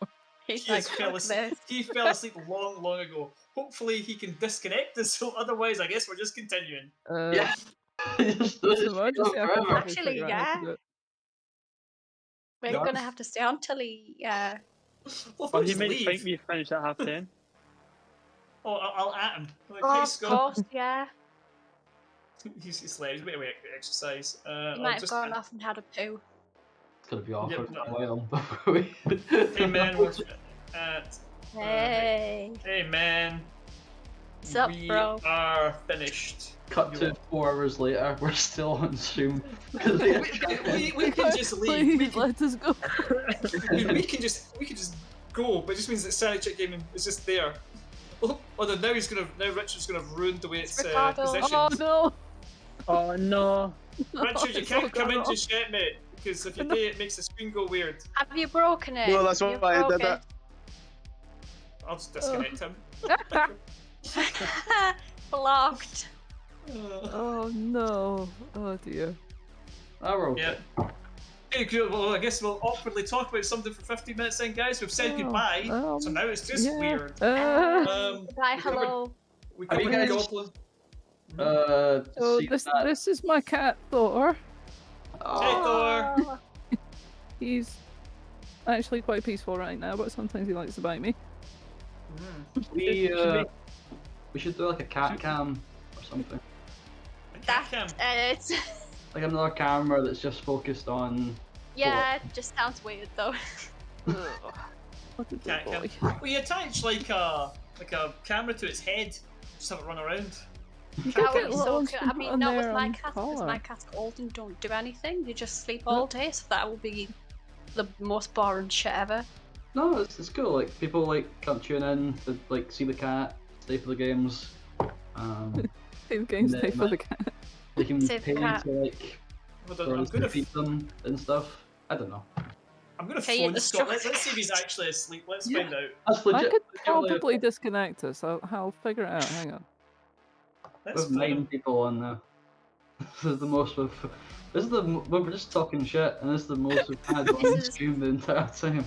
He's He, like, fell fuck asleep. this. He fell asleep long ago. Hopefully he can disconnect us, so otherwise I guess we're just continuing. Yeah. It's an emergency. I can Forever. probably Actually, figure out how to yeah. do it. We're Yeah. going to have to stay on till he... Well, if Or I you just might leave. think we finished at 10:30. Oh, I'll at him. Like, Oh, hey, of Scott. course, yeah. He's slept. He's away exercise. He I'll might have just gone off and had a poo. It's gonna be awkward Yep, for a while before we. Hey man, we're at. Hey. Hey man. What's up, we bro? are finished. Cut to You 4 hours later, we're still on stream. we can just leave. We Please can, let us go. we can just go, but it just means that Sanity Check Gaming is just there. Oh, no, now Richard's gonna have ruined the way it's Ricardo. Oh positioned. no! Oh no. Richard, you It's all can't come gone in off. just yet, mate, because if you do, it makes the screen go weird. Have you broken it? No, that's You why I broke did it. I'll just disconnect him. Blocked. Oh no! Oh dear. Oh, we're okay. Yeah. Okay, cool. Well, I guess we'll awkwardly talk about something for 15 minutes then, guys. We've said Oh, goodbye, so now it's just yeah. weird. Goodbye, we covered- hello. We Have you covered guys- Goblin. Oh, See this that? this is my cat Thor. Oh, Thor. He's actually quite peaceful right now, but sometimes he likes to bite me. we should do like a cat cam or something. Cat cam. It's Like another camera that's just focused on. yeah, it just sounds weird though. What a Cat good cam. boy. Well, you attach like a camera to its head. Just have it run around. That Cat would be cam. so Ones cool. can I put mean, on not with their my cat, because collar. my cat's old and don't do anything. They just sleep all day, so that would be the most boring shit ever. No, it's cool. Like people like come tune in to like see the cat, stay for the games. Save games No, day for man. the cat. They can Save the pay cat. to like Hold on, for I'm us to gonna feed them and stuff. I don't know. Okay, phone the Scott. Let's structure. see if he's actually asleep. Let's Yeah. find out. That's I legit. could legitimately- probably disconnect us. I'll figure it out. Hang on. Let's With phone 9 him. people on there. This is the most we've. This is the when we're just talking shit, and this is the most we've had on This is- stream the entire time.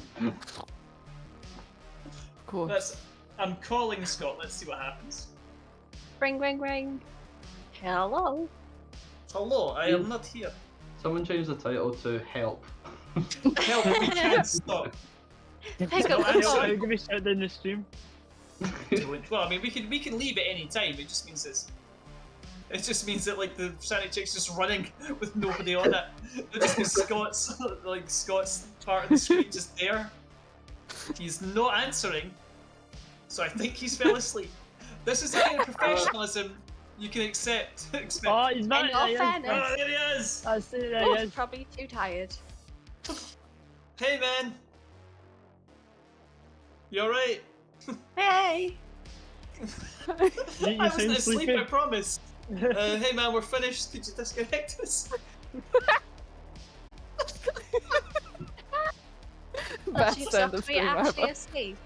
Of course. I'm calling Scott. Let's see what happens. Ring, ring, ring. Hello. Hello, I am not here. Someone changed the title to help. Help, we can't stop. Pick No, up I'm the sorry. phone. Give me a shout down the stream. Well, I mean, we can leave at any time. It just means it just means that like the Sanity Chick's just running with nobody on it. It just means Scott's part of the screen just there. He's not answering, so I think he's fell asleep. This is the kind of professionalism you can expect. Oh, he's back. In all There he is. fairness, Oh, there he is! That's it. There oh, he he's is. probably too tired. Hey, man. You alright? Hey. You I sound wasn't asleep, sleepy. I promise. Hey man, we're finished. Could you disconnect us? That's you Best end to of be stream actually ever. asleep.